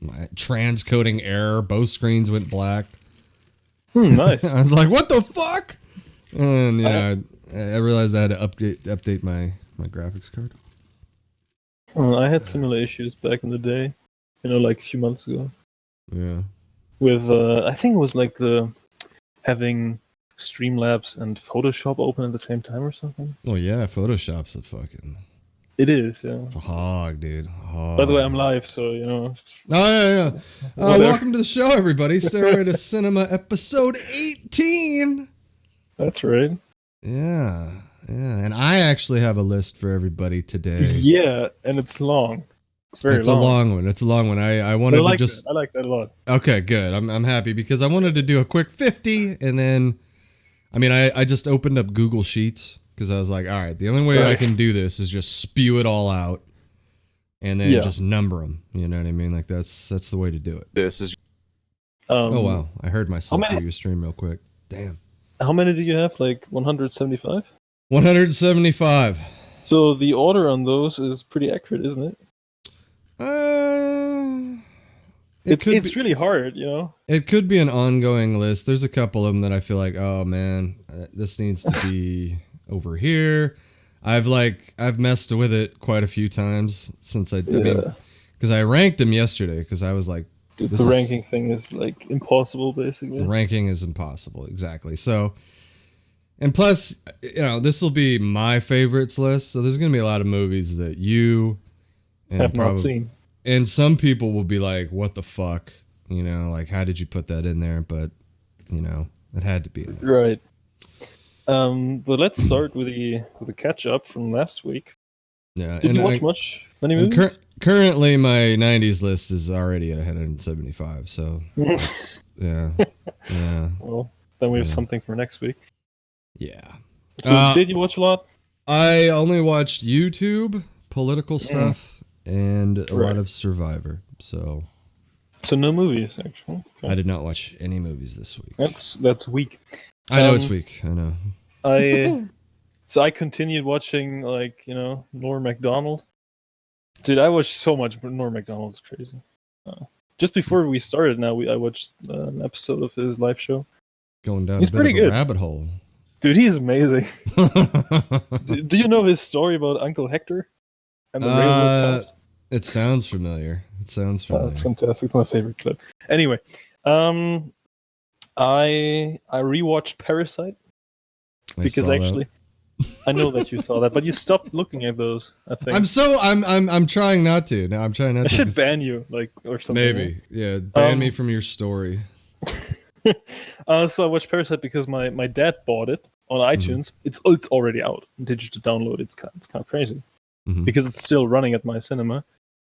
My transcoding error. Both screens went black. Nice. I was like, what the fuck? And, you know, I realized I had to update my graphics card. I had similar issues back in the day, like a few months ago. Yeah. With, I think it was like having Streamlabs and Photoshop open at the same time or something. Oh, yeah, Photoshop's a fucking... It is, yeah. It's a hog, dude. Hog. By the way, I'm live, so, Oh, yeah. Welcome to the show, everybody. Stairway to Cinema, episode 18. That's right. Yeah. And I actually have a list for everybody today. Yeah, and it's long. It's a long one. It's a long one. I wanted to just... I like that a lot. Okay, good. I'm happy because I wanted to do a quick 50, and then... I mean, I just opened up Google Sheets because I was like, all right, the only way I can do this is just spew it all out and then just number them. You know what I mean? Like, that's the way to do it. This is... oh, wow. I heard myself through your stream real quick. Damn. How many do you have? Like 175? 175. So the order on those is pretty accurate, isn't it? It's really hard, It could be an ongoing list. There's a couple of them that I feel like, oh man, this needs to be over here. I've messed with it quite a few times since I mean, because I ranked them yesterday because I was like, dude, the ranking thing is like impossible, basically. The ranking is impossible, exactly. So, and plus, this will be my favorites list. So there's gonna be a lot of movies that you have not seen. And some people will be like, what the fuck? Like, how did you put that in there? But, it had to be in there. Right. But let's start with the catch up from last week. Yeah. Did you watch many movies? Currently, my 90s list is already at 175. So, it's, yeah. Well, then we have something for next week. Yeah. So, did you watch a lot? I only watched YouTube, political stuff. And a lot of Survivor, so no movies actually. Okay. I did not watch any movies this week. That's weak. I know it's weak. I know. I continued watching Norm Macdonald. Dude, I watched so much Norm Macdonald. It's crazy. Just before we started, I watched an episode of his live show. Going down he's a bit pretty of a good. rabbit hole. Dude, he's amazing. Do you know his story about Uncle Hector? And the railroad cops? It sounds familiar. It's fantastic. It's my favorite clip. Anyway, I rewatched Parasite because actually I know that you saw that, but you stopped looking at those. I think I'm trying not to. No, I'm trying not to. I should ban you, or something. Maybe, yeah. Ban me from your story. So I watched Parasite because my dad bought it on iTunes. It's already out, digital download. It's kind of crazy. Because it's still running at my cinema.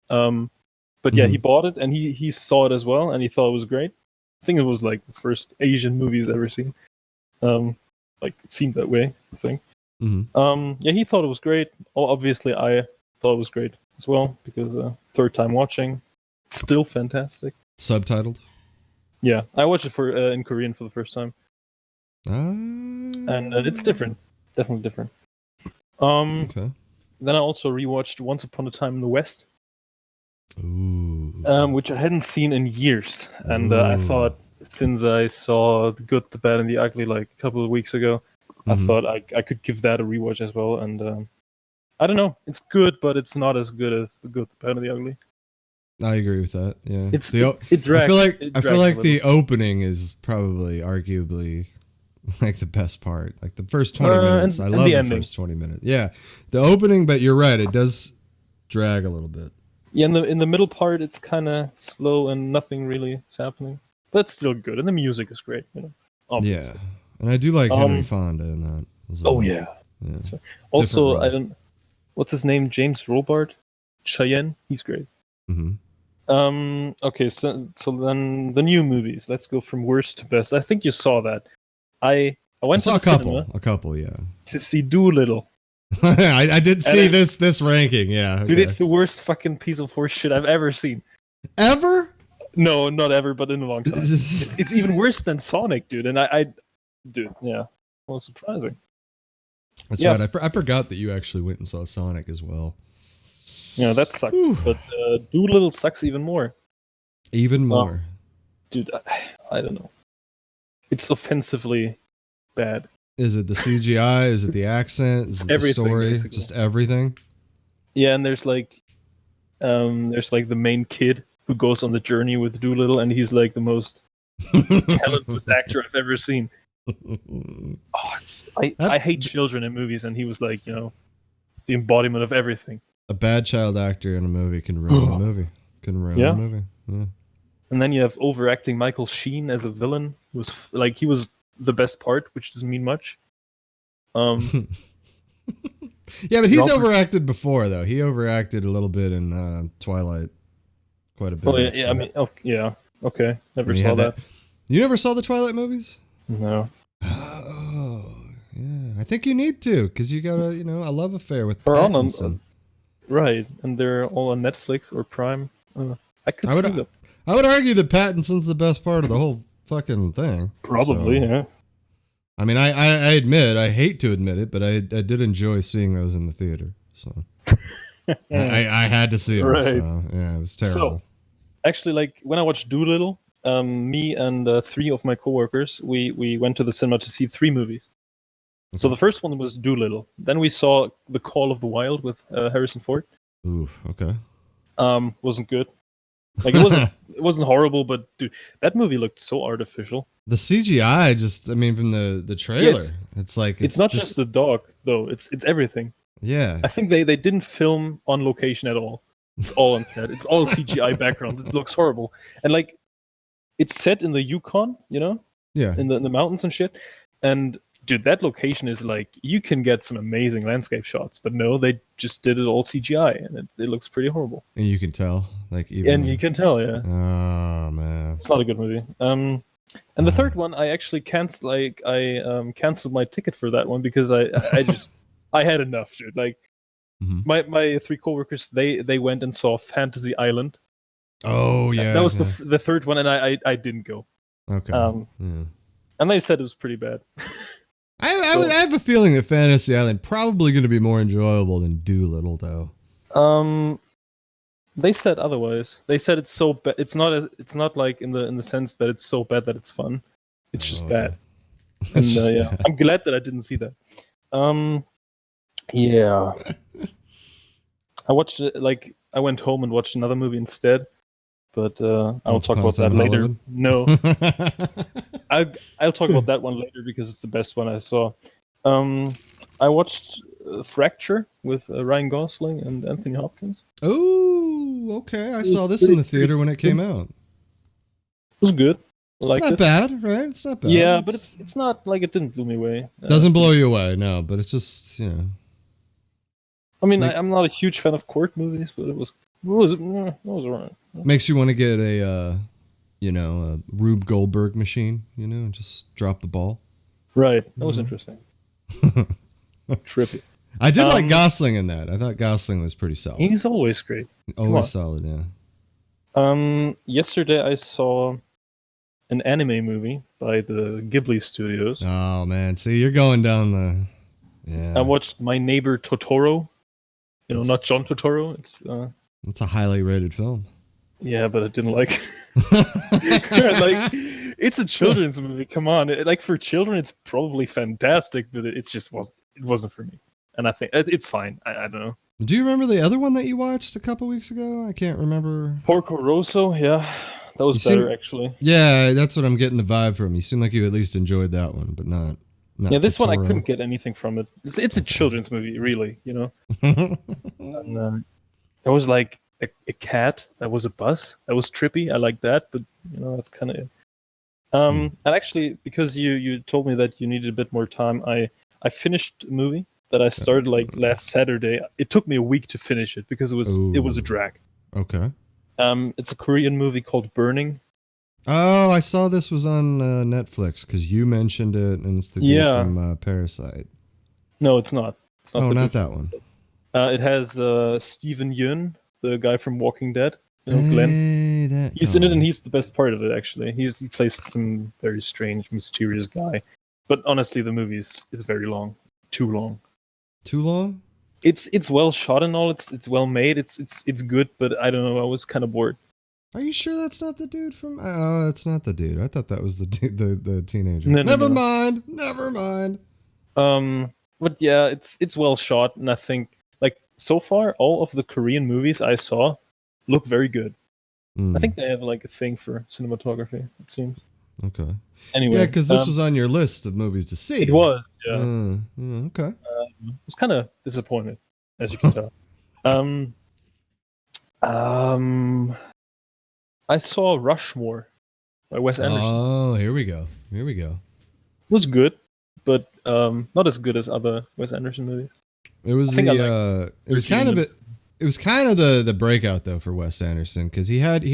But yeah, he bought it and he saw it as well and he thought it was great. I think it was like the first Asian movie he's ever seen. It seemed that way, I think. Yeah, he thought it was great. Oh, obviously I thought it was great as well because third time watching, still fantastic. Subtitled? Yeah, I watched it in Korean for the first time. And it's different. Definitely different. Okay. Then I also rewatched Once Upon a Time in the West. Ooh. Which I hadn't seen in years. And I thought, since I saw The Good, the Bad, and the Ugly like a couple of weeks ago, I thought I could give that a rewatch as well. And I don't know, it's good, but it's not as good as The Good, the Bad, and the Ugly. I agree with that. Yeah, it drags. I feel like the opening is probably arguably like the best part, like the first 20 minutes. I love the first 20 minutes. Yeah, the opening, but you're right, it does drag a little bit. Yeah, in the middle part, it's kind of slow and nothing really is happening. But it's still good, and the music is great. Yeah, and I do like Henry Fonda in that. Oh yeah. Right. Also, what's his name? James Robart, Cheyenne. He's great. Okay, so then the new movies. Let's go from worst to best. I think you saw that. I went to the a couple, yeah. To see Doolittle. I did see this ranking, yeah. Okay. Dude, it's the worst fucking piece of horse shit I've ever seen. Ever? No, not ever, but in a long time. It's even worse than Sonic, dude. And dude, yeah, well, surprising. That's right. I forgot that you actually went and saw Sonic as well. Yeah, that sucks. Whew. But Doolittle sucks even more. Even more. Dude, I don't know. It's offensively bad. Is it the CGI? Is it the accent? Is it the story? Basically. Just everything? Yeah, and there's like the main kid who goes on the journey with Doolittle, and he's like the most talentless actor I've ever seen. I hate children in movies, and he was like, the embodiment of everything. A bad child actor in a movie can ruin a movie. Can ruin a movie. Yeah. And then you have overacting Michael Sheen as a villain. He was the best part, which doesn't mean much. Yeah, but he's overacted before, though. He overacted a little bit in Twilight. Quite a bit. Oh, yeah, I mean, okay. Never saw that. You never saw the Twilight movies? No. Oh, yeah. I think you need to, because you got a love affair with Pattinson. Right, and they're all on Netflix or Prime. I could see them. I would argue that Pattinson's the best part of the whole fucking thing. Probably, yeah. I mean, I admit, I hate to admit it, but I did enjoy seeing those in the theater. So I had to see them. Right. So, yeah, it was terrible. So, actually, like when I watched Doolittle, me and 3 of my coworkers, we went to the cinema to see 3 movies. Okay. So the first one was Doolittle. Then we saw The Call of the Wild with Harrison Ford. Oof. Okay. Wasn't good. Like it wasn't horrible, but dude, that movie looked so artificial. The CGI from the trailer, it's like it's not just the dog though. It's everything. Yeah. I think they didn't film on location at all. It's all on set. It's all CGI backgrounds. It looks horrible. And like it's set in the Yukon, Yeah. In the mountains and shit. And dude, that location is like you can get some amazing landscape shots, but no, they just did it all CGI, and it looks pretty horrible. And you can tell, you can tell, yeah. Oh man, it's not a good movie. And the third one, I actually canceled. I canceled my ticket for that one because I just I had enough, dude. Like my 3 coworkers, they went and saw Fantasy Island. Oh yeah, that was the third one, and I didn't go. Okay. And they said it was pretty bad. I have a feeling that Fantasy Island probably going to be more enjoyable than Doolittle, though. They said otherwise. They said it's so bad. It's not like in the sense that it's so bad that it's fun. It's just bad. And bad. I'm glad that I didn't see that. Yeah. I watched it. Like I went home and watched another movie instead. But I'll talk about that later. No, I'll talk about that one later because it's the best one I saw. I watched Fracture with Ryan Gosling and Anthony Hopkins. Oh, okay. I saw this in the theater when it came out. It was good. It's not bad, right? It's not bad. Yeah, but it's not like it didn't blow me away. Doesn't blow you away, no. But it's just I mean, I'm not a huge fan of court movies, but it was alright. Makes you want to get a Rube Goldberg machine, and just drop the ball. Right. That was interesting. Trippy. I did like Gosling in that. I thought Gosling was pretty solid. He's always great. Always solid, yeah. Yesterday I saw an anime movie by the Ghibli Studios. Oh man, see, you're going down the. Yeah. I watched My Neighbor Totoro. Not John Totoro. It's a highly rated film. Yeah, but I didn't like it. Like, it's a children's movie. Come on, for children, it's probably fantastic, but it wasn't for me. And I think it's fine. I don't know. Do you remember the other one that you watched a couple weeks ago? I can't remember. Porco Rosso, yeah, that was better actually. Yeah, that's what I'm getting the vibe from. You seem like you at least enjoyed that one, but not. Yeah, this one I couldn't get anything from it. It's a children's movie, really. And, there was like a cat that was a bus. That was trippy. I like that, but that's kind of it. And actually, because you told me that you needed a bit more time, I finished a movie that I started like last Saturday. It took me a week to finish it because it was a drag. Okay. It's a Korean movie called Burning. Oh, I saw this was on Netflix because you mentioned it, and it's the dude from Parasite. No, it's not. It's not not that one. It has Steven Yeun, the guy from Walking Dead. Glenn. He's in it, and he's the best part of it. Actually, he plays some very strange, mysterious guy. But honestly, the movie is very long, too long. Too long? It's well shot and all. It's well made. It's good, but I don't know. I was kind of bored. Are you sure that's not the dude from? Oh, that's not the dude. I thought that was the dude, the teenager. No, Never no. mind. Never mind. But yeah, it's well shot, and I think like so far all of the Korean movies I saw look very good. I think they have like a thing for cinematography. It seems. Okay. Anyway, Yeah, because this was on your list of movies to see. It was. Yeah. Okay. I was kind of disappointed, as you can tell. I saw Rushmore by Wes Anderson. Oh, here we go. Here we go. It was good, but not as good as other Wes Anderson movies. It was it was kind of the breakout though for Wes Anderson because he had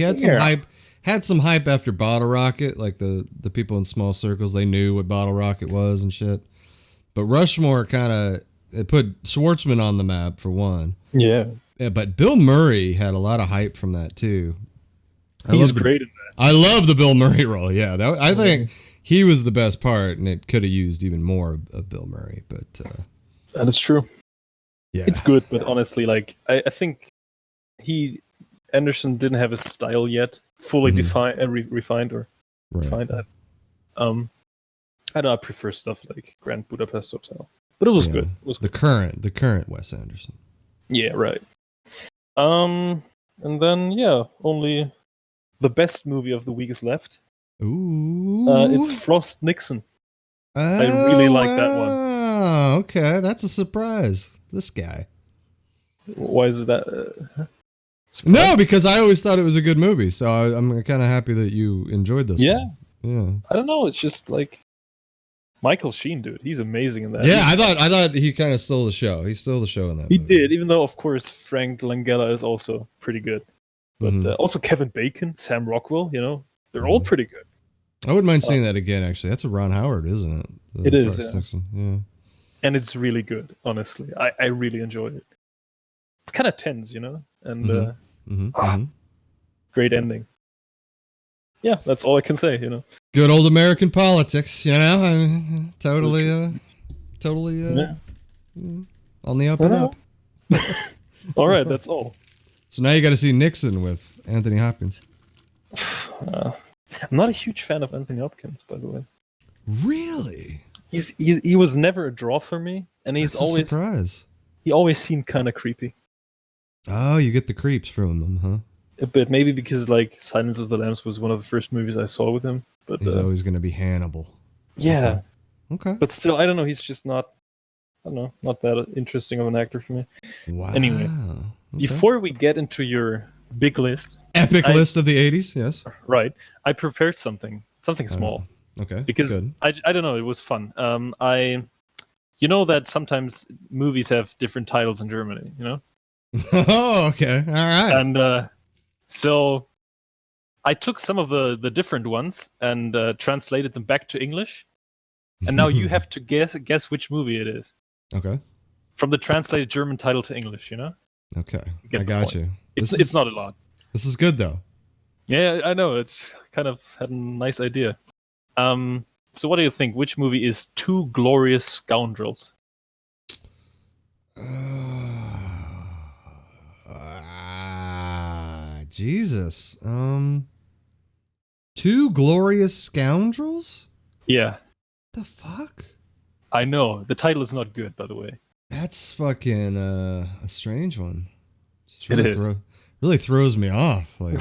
some hype after Bottle Rocket, like the people in small circles, they knew what Bottle Rocket was and shit. But Rushmore it put Schwartzman on the map for one. Yeah, but Bill Murray had a lot of hype from that too. He's great in that. I love the Bill Murray role. Yeah, I think he was the best part, and it could have used even more of Bill Murray. But that is true. Yeah, it's good, but honestly, like I think Anderson didn't have a style yet, fully defined and refined or refined. I don't know, I prefer stuff like Grand Budapest Hotel, but it was good. It was the current Wes Anderson. Yeah, right. And then only the best movie of the week is left. Ooh, it's Frost Nixon. I really like that one. Oh, okay, that's a surprise. This guy. Why is that? No, because I always thought it was a good movie, so I'm kind of happy that you enjoyed this. Yeah, one. Yeah. I don't know. It's just like Michael Sheen, dude. He's amazing in that. Yeah, I thought he kind of stole the show. He stole the show in that. He movie. did, even though of course Frank Langella is also pretty good, but also Kevin Bacon, Sam Rockwell. They're all pretty good. I wouldn't mind seeing that again. Actually, that's a Ron Howard, isn't it? It is. Yeah. And it's really good. Honestly, I really enjoyed it. It's kind of tense, and great ending. Yeah, that's all I can say. Good old American politics. Totally on the up and up. All right, that's all. So now you got to see Nixon with Anthony Hopkins. I'm not a huge fan of Anthony Hopkins, by the way. Really? He was never a draw for me, and That's always a surprise. He always seemed kind of creepy. Oh, you get the creeps from him, huh? But maybe because like Silence of the Lambs was one of the first movies I saw with him. But he's always going to be Hannibal. Yeah. Okay. But still, I don't know. He's just not. I don't know. Not that interesting of an actor for me. Wow. Anyway, before we get into your big list, epic list of the 80s, yes. Right. I prepared something small. Okay. Because good. I don't know. It was fun. You know that sometimes movies have different titles in Germany. Oh, okay. All right. And so I took some of the different ones and translated them back to English. And now you have to guess which movie it is. Okay. From the translated German title to English, Okay. I got you. It's not a lot. This is good, though. Yeah, I know. It's kind of had a nice idea. So what do you think? Which movie is Two Glorious Scoundrels? Jesus. Two Glorious Scoundrels? Yeah. The fuck? I know. The title is not good, by the way. That's fucking a strange one. Just It is. Really throws me off. Like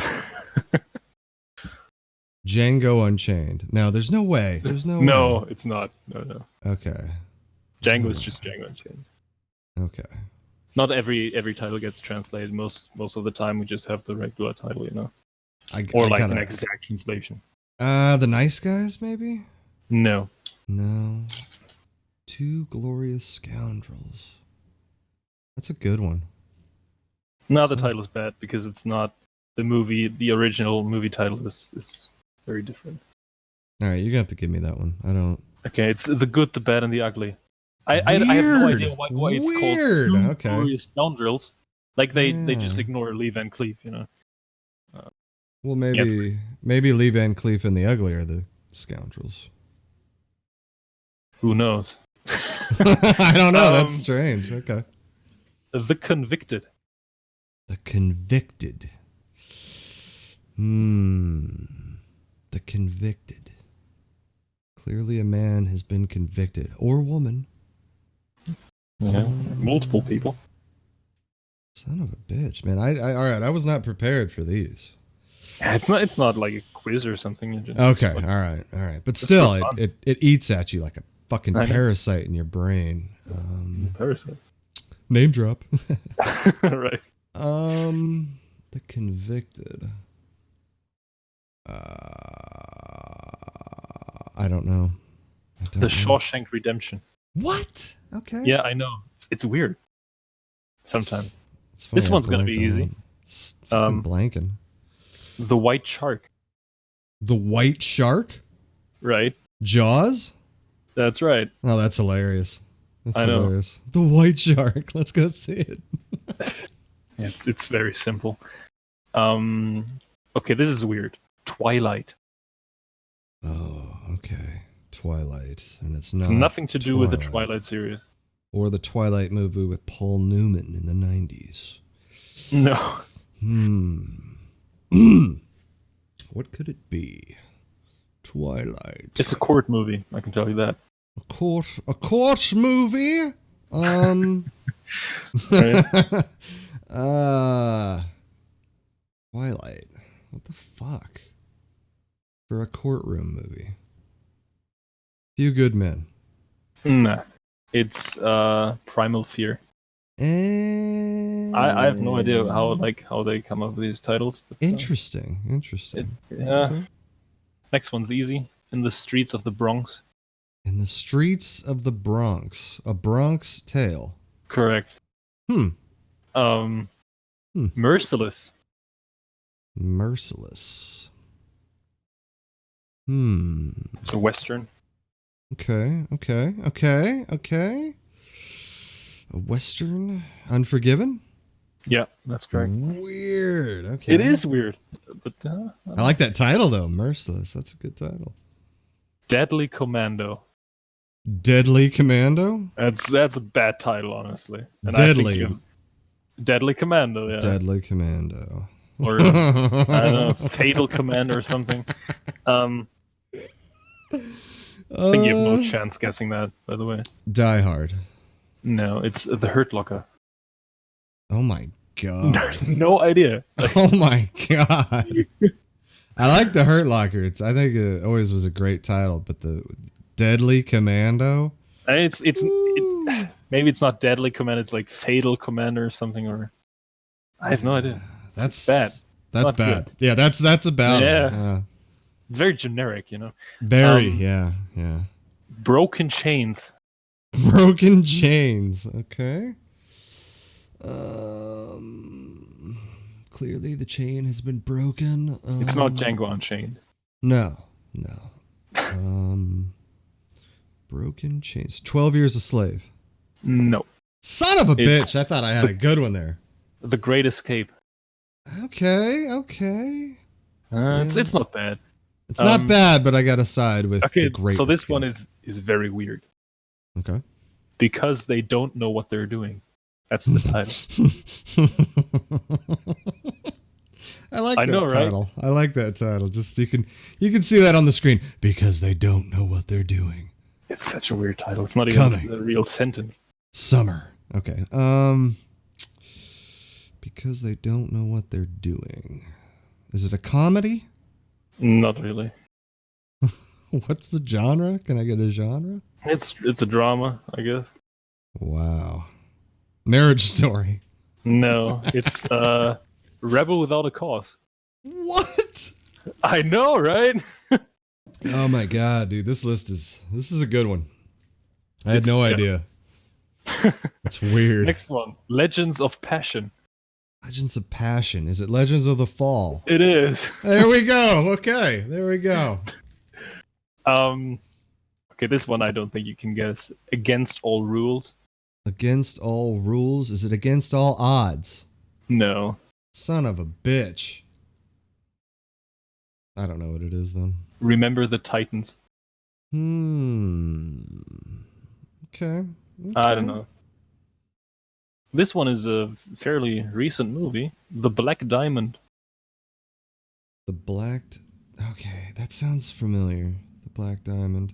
Django Unchained. No, there's no way. There's no No, way. it's not. No. Okay. Django is just Django Unchained. Okay. Not every title gets translated. Most of the time we just have the regular title, or like an exact translation. The Nice Guys, maybe? No. Two Glorious Scoundrels. That's a good one. No, the title is bad because it's not the movie. The original movie title is very different. All right, you're gonna have to give me that one. I don't. Okay, it's The Good, the Bad, and the Ugly. I have no idea why it's called Two Glorious Scoundrels. Like they just ignore Lee Van Cleef, Well, maybe Lee Van Cleef and the Ugly are the scoundrels. Who knows? I don't know. That's strange. Okay. The Convicted. The Convicted. The convicted. Clearly a man has been convicted. Or woman. Yeah, multiple people. Son of a bitch, man. All right, I was not prepared for these. Yeah, it's not like a quiz or something. Okay, all right. But still, it eats at you like a fucking parasite in your brain. Parasite. Name drop. Right. The convicted. I don't know. The Shawshank Redemption. What? Okay. Yeah, I know. It's weird. Sometimes. It's funny, this one's gonna be easy. It's fucking blanking. The White Shark. The White Shark? Right. Jaws? That's right. Oh, that's hilarious. I know. The White Shark. Let's go see it. It's very simple. Okay, this is weird. Twilight. Oh, okay. Twilight. And it's nothing to do with the Twilight series. Or the Twilight movie with Paul Newman in the 90s. No. What could it be? Twilight. It's a court movie, I can tell you that. A court movie? Twilight. What the fuck? For a courtroom movie. Few Good Men. Nah. It's Primal Fear. I have no idea how they come up with these titles. But, interesting. Okay. Next one's easy. In the Streets of the Bronx. In the Streets of the Bronx. A Bronx Tale. Correct. Merciless. Merciless. It's a Western. Okay. A Western? Unforgiven? Yeah, that's correct. Weird. Okay. It is weird. But I like that title, though. Merciless. That's a good title. Deadly Commando. Deadly Commando? That's a bad title, honestly. And Deadly. Deadly Commando, yeah. Deadly Commando. Or, I don't know, Fatal Commando or something. I think you have no chance guessing that, by the way. Die Hard. No, it's The Hurt Locker. Oh my god. No idea. Oh my god. I like The Hurt Locker. I think it always was a great title, but the Deadly Commando? Maybe it's not Deadly Commando, it's like Fatal Commando or something, or I have no idea. That's bad. That's bad. Good. Yeah, that's about it. It's very generic, you know. Very, yeah. Broken Chains. Broken Chains. Okay. Clearly the chain has been broken. It's not Django Unchained. No. Broken Chains. 12 Years a Slave. No. Son of a bitch. I thought I had a good one there. The Great Escape. Okay. It's not bad. It's not bad, but I got to side with the Great So this Escape. one is very weird. Okay. Because they don't know what they're doing. That's the title. I like that title. Right? I like that title. Just you can see that on the screen. Because they don't know what they're doing. It's such a weird title. It's not even a real sentence. Summer. Okay. Because they don't know what they're doing. Is it a comedy? Not really. What's the genre? Can I get a genre? It's a drama, I guess. Wow. Marriage Story. No, it's Rebel Without a Cause. What? I know, right? Oh my god, dude, this is a good one. I had no idea. It's weird. Next one, Legends of Passion. Legends of Passion. Is it Legends of the Fall? It is. There we go. Okay, there we go. Okay, this one I don't think you can guess. Against All Rules. Against All Rules? Is it Against All Odds? No. Son of a bitch. I don't know what it is then. Remember the Titans. Okay. I don't know. This one is a fairly recent movie. The Black Diamond. The black... Okay, that sounds familiar. The Black Diamond.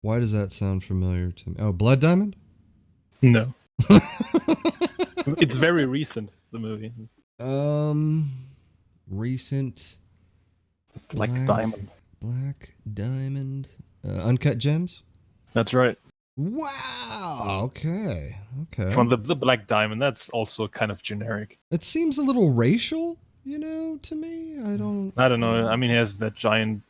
Why does that sound familiar to me? Oh, Blood Diamond? No. It's very recent, the movie. Recent... Black Diamond. Black Diamond. Uncut Gems? That's right. Wow. Okay. From the Black Diamond, that's also kind of generic. It seems a little racial, to me. I don't know. I mean, he has that giant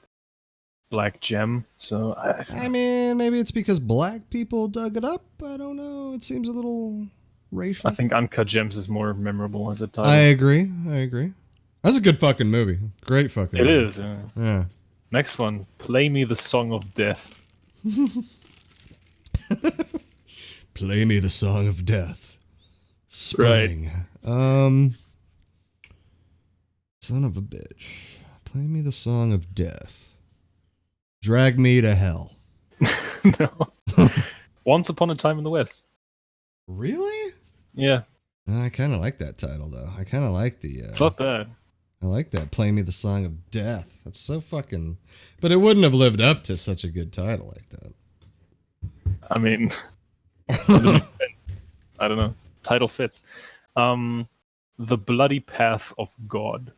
black gem, so... I mean, maybe it's because black people dug it up. I don't know. It seems a little racial. I think Uncut Gems is more memorable as a title. I agree. That's a good fucking movie. Great fucking movie. It is, yeah. Next one. Play Me the Song of Death. Play me the song of death. Spring. Right. Son of a bitch. Play me the song of death. Drag me to hell. No. Once Upon a Time in the West. Really? Yeah. I kind of like that title, though. I kind of like the... it's not bad. I like that. Play me the song of death. That's so fucking... But it wouldn't have lived up to such a good title like that. I mean... I don't know. Title fits. The Bloody Path of God.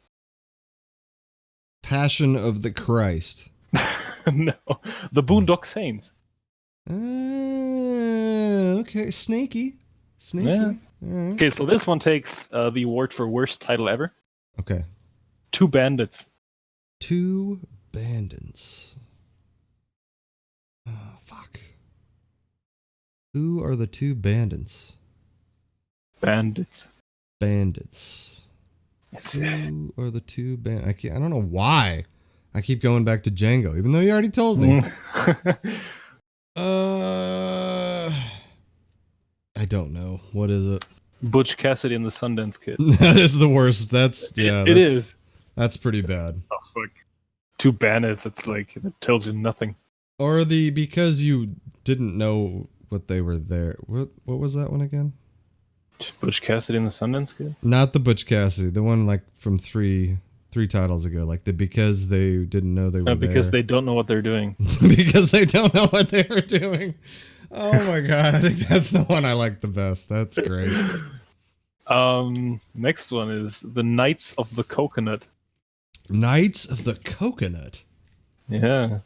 Passion of the Christ. No. The Boondock Saints. Okay. Snaky. Yeah. Right. Okay, so this one takes the award for worst title ever. Okay. Two Bandits. Two Bandits. Oh, fuck. Who are the two bandits? Bandits. Who are the two bandits? I don't know why. I keep going back to Django, even though you already told me. I don't know. What is it? Butch Cassidy and the Sundance Kid. That is the worst. It is. That's pretty bad. Oh, fuck. Two bandits. It's like, it tells you nothing. Or because you didn't know what they were there. What was that one again? Butch Cassidy and the Sundance Kid? Not the Butch Cassidy. The one like from three titles ago. Like because they didn't know they were there. Because they don't know what they're doing. Because they don't know what they were doing. Oh my god, I think that's the one I like the best. That's great. Next one is The Knights of the Coconut. Knights of the Coconut. Yeah.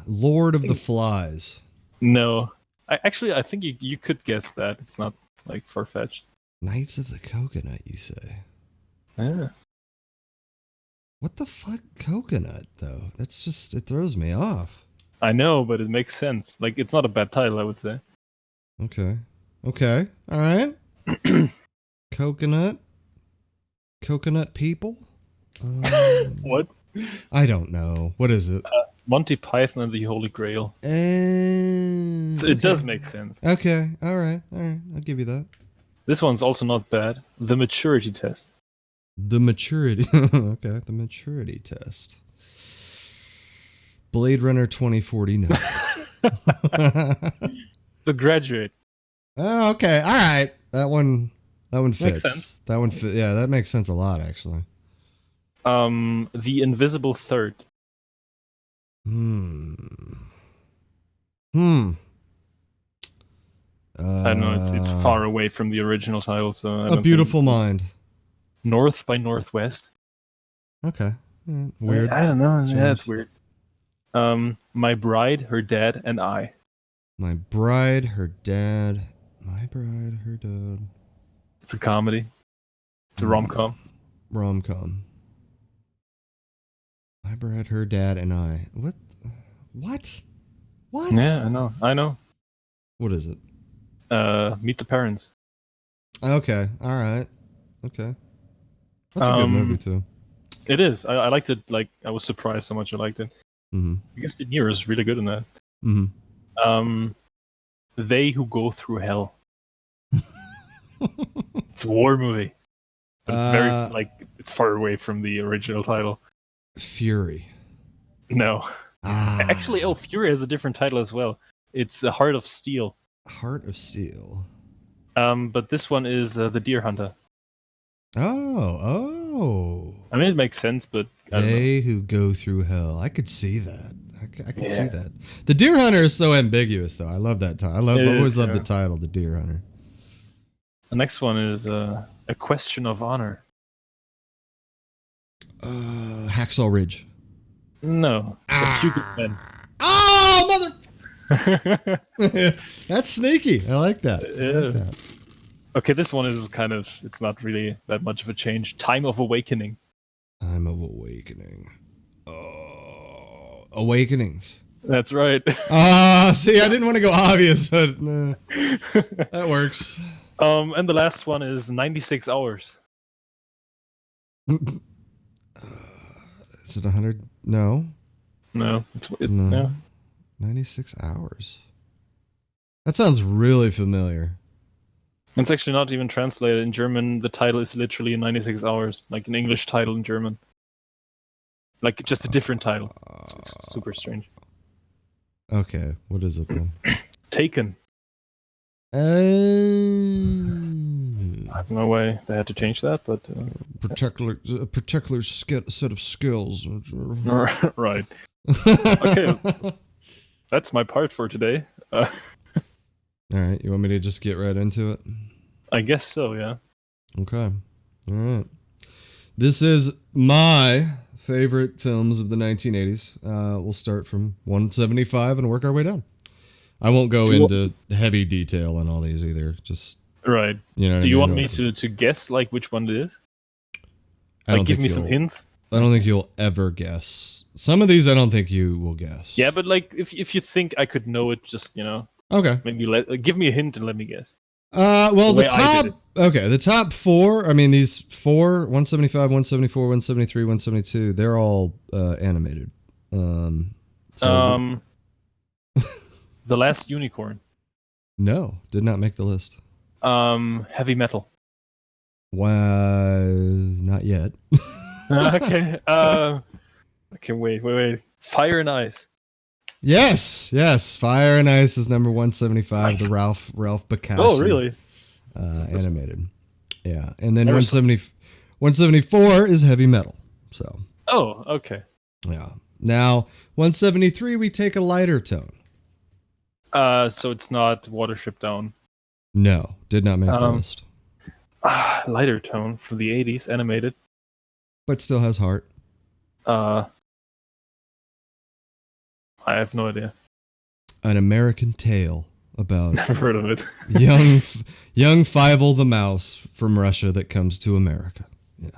Lord of the Flies. No. I think you could guess that. It's not like far-fetched. Knights of the Coconut, you say? Yeah. What the fuck coconut though? That's just, it throws me off. I know, but it makes sense. Like, it's not a bad title, I would say. Okay. All right. Coconut people? What? I don't know. What is it? Monty Python and the Holy Grail. So it does make sense. Okay. All right. I'll give you that. This one's also not bad. The Maturity Test. The Maturity. Okay. The Maturity Test. Blade Runner 2049. The Graduate. Oh, okay. All right. That one fits. Makes sense. That one fit. Yeah, that makes sense a lot, actually. The Invisible Third. I don't know. It's far away from the original title, so A Beautiful Mind. North by Northwest. Okay. Weird. I don't know. Strange. Yeah, it's weird. My Bride, Her Dad, and I. My Bride, Her Dad. My Bride, Her Dad. It's a comedy. It's a rom-com. Rom-com. My Bride, Her Dad, and I. What? Yeah, I know. What is it? Meet the Parents. Okay. All right. Okay. That's a good movie too. It is. I liked it. Like, I was surprised how much I liked it. Mm-hmm. I guess De Niro is really good in that. Mm-hmm. They Who Go Through Hell. It's a war movie. But it's very, it's far away from the original title. Fury. No. Actually, Fury has a different title as well. It's Heart of Steel. Heart of Steel. But this one is The Deer Hunter. Oh. Oh. I mean, it makes sense, but I don't know. They who go through hell. I could see that. I could see that. The Deer Hunter is so ambiguous, though. I love that title. I've always loved the title, The Deer Hunter. The next one is A Question of Honor. Hacksaw Ridge. No. A Few Good Men. Oh, mother... That's sneaky. I like that. Yeah. Okay, this one is kind of, it's not really that much of a change. Time of Awakening. Time of Awakening. Oh, Awakenings. That's right. See, I didn't want to go obvious, but that works. And the last one is 96 Hours. Is it 100? No. No. No. 96 Hours. That sounds really familiar. It's actually not even translated in German. The title is literally 96 Hours, like an English title in German. Like just a different title. It's super strange. Okay, what is it then? Taken. I have no way they had to change that, but a particular set of skills. Right. Okay, that's my part for today. All right, you want me to just get right into it? I guess so, yeah. Okay. All right. This is my favorite films of the 1980s. We'll start from 175 and work our way down. I won't go into heavy detail on all these either. Just right. You know. Do you want me to guess like which one it is? Like, give me some hints. I don't think you'll ever guess. Some of these I don't think you will guess. Yeah, but like if you think I could know it, just Okay. Maybe give me a hint and let me guess. Well, the top four, I mean, these four, 175, 174, 173, 172, they're all animated. The Last Unicorn. No, did not make the list. Heavy Metal. Not yet. Okay. Okay, wait. Fire and Ice. Yes. Fire and Ice is number 175. Nice. The Ralph Bakshi. Oh, really? Animated. Yeah, and then 174 is Heavy Metal. So. Oh, okay. Yeah. Now 173, we take a lighter tone. So it's not Watership Down. No, did not make the list. Lighter tone from the 80s, animated. But still has heart. I have no idea. An American Tale about never heard of it. young Fievel the mouse from Russia that comes to America. Yeah.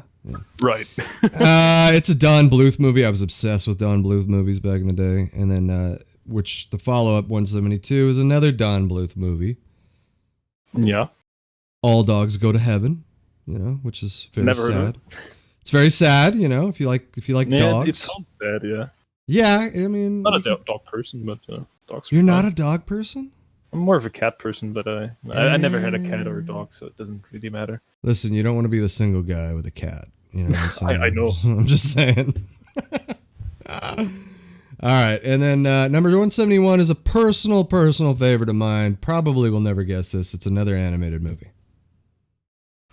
Right. It's a Don Bluth movie. I was obsessed with Don Bluth movies back in the day, and then which the follow-up 172 is another Don Bluth movie. Yeah. All Dogs Go to Heaven, which is very never sad. Heard of it. It's very sad, if you like dogs. It's so sad, yeah. Yeah, I mean, not a dog person, but dogs. You're not a dog person? I'm more of a cat person, but I never had a cat or a dog, so it doesn't really matter. Listen, you don't want to be the single guy with a cat. You know what I'm saying? I know. I'm just saying. All right, and then number 171 is a personal favorite of mine. Probably will never guess this. It's another animated movie.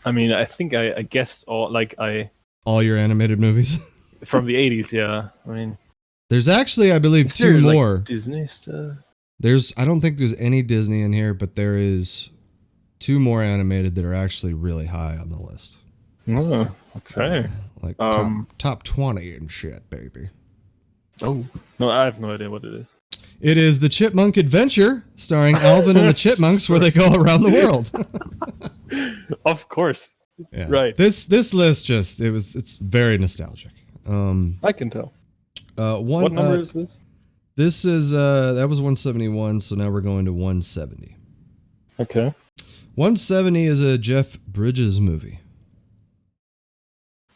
I mean, I think I guessed all your animated movies from the 80s. Yeah, I mean, there's actually, I believe, two more Disney stuff. I don't think there's any Disney in here, but there is two more animated that are actually really high on the list. Oh, okay. Like top 20 and shit, baby. Oh, no, I have no idea what it is. It is The Chipmunk Adventure, starring Alvin and the Chipmunks, where they go around the world. Of course. Yeah. Right. This list it's very nostalgic. I can tell. What number is this? This is that was 171, so now we're going to 170. Okay. 170 is a Jeff Bridges movie.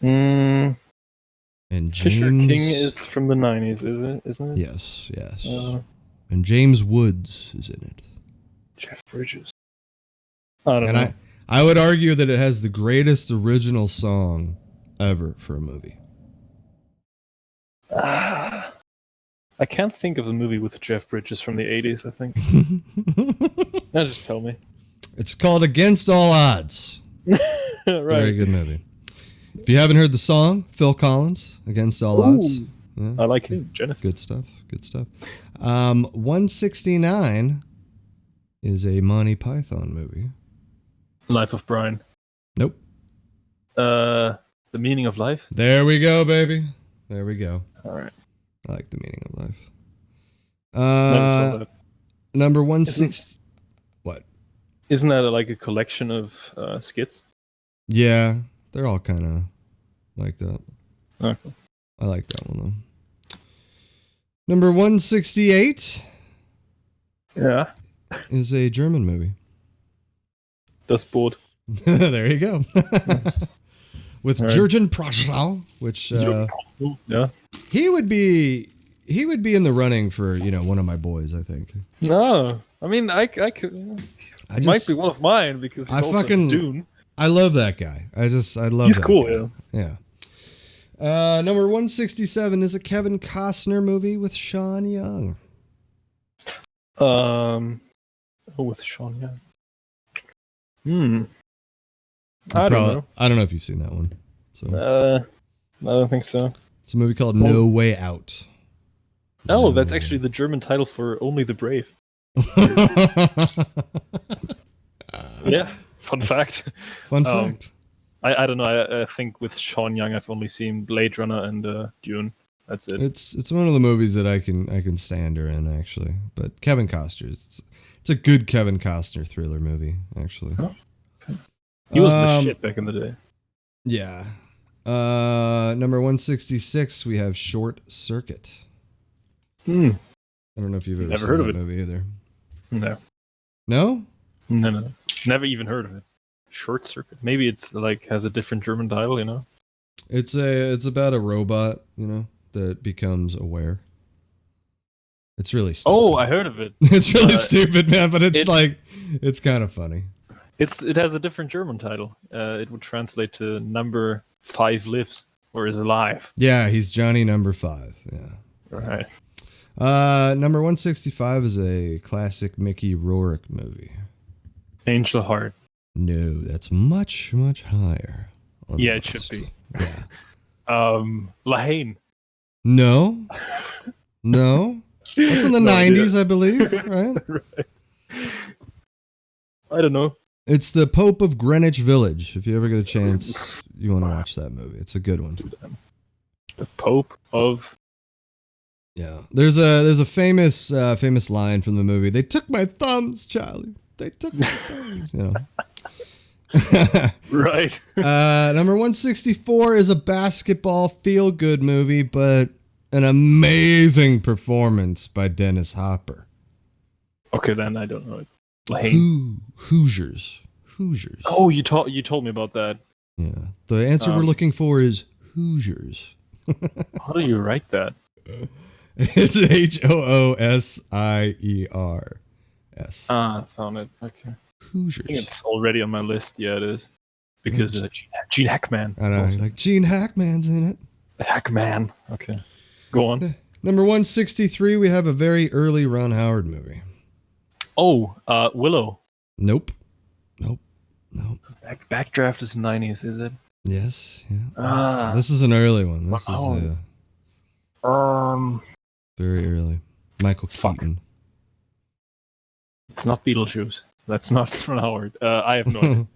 And James Fisher King is from the 90s, isn't it? Yes. And James Woods is in it. Jeff Bridges. I don't know. I would argue that it has the greatest original song ever for a movie. I can't think of a movie with Jeff Bridges from the 80s, I think. Now just tell me. It's called Against All Odds. Right. Very good movie. If you haven't heard the song, Phil Collins, Against All Odds. Yeah. I like him. Genesis. Good stuff. Good stuff. 169 is a Monty Python movie. Life of Brian. Nope. The Meaning of Life. There we go, baby. There we go. All right. I like The Meaning of Life. Never saw that. Number 160. What? Isn't that like a collection of skits? Yeah, they're all kind of like that. Okay. I like that one though. Number 168. Yeah. Is a German movie. Das Boot. There you go. With right. Jürgen Prochnow, which Yeah. he would be in the running for, one of my boys, I think. No, I mean I could. Might be one of mine because he's also in Dune. I love that guy. I love. He's that cool, guy. Yeah. Number 167 is a Kevin Costner movie with Sean Young. With Sean Young. I don't know. I don't know if you've seen that one. So. I don't think so. It's a movie called No Way Out. Oh, that's actually the German title for Only the Brave. Yeah, fun fact. Fun fact. I don't know. I think with Sean Young, I've only seen Blade Runner and Dune. That's it. It's one of the movies that I can stand her in, actually. But Kevin Costner, it's a good Kevin Costner thriller movie, actually. Oh. He was the shit back in the day. Yeah. Number 166, we have Short Circuit. I don't know if you've ever seen that movie either. No. No? No. Never even heard of it. Short Circuit. Maybe it's like has a different German title, It's about a robot, that becomes aware. It's really stupid. Oh, I heard of it. It's really stupid, man, but it's kind of funny. It has a different German title. It would translate to Number 5 Lives or is alive. Yeah, he's Johnny Number 5. Yeah. Right. Number 165 is a classic Mickey Rourke movie. Angel Heart. No, that's much, much higher. Yeah, it should be. Yeah. Lahane. No. That's in the 90s, I believe, right? Right. I don't know. It's The Pope of Greenwich Village. If you ever get a chance, you want to watch that movie. It's a good one. The Pope of... Yeah. There's a famous line from the movie. They took my thumbs, Charlie. They took my thumbs. Right. Number 164 is a basketball feel-good movie, but an amazing performance by Dennis Hopper. Okay, then I don't know it. Hoosiers. Oh, you told me about that. Yeah. The answer we're looking for is Hoosiers. How do you write that? It's Hoosiers. Found it. Okay. Hoosiers. I think it's already on my list. Yeah, it is. Because Gene Hackman. I know. Like Gene Hackman's in it. Hackman. Okay. Go on. Number 163, we have a very early Ron Howard movie. Oh, Willow. Nope. Backdraft is 90s, is it? Yes. Yeah. This is an early one. This is very early. Michael Keaton. It's not Beetlejuice. That's not Ron Howard. I have no idea.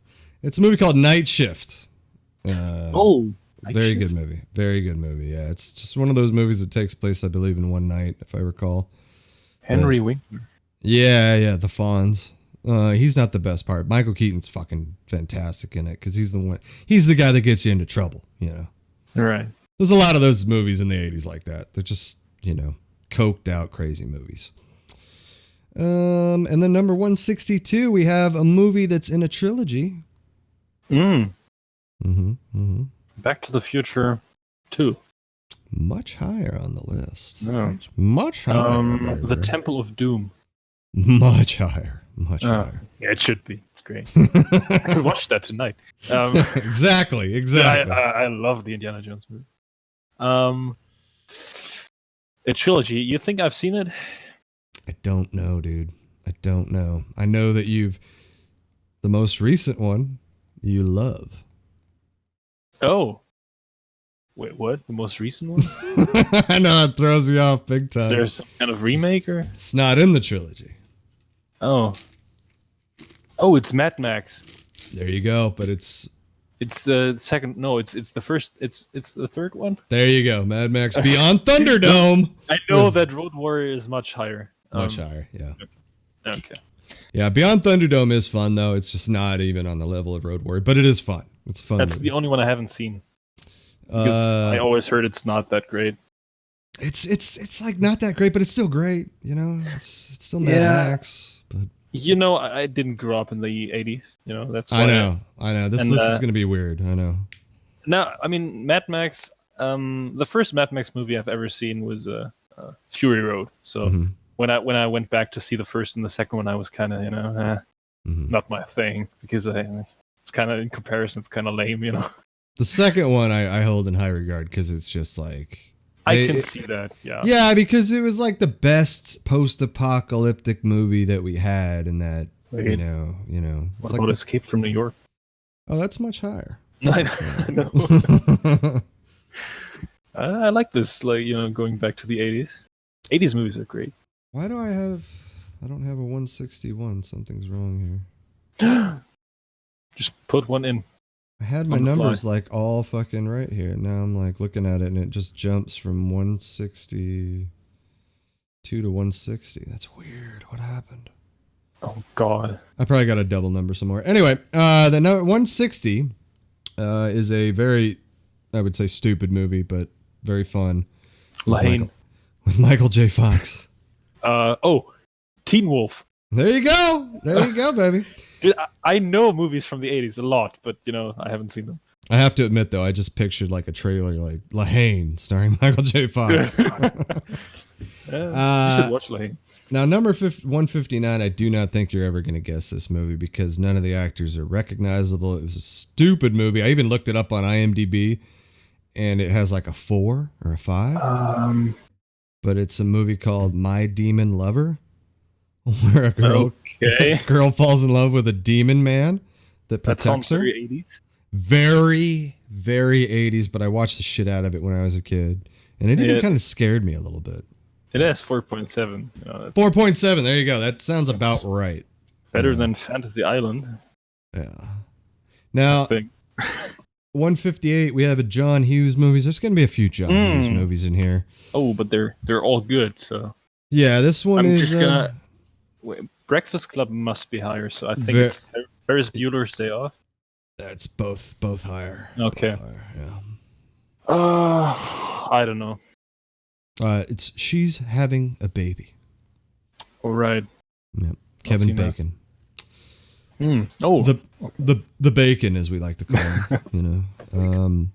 It's a movie called Night Shift. Very good movie. Very good movie. Yeah, it's just one of those movies that takes place, I believe, in one night, if I recall. Henry Winkler. Yeah, the Fonz. He's not the best part. Michael Keaton's fucking fantastic in it because he's the guy that gets you into trouble, Right. There's a lot of those movies in the 80s like that. They're just, coked out crazy movies. And then number 162, we have a movie that's in a trilogy. Back to the Future 2. Much higher on the list. No. Much higher. The Temple of Doom. Much higher. Much higher. Yeah, it should be. It's great. I could watch that tonight. Exactly. I love the Indiana Jones movie. A trilogy. You think I've seen it? I don't know, dude. I don't know. I know that the most recent one, you love. Oh, Wait, what? The most recent one? I know it throws you off big time. Is there some kind of remake or? It's not in the trilogy. Oh, it's Mad Max. There you go. But it's the second. No, it's the first. It's the third one. there. You go. Mad Max Beyond Thunderdome. I know that Road Warrior is much higher. Much higher. Yeah. Okay. Yeah. Beyond Thunderdome is fun though. It's just not even on the level of Road Warrior, but it is fun. It's a fun. That's movie. the only one I haven't seen. Because I always heard it's not that great. It's like not that great, but it's still great. You know, it's still Mad Max. But you know, I didn't grow up in the 80s. You know, that's why I know. This is gonna be weird. I know. No, I mean Mad Max. The first Mad Max movie I've ever seen was Fury Road. So when I went back to see the first and the second one, I was kind of not my thing because it's kind of in comparison, it's kind of lame. You know. The second one I hold in high regard because it's just like I can see that, yeah. Yeah, because it was like the best post-apocalyptic movie that we had, and that you know. What about Escape from New York? Oh, that's much higher. I know. I like this, going back to the 80s. 80s movies are great. Why do I don't have a 161? Something's wrong here. Just put one in. I had my numbers like all fucking right here. Now I'm like looking at it and it just jumps from 162 to 160. That's weird. What happened? Oh God. I probably got a double number somewhere. Anyway, the number 160 is a very, I would say, stupid movie, but very fun. With Michael J. Fox. Teen Wolf. There you go, baby. Dude, I know movies from the 80s a lot, but I haven't seen them. I have to admit though, I just pictured like a trailer like Lahane starring Michael J. Fox. You should watch Lahane. Now number 159, I do not think you're ever going to guess this movie because none of the actors are recognizable. It was a stupid movie. I even looked it up on IMDb and it has like a 4 or a 5. But it's a movie called My Demon Lover, where a girl falls in love with a demon man that protects her. Very 80s. Very, very 80s, but I watched the shit out of it when I was a kid. And it even kind of scared me a little bit. It has 4.7. 4.7, there you go. That sounds about right. Better than Fantasy Island. Yeah. Now, 158, we have a John Hughes movies. There's going to be a few John Hughes movies in here. Oh, but they're all good, so. Yeah, this one is... Breakfast Club must be higher, so I think it's Ferris Bueller's Day Off. That's both higher. Okay. Both higher, yeah. I don't know. It's She's Having a Baby. All right. Yep. Kevin Bacon. Oh. The bacon, as we like to call him.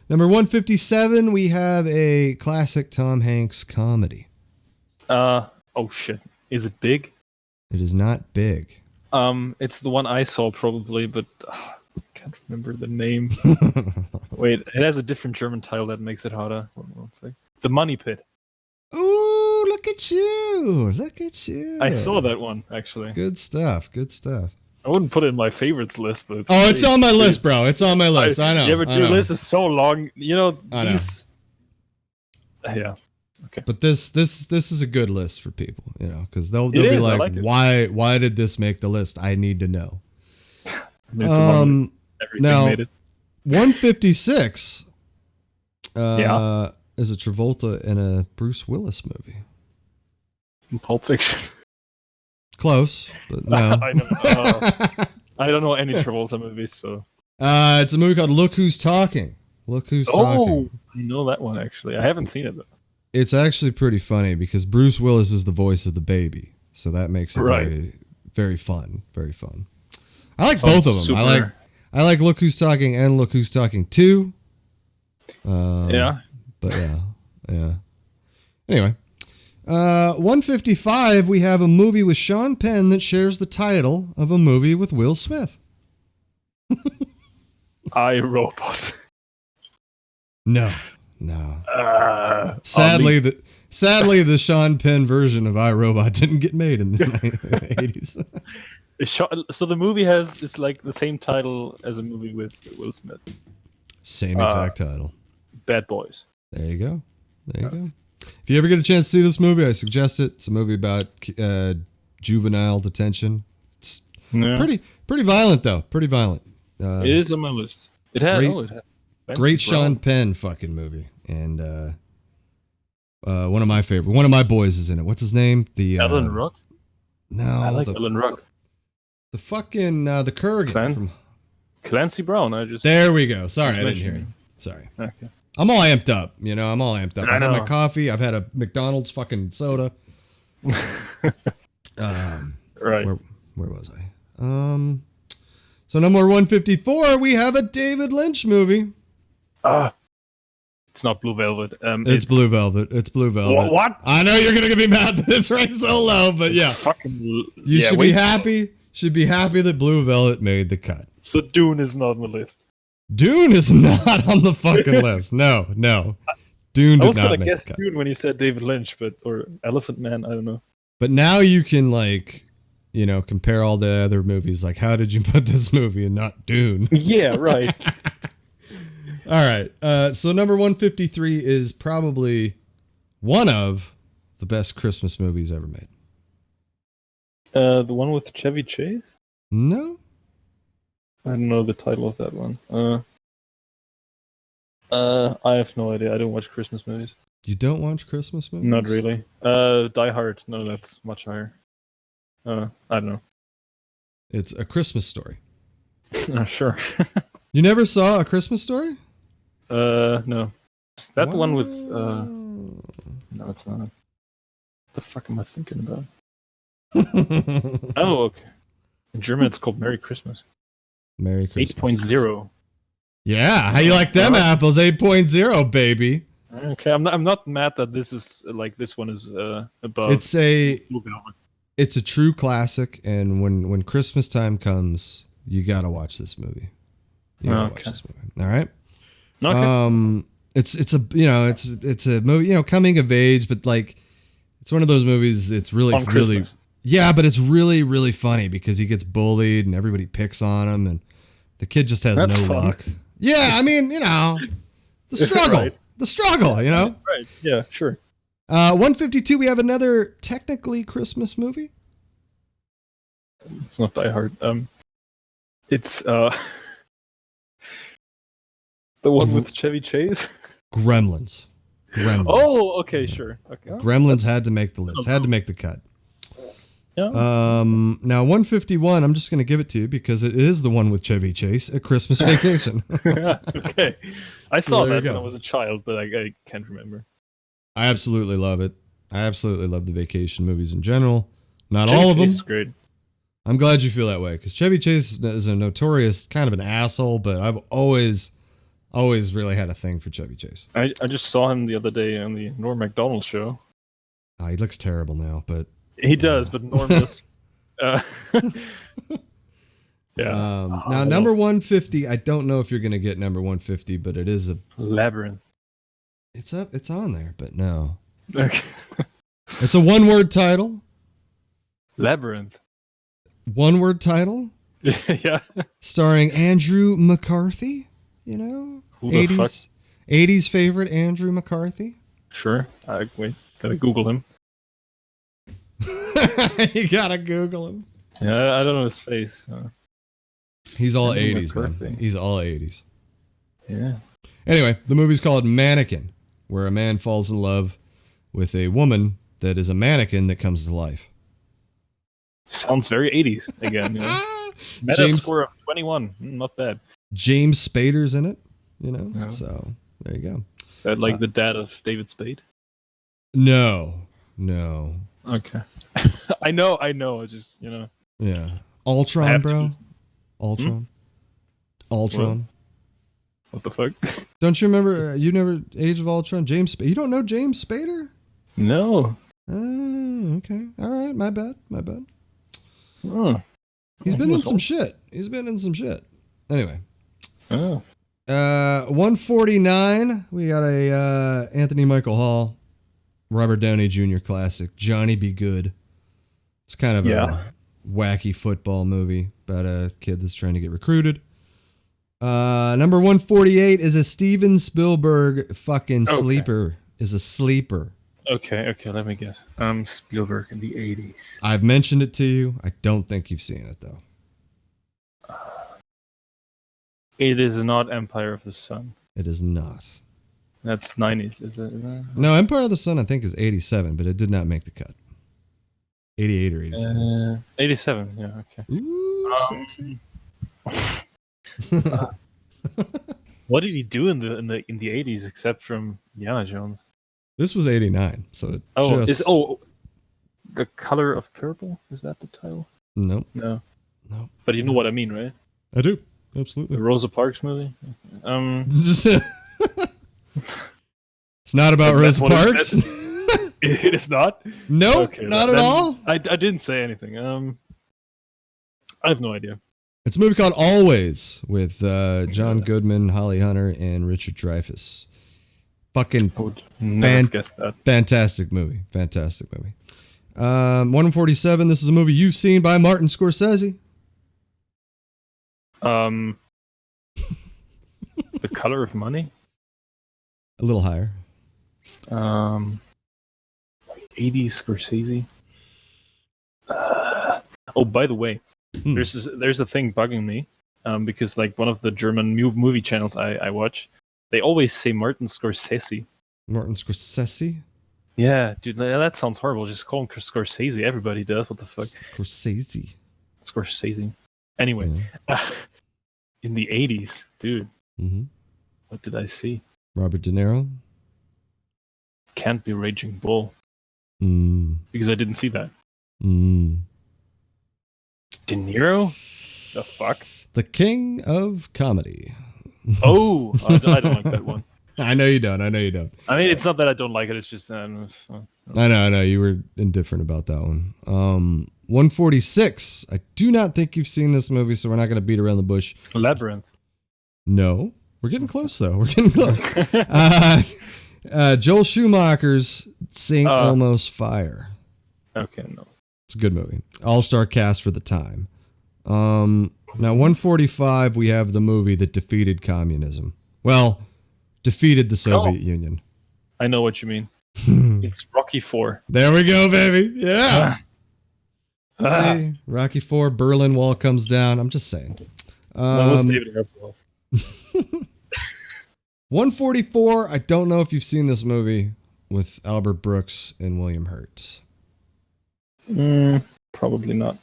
Number 157, we have a classic Tom Hanks comedy. Oh shit. Is it Big? It is not Big. It's the one I saw probably, but I can't remember the name. Wait, it has a different German title that makes it harder. One thing. The Money Pit. Ooh, look at you! Look at you! I saw that one actually. Good stuff. I wouldn't put it in my favorites list, but it's on my list, bro. It's on my list. I know. Yeah, but your list is so long. I know. Yeah. Okay. But this is a good list for people, because they'll be like why did this make the list? I need to know. Everything now, made it. 156 is a Travolta and a Bruce Willis movie. Pulp Fiction. Close, but no. I don't know any Travolta movies, so. It's a movie called Look Who's Talking. Look Who's Talking. Oh, I know that one actually. I haven't seen it though. It's actually pretty funny because Bruce Willis is the voice of the baby, so that makes it very, very fun. Very fun. I like both of them. I like Look Who's Talking and Look Who's Talking 2. Yeah. But yeah. Anyway, 155, we have a movie with Sean Penn that shares the title of a movie with Will Smith. I, Robot. No. Sadly, the Sean Penn version of iRobot didn't get made in the 80s. So the movie has the same title as a movie with Will Smith. Same exact title. Bad Boys. There you go. There you go. If you ever get a chance to see this movie, I suggest it. It's a movie about juvenile detention. It's pretty violent though. Pretty violent. It is on my list. It has great Sean Penn fucking movie, and one of my favorite. One of my boys is in it. What's his name? The Alan Ruck. No, I like Alan Ruck. The fucking the Kurgan from Clancy Brown. There we go. Sorry, I didn't hear you. Sorry. Okay. I'm all amped up. I'm all amped up. I've had my coffee. I've had a McDonald's fucking soda. Right. Where was I? So number 154, we have a David Lynch movie. It's not Blue Velvet. It's Blue Velvet. It's Blue Velvet. What? I know you're gonna be mad that it's ranked so low, but yeah, you should be happy. Should be happy that Blue Velvet made the cut. So Dune is not on the list. Dune is not on the fucking list. No. Dune did not make the cut. I was gonna guess Dune when you said David Lynch, or Elephant Man. I don't know. But now you can compare all the other movies. Like, how did you put this movie and not Dune? Yeah, right. All right. So number 153 is probably one of the best Christmas movies ever made. The one with Chevy Chase? No. I don't know the title of that one. I have no idea. I don't watch Christmas movies. You don't watch Christmas movies? Not really. Die Hard. No, that's much higher. I don't know. It's A Christmas Story. Sure. You never saw A Christmas Story? No. That one with no, it's not. What the fuck am I thinking about? Oh, okay. In German, it's called Merry Christmas. Merry Christmas. 8.0. Yeah, how you like them apples? 8.0, baby. Okay, I'm not mad that this one is above. It's a true classic, and when Christmas time comes, you gotta watch this movie. You gotta watch this movie. All right. Okay. It's a movie, coming of age, but it's one of those movies. It's really, yeah, but it's really, really funny because he gets bullied and everybody picks on him, and the kid just has no luck. Yeah, I mean, the struggle, right. The struggle, Right. Yeah, sure. 152. We have another technically Christmas movie. It's not Die Hard. It's the one with Chevy Chase. Gremlins. Oh, okay, sure. Okay. Gremlins had to make the list. Had to make the cut. Yeah. Now 151. I'm just going to give it to you because it is the one with Chevy Chase, A Christmas Vacation. Okay. I saw that when I was a child, but I can't remember. I absolutely love it. I absolutely love the vacation movies in general. Not all of them. Chase is great. I'm glad you feel that way because Chevy Chase is a notorious kind of an asshole, but I've always really had a thing for Chevy Chase. I just saw him the other day on the Norm Macdonald show. He looks terrible now, but he does. But Norm just yeah. Now number 150. I don't know if you're gonna get number 150, but it is a Labyrinth. It's on there, but no. Okay. It's a one-word title. Labyrinth. One-word title. Yeah. Starring Andrew McCarthy. 80s favorite Andrew McCarthy. Sure. Wait, gotta Google him. You gotta Google him. Yeah, I don't know his face. He's all 80s, man. He's all 80s. Yeah. Anyway, the movie's called Mannequin, where a man falls in love with a woman that is a mannequin that comes to life. Sounds very 80s again. Meta score of 21. Not bad. James Spader's in it, yeah. So there you go. Is that like the dad of David Spade? No. Okay. I know. I just, Yeah. Ultron, bro. Ultron. What the fuck? Don't you remember? You never Age of Ultron? You don't know James Spader? No. Oh, okay. All right. My bad. Oh. He's been in some shit. Anyway. Oh. 149. We got a Anthony Michael Hall, Robert Downey Jr. classic, Johnny Be Good. It's kind of a wacky football movie about a kid that's trying to get recruited. Number 148 is a Steven Spielberg fucking sleeper. Is a sleeper. Okay, let me guess. Spielberg in the 80s. I've mentioned it to you. I don't think you've seen it though. It is not Empire of the Sun. It is not. That's 90s, is it? No, Empire of the Sun I think is 87, but it did not make the cut. 88 or 87. 87, yeah, okay. Ooh, sexy. What did he do in the 80s except from Indiana Jones? This was 89, so it The Color of Purple? Is that the title? Nope. No. But you know what I mean, right? I do. Absolutely. The Rosa Parks movie? It's not about Rosa Parks. It is not? Nope, okay, not at all. I didn't say anything. I have no idea. It's a movie called Always with John Goodman, Holly Hunter, and Richard Dreyfuss. Fucking fantastic movie. Fantastic movie. 147, this is a movie you've seen by Martin Scorsese. The Color of Money? A little higher. 80s Scorsese. By the way, there's a thing bugging me, because like one of the German movie channels I watch, they always say Martin Scorsese. Martin Scorsese? Yeah, dude, that sounds horrible. Just call him Scorsese. Everybody does. What the fuck? Scorsese. Anyway, in the 80s, dude. Mm-hmm. What did I see? Robert De Niro? Can't be Raging Bull. Because I didn't see that. De Niro? The fuck? The King of Comedy. Oh, I don't like that one. I know you don't. I mean, it's not that I don't like it. It's just... I know. You were indifferent about that one. 146. I do not think you've seen this movie, so we're not going to beat around the bush. Labyrinth. No. We're getting close, though. We're getting close. Joel Schumacher's Saint Elmo's Fire. Okay, no. It's a good movie. All-star cast for the time. Now, 145, we have the movie that defeated communism. Well, defeated the Soviet Union. I know what you mean. It's Rocky IV. There we go, baby. Yeah. See, Rocky IV, Berlin Wall comes down. I'm just saying. That was David Hasselhoff. 144, I don't know if you've seen this movie with Albert Brooks and William Hurt. Probably not.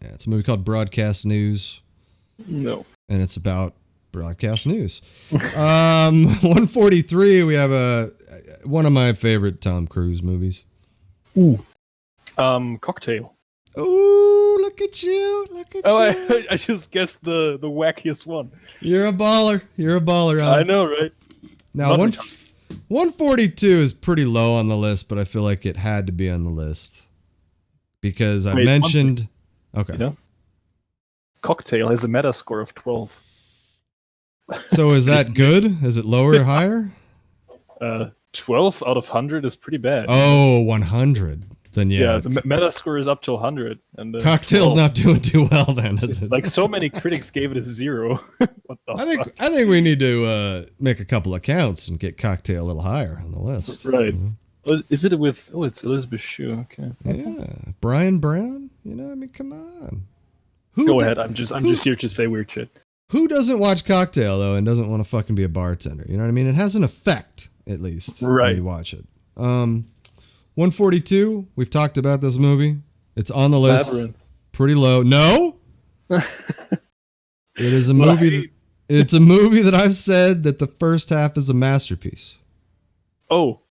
Yeah, it's a movie called Broadcast News. No. And it's about broadcast news. 143, we have one of my favorite Tom Cruise movies. Ooh. Cocktail. Ooh, look at you. I just guessed the wackiest one. You're a baller. Alan. I know, right? Now, 142 is pretty low on the list, but I feel like it had to be on the list. Because I mentioned... Okay. You know? Cocktail has a meta score of 12. So is that good? Is it lower or higher? 12 out of 100 is pretty bad. Oh, 100. Then yeah. Yeah, the meta score is up to 100. And Cocktail's 12. Not doing too well then, is it? Like so many critics gave it a 0. What the fuck? I think we need to make a couple of counts and get Cocktail a little higher on the list. Right. Is it with... Oh, it's Elizabeth Shue. Okay. Yeah. Brian Brown? You know, I mean, come on. Go ahead. I'm just here to say weird shit. Who doesn't watch Cocktail, though, and doesn't want to fucking be a bartender? You know what I mean? It has an effect, at least, when you watch it. 142, we've talked about this movie. It's on the list. Labyrinth. Pretty low. No! It is a movie... It's a movie that I've said that the first half is a masterpiece. Oh.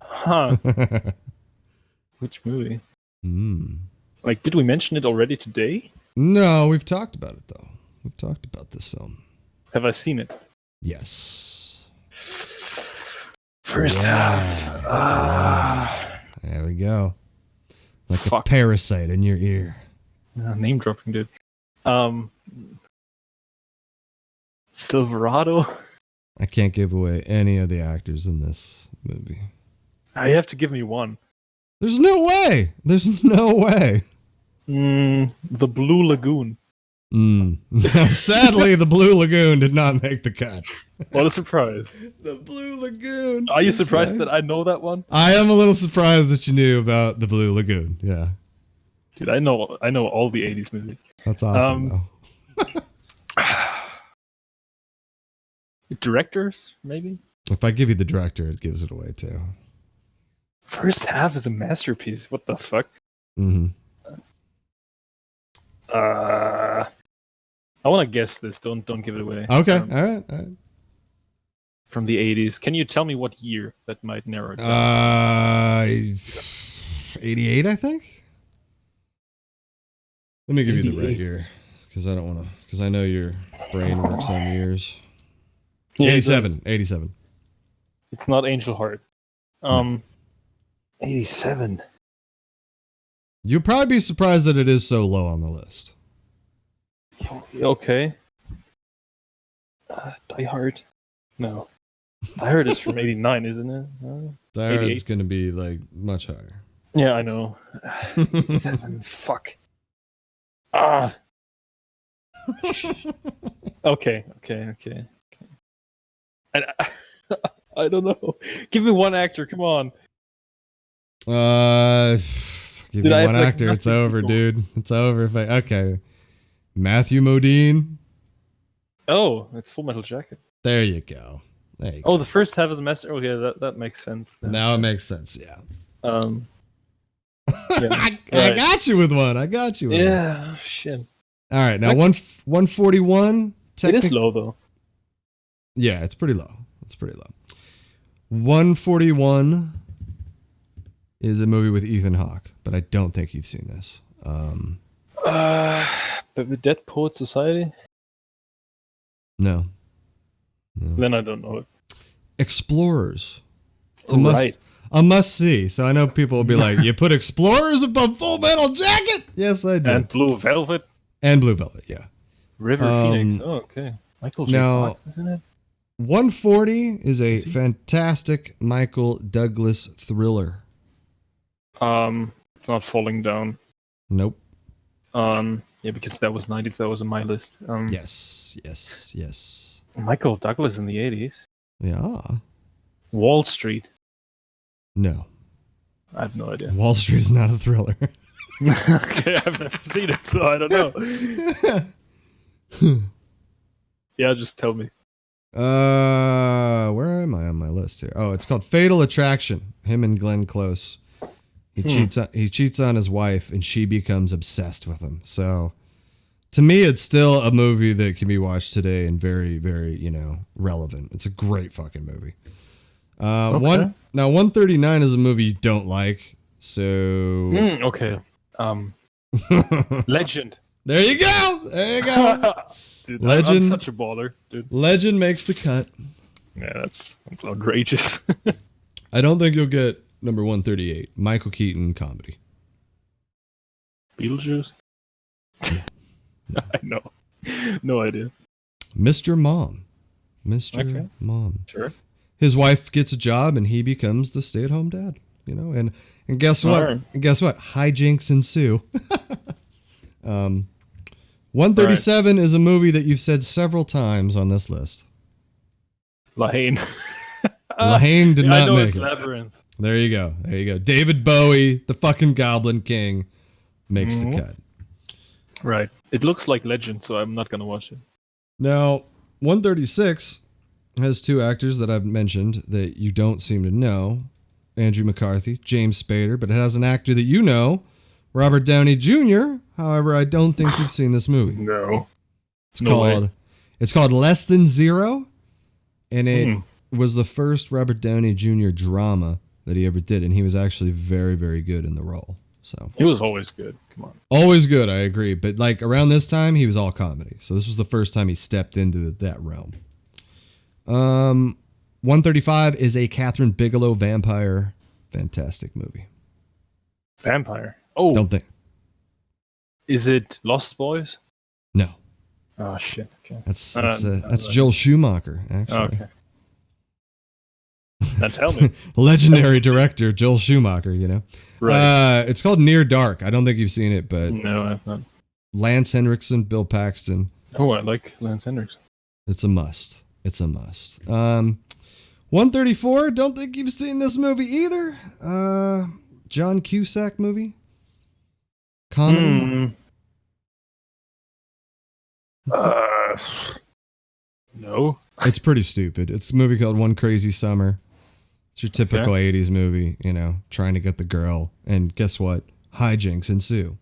Huh. Which movie? Like, did we mention it already today? No, we've talked about it, though. We've talked about this film. Have I seen it? Yes. First half. There we go. Like a parasite in your ear. Name dropping, dude. Silverado? I can't give away any of the actors in this movie. You have to give me one. There's no way. The Blue Lagoon. Sadly, the Blue Lagoon did not make the cut. What a surprise. The Blue Lagoon. Are you surprised that I know that one? I am a little surprised that you knew about the Blue Lagoon. Yeah. Dude, I know all the 80s movies. That's awesome, though. Directors, maybe? If I give you the director, it gives it away, too. First half is a masterpiece. What the fuck? Mm-hmm. I want to guess this. Don't give it away. Okay. All right. From the 80s. Can you tell me what year? That might narrow it down. 88, I think. Let me give you the right year, because I don't want to. Because I know your brain works on years. Yeah, 87. 87. It's not Angel Heart. 87. You'll probably be surprised that it is so low on the list. Okay. Die Hard? No. Die Hard is from 89, isn't it? Die Hard's going to be like much higher. Yeah, I know. 87. Fuck. Okay. I don't know. Give me one actor. Come on. Give me one actor. It's over, dude. It's over. Okay. Matthew Modine. Oh, it's Full Metal Jacket. There you go. The first half is a master. Okay, that makes sense. Now it makes sense. Yeah. Yeah. I got you with one. Yeah. Shit. All right. Now 141. It is low though. Yeah, it's pretty low. 141 is a movie with Ethan Hawke, but I don't think you've seen this. But with Dead Poet Society? No. Then I don't know it. Explorers. It's a must see. So I know people will be like, you put Explorers above Full Metal Jacket? Yes, I did. And Blue Velvet? And Blue Velvet, yeah. River Phoenix. Oh, okay. Michael J. Fox, isn't it? 140 is a fantastic Michael Douglas thriller. It's not Falling Down. Nope. Yeah, because that was 90s. That was on my list. Yes. Michael Douglas in the 80s. Yeah. Wall Street. No. I have no idea. Wall Street is not a thriller. Okay, I've never seen it, so I don't know. Yeah, just tell me. Where am I on my list here? Oh, it's called Fatal Attraction. Him and Glenn Close. He cheats on his wife, and she becomes obsessed with him. So, to me, it's still a movie that can be watched today and very, very, relevant. It's a great fucking movie. Okay. 139 is a movie you don't like. So, okay. Legend. There you go. Dude, Legend. I'm such a baller, dude. Legend makes the cut. Yeah, that's outrageous. I don't think you'll get number 138. Michael Keaton comedy. Beetlejuice? No. I know. No idea. Mr. Mom. Mom. Sure. His wife gets a job and he becomes the stay-at-home dad. And guess what? Right. Hijinks ensue. 137 is a movie that you've said several times on this list. Lahane. Lahane did not make it. Labyrinth. There you go. David Bowie, the fucking Goblin King, makes the cut. Right. It looks like Legend, so I'm not going to watch it. Now, 136 has two actors that I've mentioned that you don't seem to know. Andrew McCarthy, James Spader, but it has an actor that you know, Robert Downey Jr. However, I don't think you've seen this movie. No. It's called Less Than Zero, and it was the first Robert Downey Jr. drama that he ever did, and he was actually very, very good in the role. So he was always good. Come on. Always good, I agree. But like around this time, he was all comedy. So this was the first time he stepped into that realm. 135 is a Catherine Bigelow vampire. Fantastic movie. Vampire? Oh. Don't think. Is it Lost Boys? No. Oh, shit. Okay. That's Joel Schumacher, actually. Okay. Now tell me. Legendary director Joel Schumacher, Right. It's called Near Dark. I don't think you've seen it, but no, I've not. Lance Henriksen, Bill Paxton. Oh, I like Lance Henriksen. It's a must. It's a must. 134. Don't think you've seen this movie either. John Cusack movie. Comedy. No. It's pretty stupid. It's a movie called One Crazy Summer. It's your typical 80s movie, trying to get the girl. And guess what? Hijinks ensue.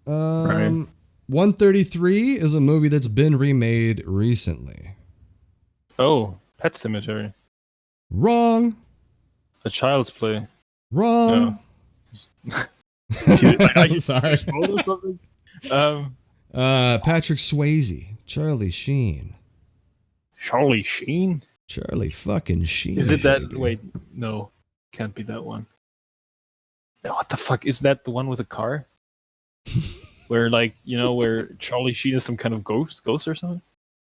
Right. 133 is a movie that's been remade recently. Oh, Pet Sematary. Wrong. A Child's Play. Wrong. No. Dude, I'm sorry. Patrick Swayze. Charlie Sheen. Charlie Sheen? Charlie fucking Sheen. Is it that? baby. Wait, no. Can't be that one. What the fuck? Is that the one with a car? Where, where Charlie Sheen is some kind of ghost or something?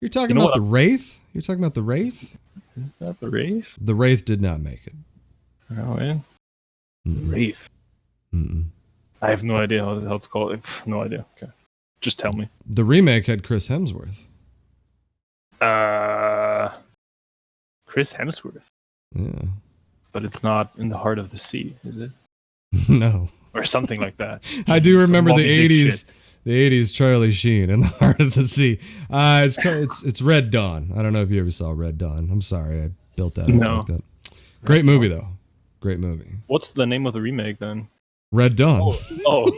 You're talking about The Wraith? You're talking about The Wraith? Is that The Wraith? The Wraith did not make it. Oh, man. The Wraith. I have no idea how it's called. No idea. Okay. Just tell me. The remake had Chris Hemsworth. Chris Hemsworth. Yeah. But it's not In the Heart of the Sea, is it? No. Or something like that. I do remember the Moby Dick 80s. The 80s Charlie Sheen in the Heart of the Sea. It's Red Dawn. I don't know if you ever saw Red Dawn. I'm sorry I built that up like that. Great movie though. Great movie. What's the name of the remake then? Red Dawn. Oh,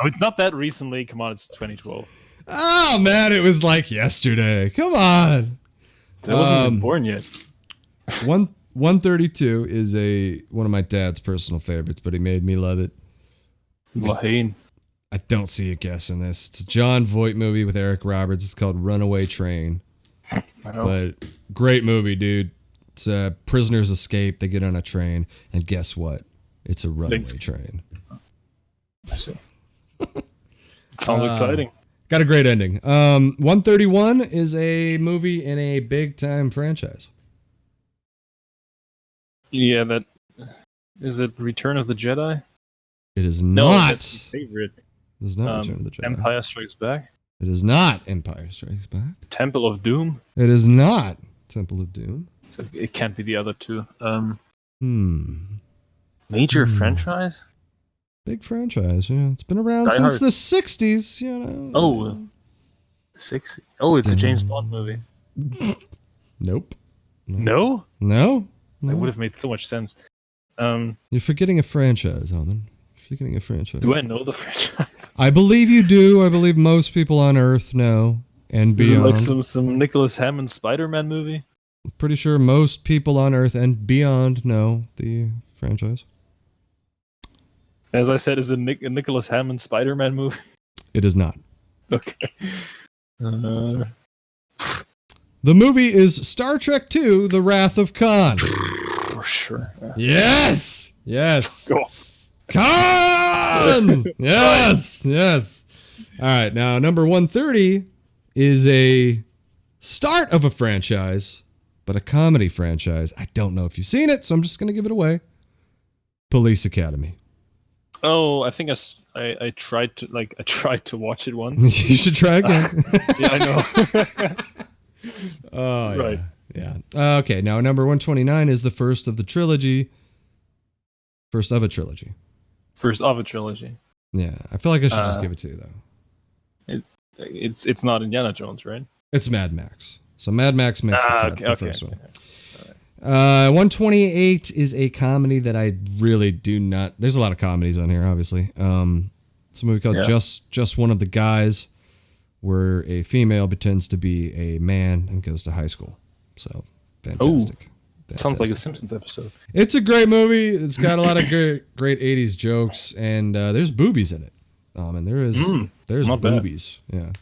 it's not that recently. Come on, it's 2012. Oh man, it was like yesterday. Come on. I wasn't even born yet. 132 is one of my dad's personal favorites, but he made me love it. Lahane. I don't see a guess in this. It's a John Voight movie with Eric Roberts. It's called Runaway Train. But great movie, dude. It's prisoners escape. They get on a train, and guess what? It's a runaway train. I see. Sounds exciting. Got a great ending. 131 is a movie in a big time franchise. Yeah, that is it. Return of the Jedi. It is No, not. that's my favorite. It is not Return of the Jedi. Empire Strikes Back. It is not Empire Strikes Back. Temple of Doom. It is not Temple of Doom. So it can't be the other two. Major franchise. Big franchise, yeah. It's been around Die since Hard. the 60s, Oh, 60. Oh, it's a James Bond movie. Nope. No? No? That would have made so much sense. You're forgetting a franchise, Alman. Forgetting a franchise. Do I know the franchise? I believe you do. I believe most people on Earth know and Is it beyond. like some Nicholas Hammond Spider-Man movie? Pretty sure most people on Earth and beyond know the franchise. As I said, is it a Nicholas Hammond Spider-Man movie? It is not. Okay. The movie is Star Trek II: The Wrath of Khan. For sure. Yes! Yes! Cool. Khan! Yes! Yes! All right, now number 130 is a start of a franchise, but a comedy franchise. I don't know if you've seen it, so I'm just going to give it away. Police Academy. Oh, I think I tried to watch it once. You should try again. Yeah, I know. Oh, right. Yeah. Okay, now number 129 is the first of the trilogy. First of a trilogy. First of a trilogy. Yeah, I feel like I should just give it to you, though. It's not Indiana Jones, right? It's Mad Max. So Mad Max makes the first one. Okay. 128 is a comedy that I really do not... There's a lot of comedies on here, obviously. It's a movie called Just One of the Guys, where a female pretends to be a man and goes to high school. So, fantastic. Sounds like a Simpsons episode. It's a great movie. It's got a lot of great 80s jokes, and there's boobies in it. And there's boobies. Yeah.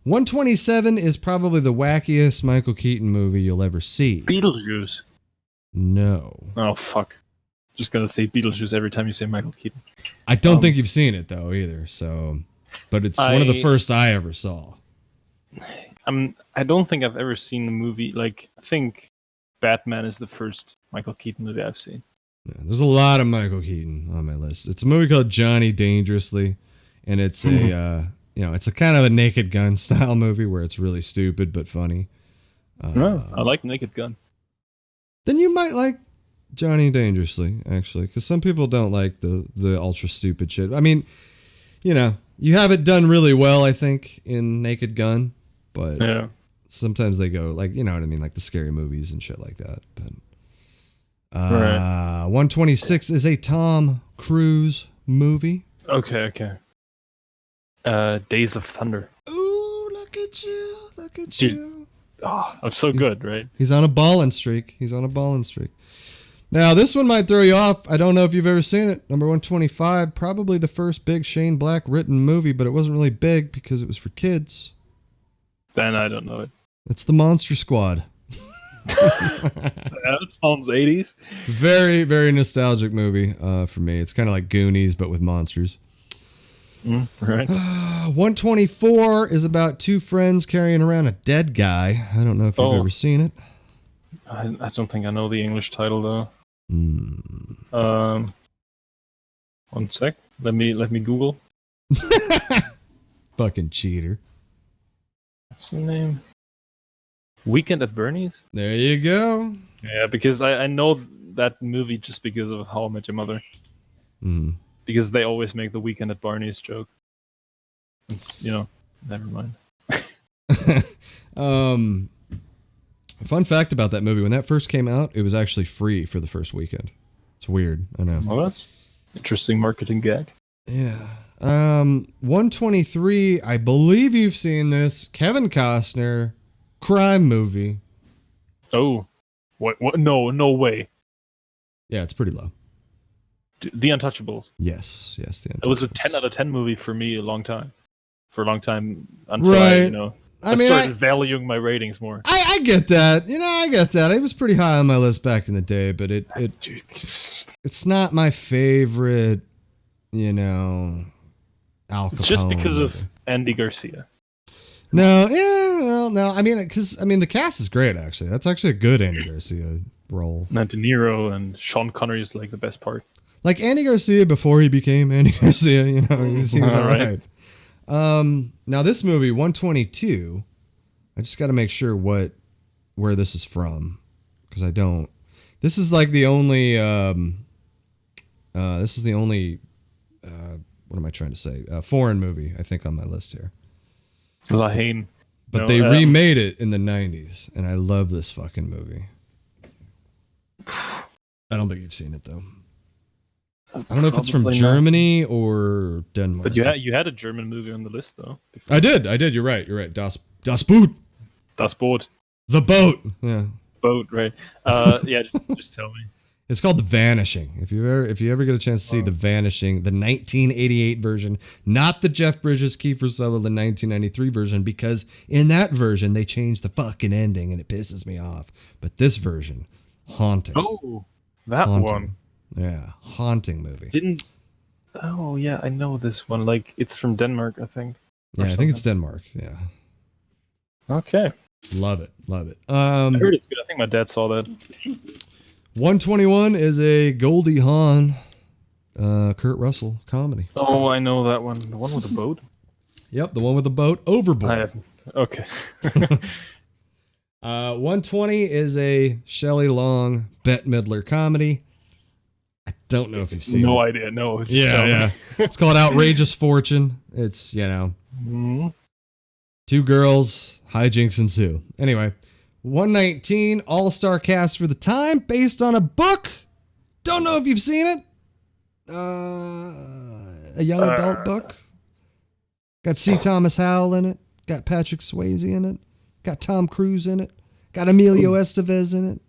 127 is probably the wackiest Michael Keaton movie you'll ever see. Beetlejuice. No. Oh, fuck. Just gonna say Beetlejuice every time you say Michael Keaton. I don't think you've seen it, though, either. So, but it's one of the first I ever saw. I don't think I've ever seen the movie. Like, I think Batman is the first Michael Keaton movie I've seen. Yeah, there's a lot of Michael Keaton on my list. It's a movie called Johnny Dangerously. and it's a it's a kind of a Naked Gun style movie where it's really stupid but funny. I like Naked Gun. Then you might like Johnny Dangerously, actually, because some people don't like the ultra stupid shit. I mean, you have it done really well, I think, in Naked Gun, but sometimes they go like, you know what I mean, like the scary movies and shit like that. But 126 is a Tom Cruise movie. Okay. Days of Thunder. Ooh, look at you. Dude. Oh, I'm so good, right? He's on a balling streak. Now, this one might throw you off. I don't know if you've ever seen it. Number 125, probably the first big Shane Black written movie, but it wasn't really big because it was for kids. Then I don't know it. It's The Monster Squad. That sounds 80s. It's a very, very nostalgic movie for me. It's kind of like Goonies, but with monsters. Right. 124 is about two friends carrying around a dead guy. I don't know if you've ever seen it. I don't think I know the English title though. 1 sec. Let me Google. Fucking cheater. What's the name? Weekend at Bernie's? There you go. Yeah, because I know that movie just because of How I Met Your Mother. Because they always make the Weekend at Barney's joke. It's, never mind. Fun fact about that movie, when that first came out, it was actually free for the first weekend. It's weird, I know. Well, that's interesting marketing gag. Yeah. 123, I believe you've seen this. Kevin Costner, crime movie. Oh. What? No way. Yeah, it's pretty low. The Untouchables. Yes, The Untouchables. It was a 10 out of 10 movie for me for a long time until I started valuing my ratings more. I get that. I get that. It was pretty high on my list back in the day, but it's not my favorite, alcohol. It's just because of Andy Garcia. No, I mean, the cast is great, actually. That's actually a good Andy Garcia role. And De Niro and Sean Connery is like the best part. Like Andy Garcia before he became Andy Garcia, he seems all right. Now this movie, 122, I just got to make sure where this is from, because I don't. This is like the only. What am I trying to say? Foreign movie, I think, on my list here. La Haine. But they remade it in the 90s, and I love this fucking movie. I don't think you've seen it, though. I don't know if it's from Germany or Denmark. But you had a German movie on the list, though. Before. I did. You're right. Das Boot. Das Boot. The boat. Yeah. Boat, right. Just tell me. It's called The Vanishing. If you ever get a chance to see The Vanishing, the 1988 version, not the Jeff Bridges, Kiefer Sutherland 1993 version, because in that version they changed the fucking ending and it pisses me off. But this version, haunting. Oh, that haunting. One. Yeah, haunting movie. Oh yeah, I know this one. Like it's from Denmark, I think. Yeah, I think it's Denmark. Yeah. Okay. Love it. I heard it's good. I think my dad saw that. 121 is a Goldie Hawn, Kurt Russell comedy. Oh, I know that one. The one with the boat? Yep, the one with the boat. Overboard. Okay. 120 is a Shelley Long, Bette Midler comedy. I don't know if you've seen it. No idea. No. Yeah. It's called Outrageous Fortune. It's, two girls, hijinks ensue. Anyway, 119, all-star cast for the time, based on a book. Don't know if you've seen it. A young adult book. Got C. Thomas Howell in it. Got Patrick Swayze in it. Got Tom Cruise in it. Got Emilio Estevez in it.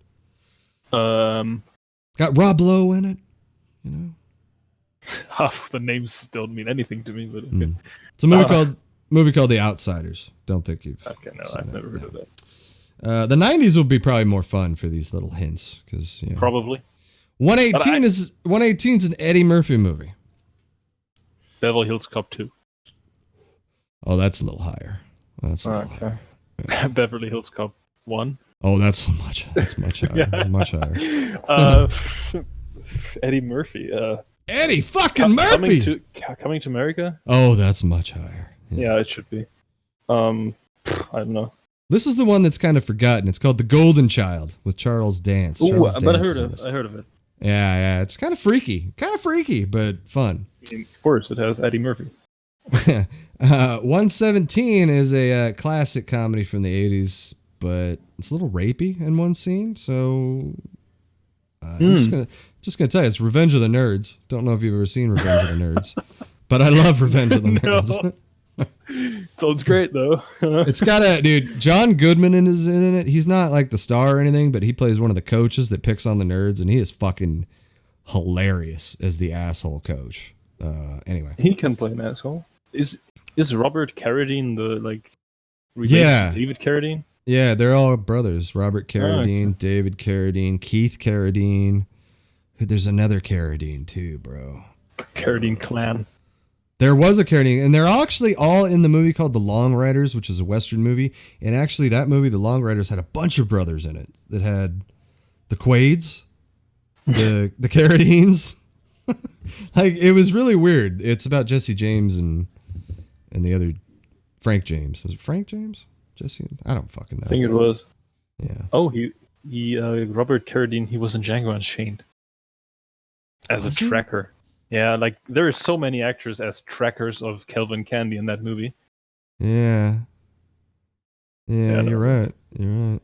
Got Rob Lowe in it. Half the names don't mean anything to me, but okay. It's a movie called The Outsiders. Don't think you've. Okay, no, I've never heard of that. The 90s will be probably more fun for these little hints because probably. 118 is an Eddie Murphy movie. Beverly Hills Cop 2. Oh, that's a little higher. Higher. Yeah. Beverly Hills Cop 1. Oh, that's much higher. Much higher. Eddie Murphy. Eddie fucking Murphy. Coming to America. Oh, that's much higher. Yeah, it should be. I don't know. This is the one that's kind of forgotten. It's called The Golden Child with Charles Dance. Ooh, but I heard of it. Yeah. It's kind of freaky, but fun. I mean, of course, it has Eddie Murphy. 117 is a classic comedy from the 80s, but it's a little rapey in one scene. So I'm just gonna tell you, it's Revenge of the Nerds. Don't know if you've ever seen Revenge of the Nerds, but I love Revenge of the Nerds. Sounds great though. It's got John Goodman is in it. He's not like the star or anything, but he plays one of the coaches that picks on the nerds, and he is fucking hilarious as the asshole coach. Anyway, he can play an asshole. Is Robert Carradine David Carradine? Yeah, they're all brothers. Robert Carradine, okay. David Carradine, Keith Carradine. There's another Carradine too, bro. Carradine clan. There was a Carradine, and they're actually all in the movie called The Long Riders, which is a Western movie. And actually, that movie, The Long Riders, had a bunch of brothers in it that had the Quaids, the Carradines. Like, it was really weird. It's about Jesse James and the other Frank James. Was it Frank James? Jesse? I don't fucking know. I think it was. Yeah. Oh, he Robert Carradine, he was in Django Unchained as a tracker. Yeah, like there are so many actors as trackers of Kelvin Candy in that movie. Yeah, you're right. All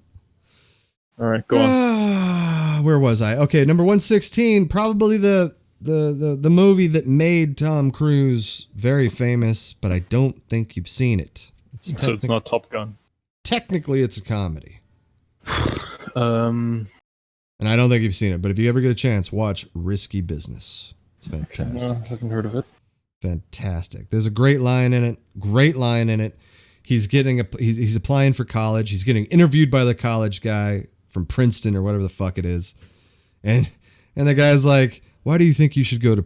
right, go on. Where was I? Okay, number 116, probably the movie that made Tom Cruise very famous, but I don't think you've seen it. So it's not Top Gun. Technically, it's a comedy. And I don't think you've seen it, but if you ever get a chance, watch Risky Business. It's fantastic. No, I haven't heard of it. Fantastic. There's a great line in it. He's applying for college. He's getting interviewed by the college guy from Princeton or whatever the fuck it is. And the guy's like, "Why do you think you should go to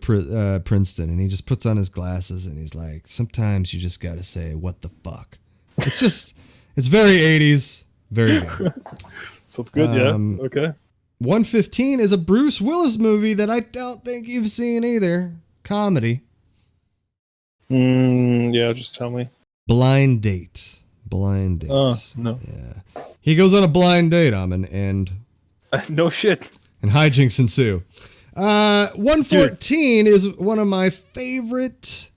Princeton?" And he just puts on his glasses and he's like, "Sometimes you just got to say, what the fuck?" It's very 80s. Very good. Sounds good, yeah. Okay. 115 is a Bruce Willis movie that I don't think you've seen either. Comedy. Yeah, just tell me. Blind Date. No. Yeah. He goes on a blind date, and no shit. And hijinks ensue. 114 is one of my favorite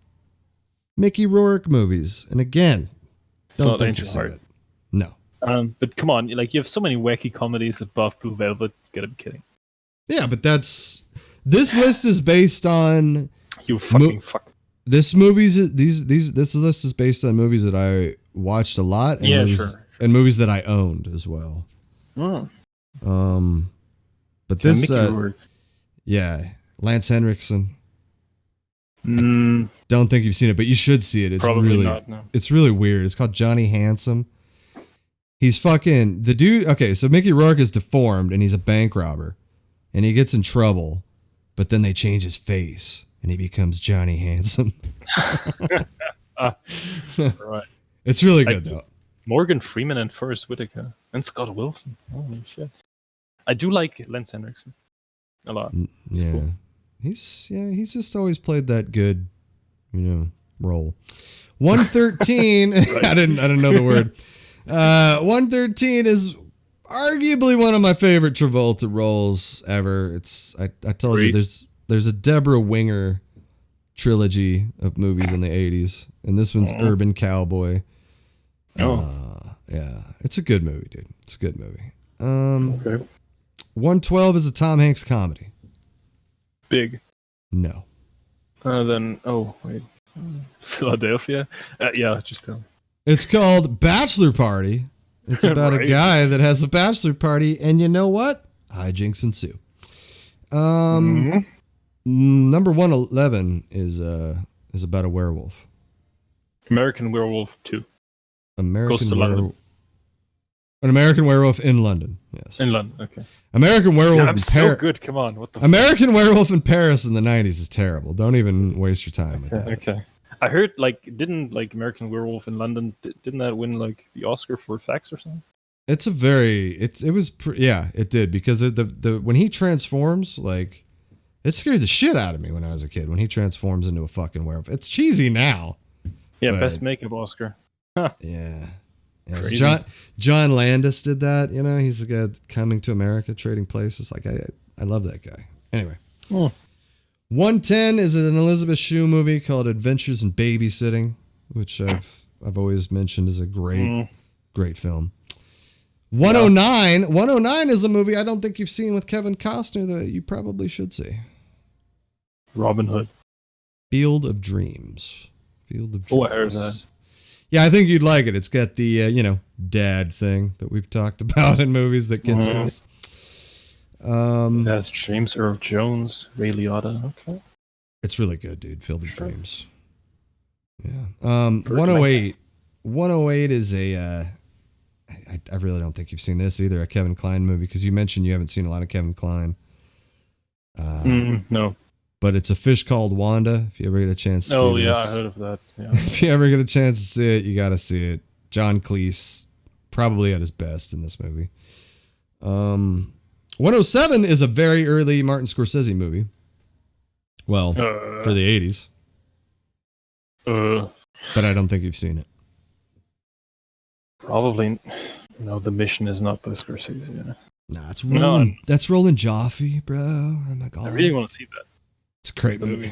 Mickey Rourke movies. And again, don't think you've seen it. No. But come on, like you have so many wacky comedies above Blue Velvet. Gotta be kidding. Yeah, but this list is based on you fucking fuck. This list is based on movies that I watched a lot, and movies that I owned as well. Oh. But this, Lance Henriksen. Don't think you've seen it, but you should see it. It's probably really not. No. It's really weird. It's called Johnny Handsome. He's fucking the dude. Okay, so Mickey Rourke is deformed and he's a bank robber, and he gets in trouble, but then they change his face and he becomes Johnny Handsome. Right. It's really good though. Morgan Freeman and Forrest Whitaker and Scott Wilson. Holy shit! I do like Lance Henriksen a lot. Yeah, cool. He's just always played that good, role. 113. Right. I didn't know the word. 113 is arguably one of my favorite Travolta roles ever. I told you there's a Deborah Winger trilogy of movies in the 80s, and this one's Urban Cowboy. Yeah, it's a good movie, dude. It's a good movie. Okay. 112 is a Tom Hanks comedy. Big. No. Philadelphia. Yeah, just tell me. It's called Bachelor Party. It's about a guy that has a bachelor party, and you know what? Hijinks ensue. Number 111 is about a werewolf. American Werewolf 2. An American Werewolf in London. Yes. In London. Okay. American Werewolf in Paris. So good. Come on. What the? American Werewolf in Paris in the 90s is terrible. Don't even waste your time with that. Okay. I heard didn't American Werewolf in London, didn't that win the Oscar for effects or something? It did, because the when he transforms, it's It scared the shit out of me when I was a kid when he transforms into a fucking werewolf. It's cheesy now. Yeah, best makeup Oscar. Huh. Yeah. John Landis did that. You know, he's the guy Coming to America, Trading Places. Like I love that guy. Anyway. 110 is an Elizabeth Shue movie called Adventures in Babysitting, which I've always mentioned is a great film. 109 is a movie I don't think you've seen with Kevin Costner that you probably should see. Robin Hood. Field of Dreams. Oh, I heard that. Yeah, I think you'd like it. It's got the dad thing that we've talked about in movies that gets us. That's James Earl Jones, Ray Liotta. Okay. It's really good, dude. Field of Dreams. Yeah. 108. 108 is a I really don't think you've seen this either, a Kevin Kline movie, because you mentioned you haven't seen a lot of Kevin Kline. No. But it's A Fish Called Wanda. If you ever get a chance to see it. Oh, yeah, I heard of that. Yeah. If you ever get a chance to see it, you got to see it. John Cleese, probably at his best in this movie. 107 is a very early Martin Scorsese movie. Well, for the 80s. But I don't think you've seen it. Probably. No, The Mission is not by Scorsese. Yeah. Nah, it's Roland. No, that's Roland Joffe, bro. Oh my God. I really want to see that. It's a great movie.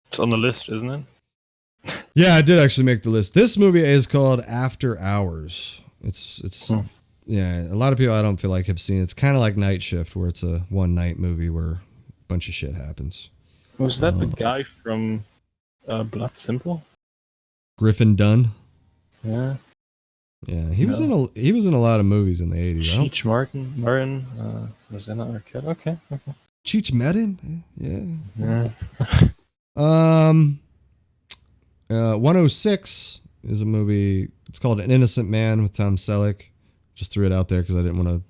It's on the list, isn't it? Yeah, I did actually make the list. This movie is called After Hours. It's yeah, a lot of people I don't feel like have seen it. It's kind of like Night Shift, where it's a one night movie where a bunch of shit happens. Was that the guy from Blood Simple? Griffin Dunn? Yeah. Yeah, he was in a lot of movies in the 80s. Cheech Marin, Rosanna Arquette. Okay. Cheech Marin? Yeah. 106 is a movie. It's called An Innocent Man with Tom Selleck. Just threw it out there because I didn't want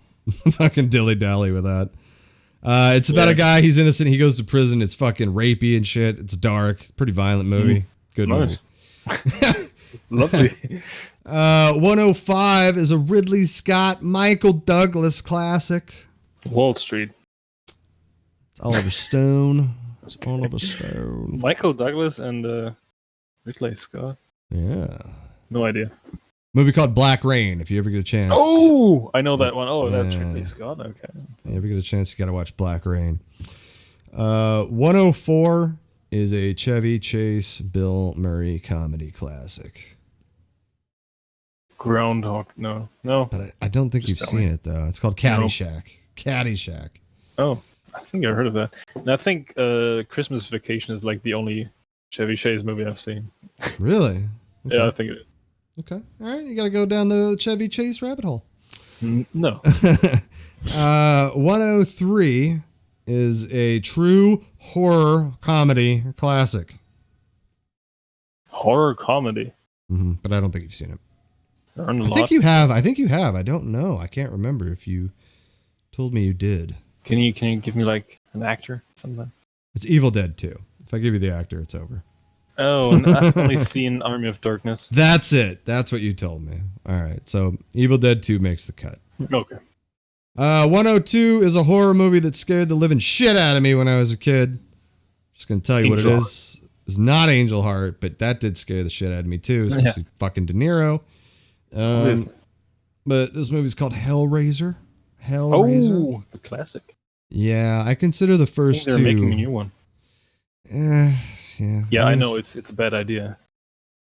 to fucking dilly-dally with that. It's about a guy. He's innocent. He goes to prison. It's fucking rapey and shit. It's dark. Pretty violent movie. Good movie. Lovely. 105 is a Ridley Scott, Michael Douglas classic. Wall Street. It's Oliver Stone. Michael Douglas and Ridley Scott. Yeah. No idea. Movie called Black Rain, if you ever get a chance. Oh, I know that one. Oh, that's Ridley Scott. Okay. If you ever get a chance, you got to watch Black Rain. 104 is a Chevy Chase, Bill Murray comedy classic. Groundhog. No. But I don't think you've seen it, though. It's called Caddyshack. Nope. Caddyshack. Oh, I think I heard of that. And I think Christmas Vacation is like the only Chevy Chase movie I've seen. Really? Okay. Yeah, I think it is. Okay. All right. You got to go down the Chevy Chase rabbit hole. No. 103 is a true horror comedy classic. Horror comedy? Mm-hmm. But I don't think you've seen it. I think you have. I don't know. I can't remember if you told me you did. Can you give me like an actor? Something? It's Evil Dead 2. If I give you the actor, it's over. Oh, no, I've only seen Army of Darkness. That's it. That's what you told me. All right. So Evil Dead 2 makes the cut. Okay. 102 is a horror movie that scared the living shit out of me when I was a kid. Just going to tell you what it is. It's not Angel Heart, but that did scare the shit out of me too, especially fucking De Niro. But this movie's called Hellraiser. Oh, the classic. Yeah, I consider the first two. They're making a new one. Yeah. Yeah, I know it's a bad idea.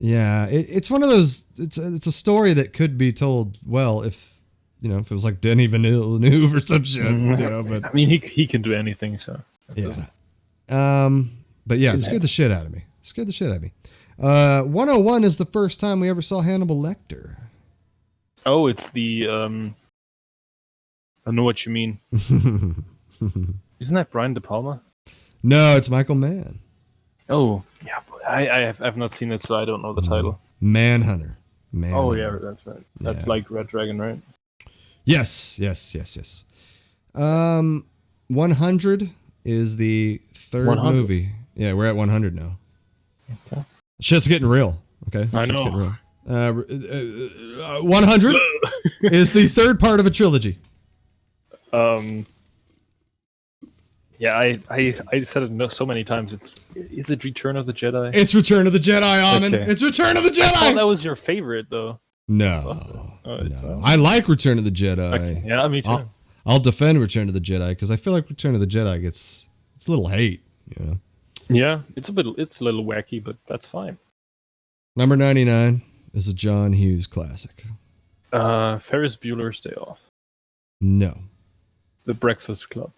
Yeah, it's one of those. It's a story that could be told well if it was like Denis Villeneuve or some shit. But I mean, he can do anything. So yeah. But yeah, it scared the shit out of me. 101 is the first time we ever saw Hannibal Lecter. Oh, it's the I know what you mean. Isn't that Brian De Palma? No, it's Michael Mann. Oh, yeah. I've not seen it, so I don't know the title. Manhunter. Oh, yeah, that's right. That's like Red Dragon, right? Yes. 100 is the third 100. Movie. Yeah, we're at 100 now. Okay. Shit's getting real. Okay. I know. Getting real. 100 is the third part of a trilogy. Yeah, I said it so many times. Is it Return of the Jedi? It's Return of the Jedi, Amin. Okay. It's Return of the Jedi. I thought that was your favorite, though. No, it's no. I like Return of the Jedi. Okay. Yeah, me too. I'll defend Return of the Jedi because I feel like Return of the Jedi gets a little hate. You know. Yeah, it's a little wacky, but that's fine. Number 99 is a John Hughes classic. Ferris Bueller's Day Off. No. The Breakfast Club.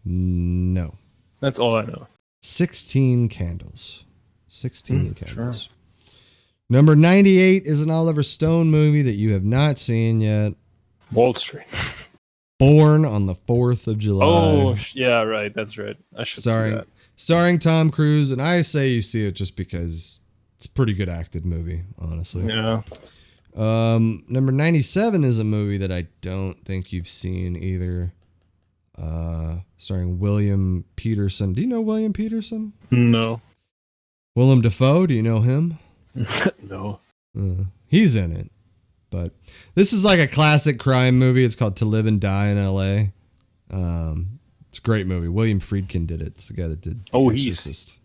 No. That's all I know. 16 Candles. 16 Candles. Sure. Number 98 is an Oliver Stone movie that you have not seen yet. Wall Street. Born on the 4th of July. Oh, yeah, right. That's right. I should see that. Starring Tom Cruise, and I say you see it just because it's a pretty good acted movie, honestly. Yeah. Number 97 is a movie that I don't think you've seen either. Starring William Peterson. Do you know William Peterson? No. Willem Dafoe, do you know him? No. He's in it. But this is like a classic crime movie. It's called To Live and Die in L.A. It's a great movie. William Friedkin did it. It's the guy that did The Exorcist.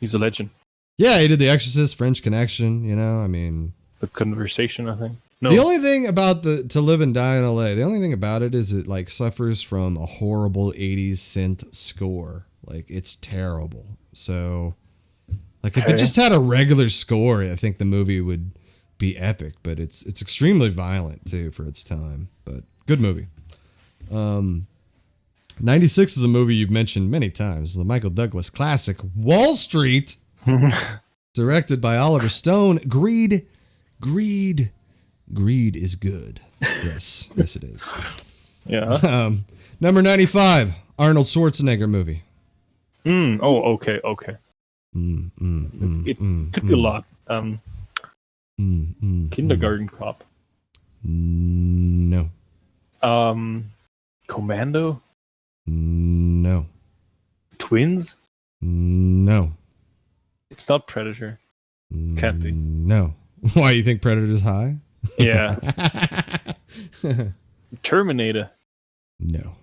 He's a legend. Yeah, he did The Exorcist, French Connection, you know, I mean... The Conversation, I think. No. The only thing about To Live and Die in L.A., the only thing about it is it, like, suffers from a horrible 80s synth score. Like, it's terrible. So, like, if it just had a regular score, I think the movie would be epic. But it's extremely violent, too, for its time. But good movie. 96 is a movie you've mentioned many times. The Michael Douglas classic, Wall Street, directed by Oliver Stone. Greed is good. Yes, it is. Yeah. Number 95, Arnold Schwarzenegger movie. Okay. It could be a lot. Kindergarten Cop. No. Commando. No. Twins. No. It's not Predator. Can't be. No. Why, you think Predator's high? Yeah. Terminator. No.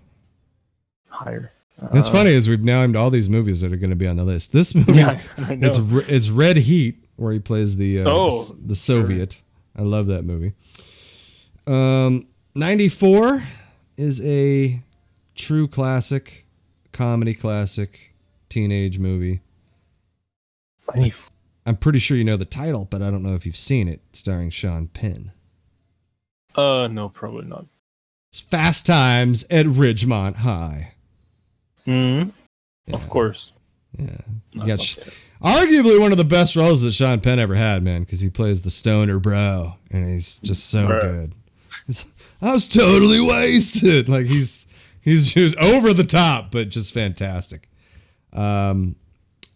Higher. It's funny as we've named all these movies that are going to be on the list. This movie, it's Red Heat, where he plays the Soviet. Sure. I love that movie. 94 is a true classic, comedy classic, teenage movie. I'm pretty sure you know the title, but I don't know if you've seen it, starring Sean Penn. No, probably not. It's Fast Times at Ridgemont High. Yeah. Of course. Yeah. You got arguably one of the best roles that Sean Penn ever had, man, because he plays the stoner bro, and he's just so good. I was totally wasted. Like he's just over the top, but just fantastic.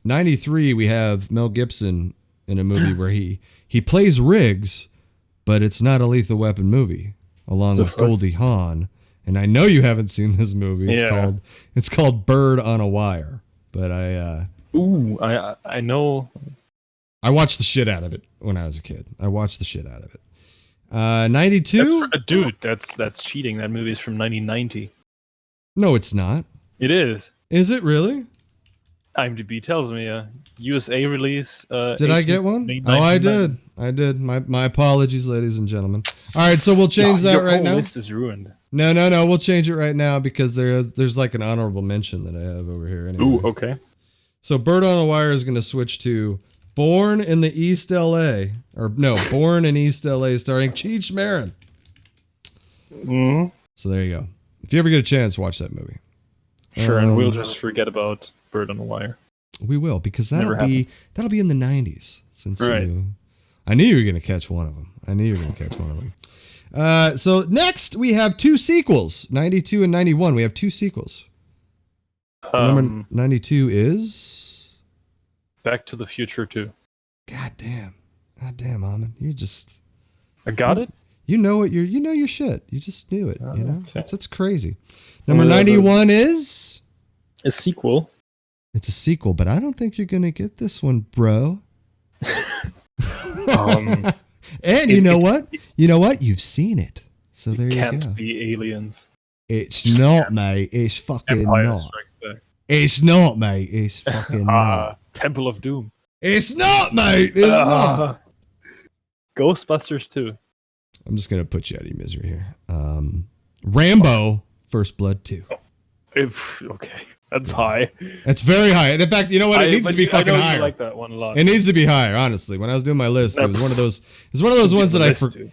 93, we have Mel Gibson in a movie where he plays Riggs, but it's not a Lethal Weapon movie, along with Goldie Hawn. And I know you haven't seen this movie. It's called Bird on a Wire. But I know. I watched the shit out of it when I was a kid. 92. That's cheating. That movie is from 1990. No, it's not. It is. Is it really? IMDb tells me a USA release. Did I get one? Oh, I did. My apologies, ladies and gentlemen. All right, so we'll change that right now. Your list is ruined. No. We'll change it right now because there's like an honorable mention that I have over here. Anyway. Ooh, okay. So Bird on a Wire is going to switch to Born in the East LA. Born in East LA starring Cheech Marin. Mm-hmm. So there you go. If you ever get a chance, watch that movie. Sure, and we'll just forget about Bird on the Wire. We will, because that'll be in the 90s. I knew you were going to catch one of them. So next we have two sequels, 92 and 91. We have two sequels. Number 92 is Back to the Future 2. God damn, Amin. You just I got it. You know your shit. You just knew it. You know, that's crazy. Number 91 is a sequel. It's a sequel, but I don't think you're gonna get this one, bro. And you know what? You've seen it, so there you go. Can't be Aliens. It's not, mate. It's fucking Empire not. Strikes Back. It's not, mate. It's fucking not. Temple of Doom. It's not, mate. It's not. Ghostbusters 2. I'm just gonna put you out of your misery here. Rambo, First Blood 2. Okay, that's high. It's very high. And in fact, you know what? It needs to be fucking higher. I like that one a lot. It needs to be higher. Honestly, when I was doing my list, it was one of those. It's one of those ones that I forgot.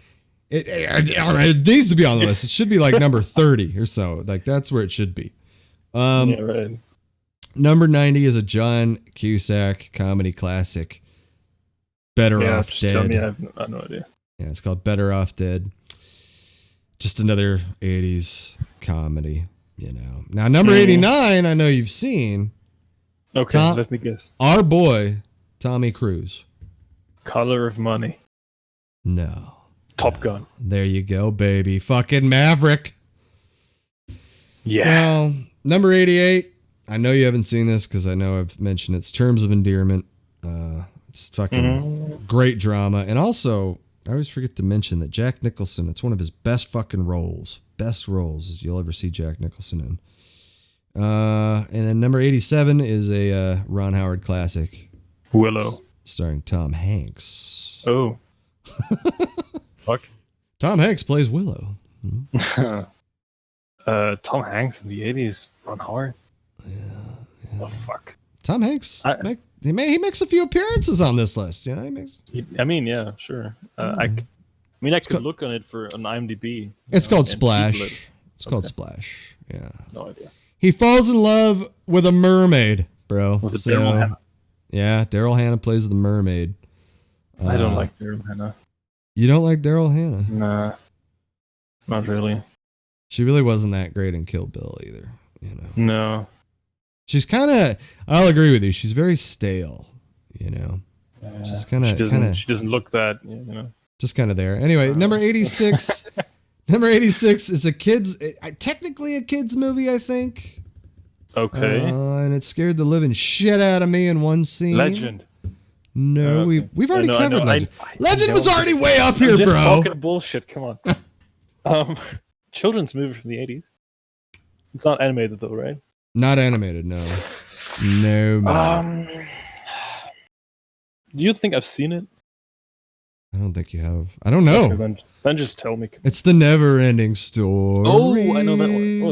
It needs to be on the list. It should be like number 30 or so. Like that's where it should be. Yeah, right. Number 90 is a John Cusack comedy classic. Better Off Dead. Tell me, I have no idea. Yeah, it's called Better Off Dead. Just another 80s comedy, you know. Now, number 89, I know you've seen. Okay, let me guess. Our boy, Tommy Cruise. Color of Money. No. Top Gun. There you go, baby. Fucking Maverick. Yeah. Now, number 88. I know you haven't seen this because I know I've mentioned it's Terms of Endearment. It's fucking great drama. And also, I always forget to mention that Jack Nicholson, it's one of his best fucking roles. Best roles you'll ever see Jack Nicholson in. And then number 87 is a Ron Howard classic. Willow. Starring Tom Hanks. Oh. Fuck. Tom Hanks plays Willow. Tom Hanks in the 80s. Ron Howard. Yeah. Oh, fuck. Tom Hanks, he makes a few appearances on this list. You know, I mean, yeah, sure. I could look on it on IMDb. It's called Splash. It's called Splash. Yeah. No idea. He falls in love with a mermaid, bro. With Daryl Hannah. Yeah, Daryl Hannah plays the mermaid. I don't like Daryl Hannah. You don't like Daryl Hannah? Nah, not really. She really wasn't that great in Kill Bill either. You know. No. She's kind of. I'll agree with you. She's very stale. You know. She's kind of. She doesn't look that. You know. Just kind of there. Anyway, number 86. Number 86 is technically a kids movie, I think. Okay. And it scared the living shit out of me in one scene. Legend. No, we've already covered Legend. Legend was already way up here, bro. Talking bullshit. Come on. Children's movie from the 80s. It's not animated though, right? Not animated, no. No, man. Do you think I've seen it? I don't think you have. I don't know. Okay, then just tell me. It's The Never-Ending Story. Oh, I know that one.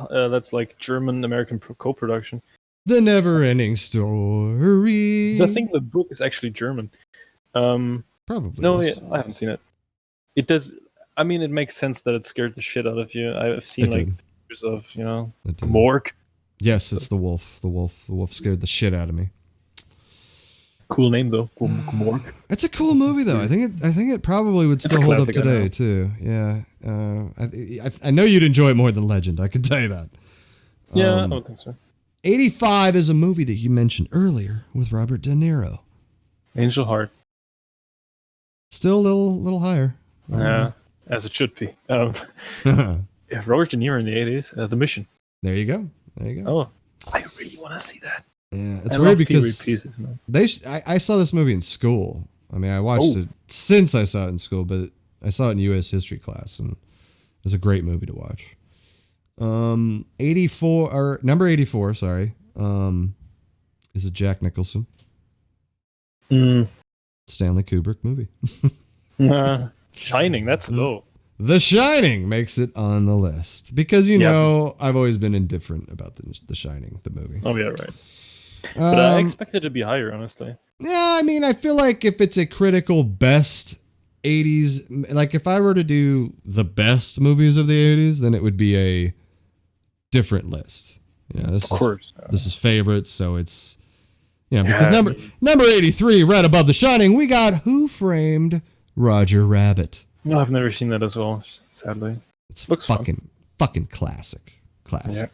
Oh, that's like German-American co-production. The Never-Ending Story. I think the book is actually German. Probably. No, yeah, I haven't seen it. It does. I mean, it makes sense that it scared the shit out of you. I've seen pictures of, the morgue. Yes, it's the wolf. The wolf scared the shit out of me. Cool name though, Morgue. It's a cool movie though. I think it probably would still hold up today too. Yeah, I know you'd enjoy it more than Legend. I can tell you that. Yeah, I don't think so. 85 is a movie that you mentioned earlier with Robert De Niro. Angel Heart. Still a little higher. Yeah, as it should be. Yeah, Robert De Niro in the 80s. The Mission. There you go. Oh, I really want to see that. Yeah, it's weird because I saw this movie in school. I mean, I watched it since I saw it in school, but I saw it in U.S. history class, and it was a great movie to watch. Number 84, sorry, is a Jack Nicholson, Stanley Kubrick movie. Shining, that's low. The Shining makes it on the list because know I've always been indifferent about the Shining, the movie. Oh yeah, right. But I expect it to be higher, honestly. Yeah, I mean, I feel like if it's a critical best 80s, like if I were to do the best movies of the 80s, then it would be a different list. This is favorites, so it's because number 83, right above The Shining, we got Who Framed Roger Rabbit. No, I've never seen that as well, sadly. Looks fucking classic. Yeah.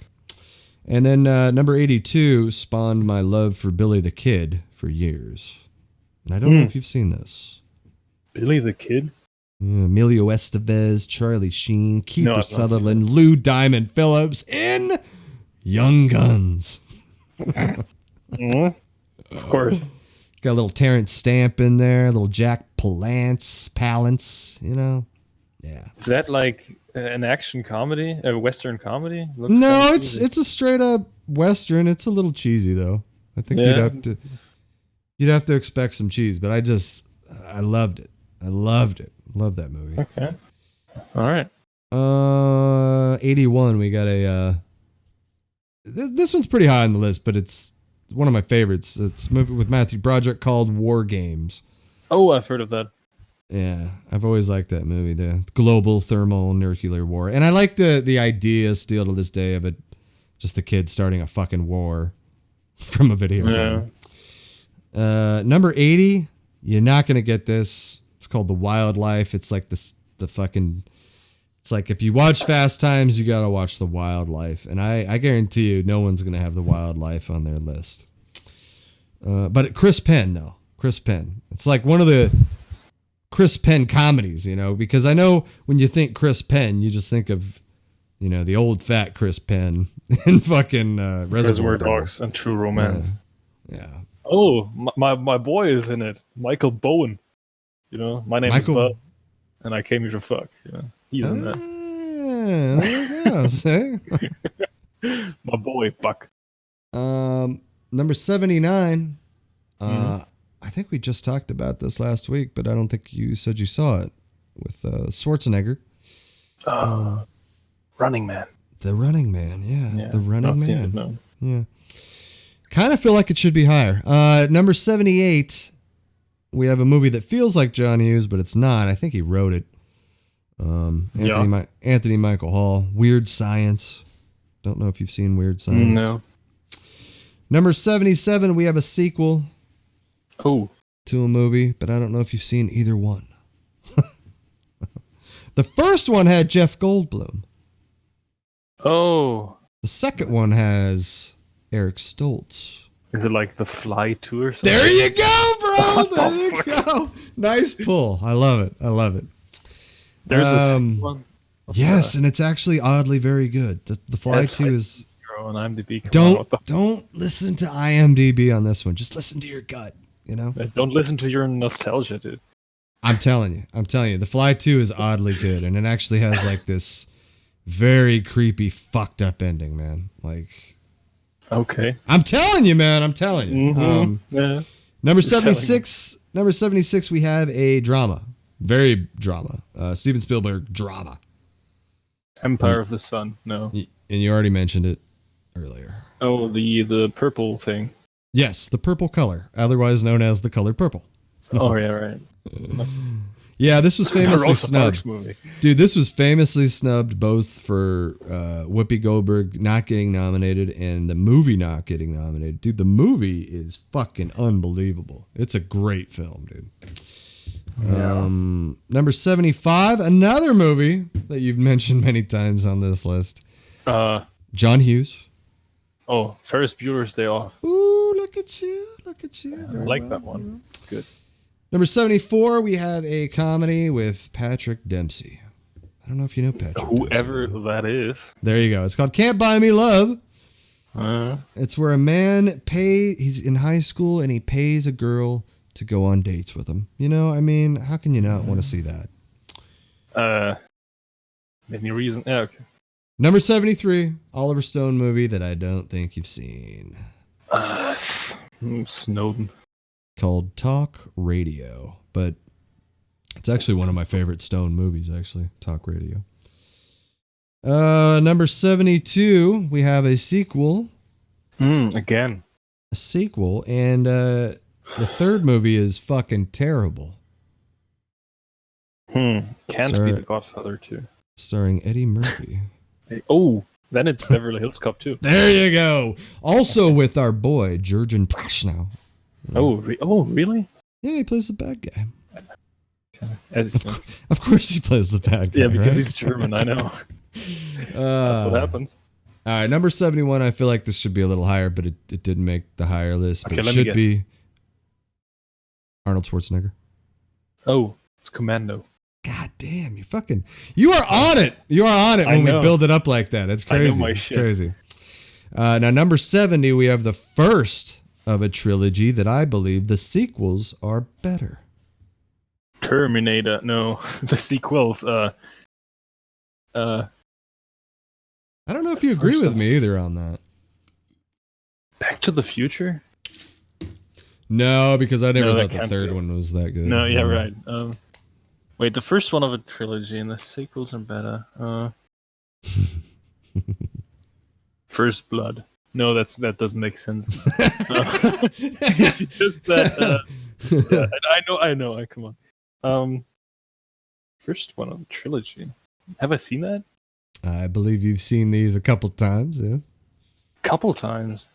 And then number 82 spawned my love for Billy the Kid for years. And I don't know if you've seen this. Billy the Kid? Emilio Estevez, Charlie Sheen, Kiefer Sutherland, Lou Diamond Phillips in Young Guns. Of course. Got a little Terrence Stamp in there, a little Jack Palance, Yeah. Is that like an action comedy, a Western comedy? No, it's a straight up Western. It's a little cheesy though. I think you'd have to expect some cheese, but I loved it. I loved it. Love that movie. Okay. All right. 81. We got a. This one's pretty high on the list, but it's one of my favorites. It's a movie with Matthew Broderick called War Games. Oh, I've heard of that. Yeah, I've always liked that movie, the global thermonuclear war, and I like the idea still to this day of it, just the kids starting a fucking war from a video game. Number 80. You're not gonna get this. It's called The Wildlife. It's like the fucking. It's like if you watch Fast Times, you gotta watch The Wildlife, and I guarantee you, no one's gonna have The Wildlife on their list. But Chris Penn, though. Chris Penn. It's like one of the Chris Penn comedies, you know, because I know when you think Chris Penn, you just think of, you know, the old fat Chris Penn in fucking Reservoir Dogs and True Romance. Yeah. Oh, my boy is in it. Michael Bowen. You know, my name is Bud, and I came here to fuck. Yeah, he's in that. There you go. See? My boy Buck. Number 79. I think we just talked about this last week, but I don't think you said you saw it with Schwarzenegger. Running Man. The Running Man, yeah. The Running Man. It, no. Yeah. Kind of feel like it should be higher. Number 78, we have a movie that feels like John Hughes, but it's not. I think he wrote it. Anthony Michael Hall, Weird Science. Don't know if you've seen Weird Science. No. Number 77, we have a sequel. Oh. To a movie, but I don't know if you've seen either one. The first one had Jeff Goldblum. Oh. The second one has Eric Stoltz. Is it like The Fly 2 or something? There you go, bro. There you go. Nice pull. I love it. There's a second one. Yes, and it's actually oddly very good. The Fly 2 is. On IMDb. Don't listen to IMDb on this one. Just listen to your gut. You know? Don't listen to your nostalgia, dude. I'm telling you. The Fly 2 is oddly good, and it actually has like this very creepy, fucked up ending, man. Like, okay. I'm telling you, man. I'm telling you. Yeah. Number 76. Number 76. We have a drama, very drama. Steven Spielberg drama. Empire of the Sun. No. And you already mentioned it earlier. Oh, the purple thing. Yes, the purple color, otherwise known as the color purple. Oh, yeah, right. Yeah, this was famously snubbed. Movie. Dude, this was famously snubbed both for Whoopi Goldberg not getting nominated and the movie not getting nominated. Dude, the movie is fucking unbelievable. It's a great film, dude. Yeah. Number 75, another movie that you've mentioned many times on this list. John Hughes. Oh, Ferris Bueller's Day Off. Ooh, look at you. I like that one. It's good. Number 74, we have a comedy with Patrick Dempsey. I don't know if you know Patrick Whoever Dempsey. that is. There you go. It's called Can't Buy Me Love. It's where a man he's in high school and he pays a girl to go on dates with him. You know, I mean, how can you not want to see that? Any reason? Yeah, okay. Number 73, Oliver Stone movie that I don't think you've seen. Snowden. Called Talk Radio. But it's actually one of my favorite Stone movies, actually. Talk Radio. Number 72, we have a sequel. Again. A sequel, and the third movie is fucking terrible. Can't be The Godfather 2. Starring Eddie Murphy. Oh, then it's Beverly Hills Cop 2. There you go. Also with our boy, Jurgen Prochnow. Oh, really? Yeah, he plays the bad guy. Of course he plays the bad guy. Yeah, because right? he's German, I know. That's what happens. All right, number 71, I feel like this should be a little higher, but it didn't make the higher list. But it should be Arnold Schwarzenegger. Oh, it's Commando. God damn, you are on it. You are on it when we build it up like that. It's crazy. It's crazy. Now, number 70, we have the first of a trilogy that I believe the sequels are better. Terminator. No, the sequels. I don't know if you agree with me either on that. Back to the Future? No, because I never No, that thought the can't third be. one was that good. No, yeah, right. Wait, the first one of a trilogy and the sequels are better. First Blood. No, that doesn't make sense. Because you just said, yeah, I know. Come on. First one of the trilogy. Have I seen that? I believe you've seen these a couple times. Yeah, Couple times.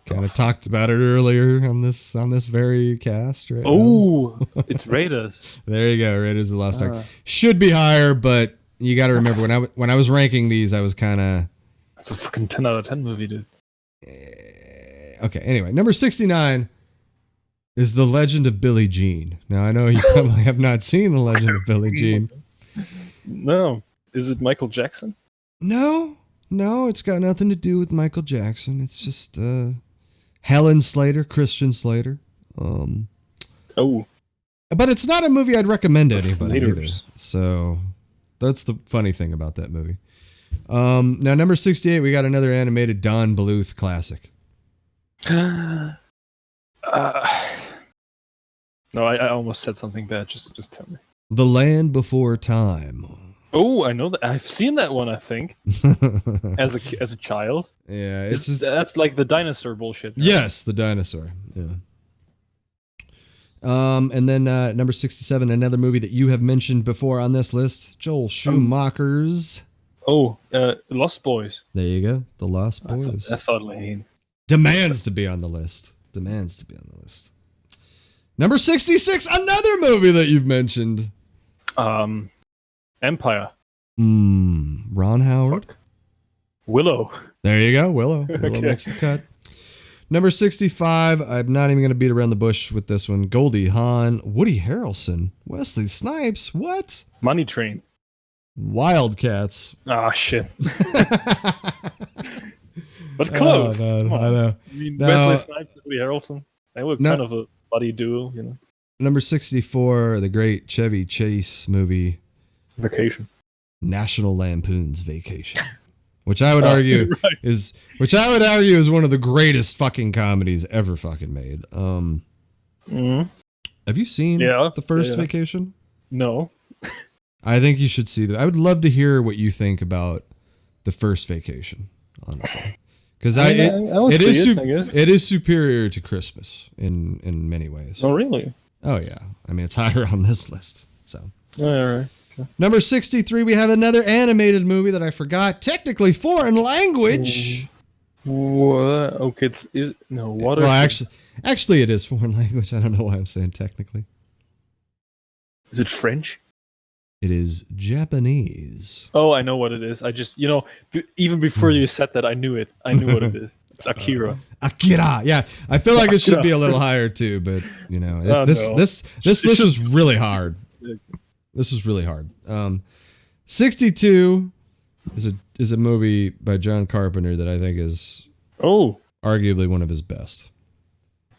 kind of talked about it earlier on this very cast. Right? Oh, it's Raiders. There you go. Raiders of the Lost Ark should be higher, but you got to remember when I was ranking these, I was kind of. That's a fucking 10 out of 10 movie, dude. Okay. Anyway, number 69 is The Legend of Billie Jean. Now I know you probably have not seen The Legend of Billie Jean. No, is it Michael Jackson? No, it's got nothing to do with Michael Jackson. It's just Helen Slater, Christian Slater. Oh, but it's not a movie I'd recommend to anybody Slaters. either. So that's the funny thing about that movie. Now number 68, we got another animated Don Bluth classic. No, I almost said something bad. Just tell me. The Land Before Time. Oh, I know that. I've seen that one. I think as a child. Yeah, that's like the dinosaur bullshit. Right? Yes, the dinosaur. Yeah. And then number 67, another movie that you have mentioned before on this list, Joel Schumacher's. Oh, Lost Boys. There you go, The Lost Boys. I thought Lane. Demands to be on the list. Number 66, another movie that you've mentioned. Empire. Ron Howard. Fuck. Willow. There you go, Willow. Willow Okay. makes the cut. Number 65, I'm not even going to beat around the bush with this one. Goldie Hawn, Woody Harrelson, Wesley Snipes. What? Money Train. Wildcats. Ah, shit. But close. Oh, man, Come on. I know. I mean, No. Wesley Snipes and Woody Harrelson. They were No. kind of a buddy duo, you know. Number 64, the great Chevy Chase movie, Vacation. National Lampoon's Vacation, which I would argue right. is one of the greatest fucking comedies ever fucking made. Have you seen the first Vacation? No. I think you should see that. I would love to hear what you think about the first Vacation, honestly, because it is superior to Christmas in many ways. Oh, really? Oh yeah, I mean it's higher on this list. So. All right. Okay. Number 63, we have another animated movie that I forgot. Technically foreign language. What? Okay, what? Well, actually, it is foreign language. I don't know why I'm saying technically. Is it French? It is Japanese. Oh, I know what it is. I just, even before you said that, I knew it. I knew what it is. It's Akira. Akira. Yeah, I feel like it should be a little higher too, but this list was really hard. This was really hard. 62 is a movie by John Carpenter that I think is arguably one of his best.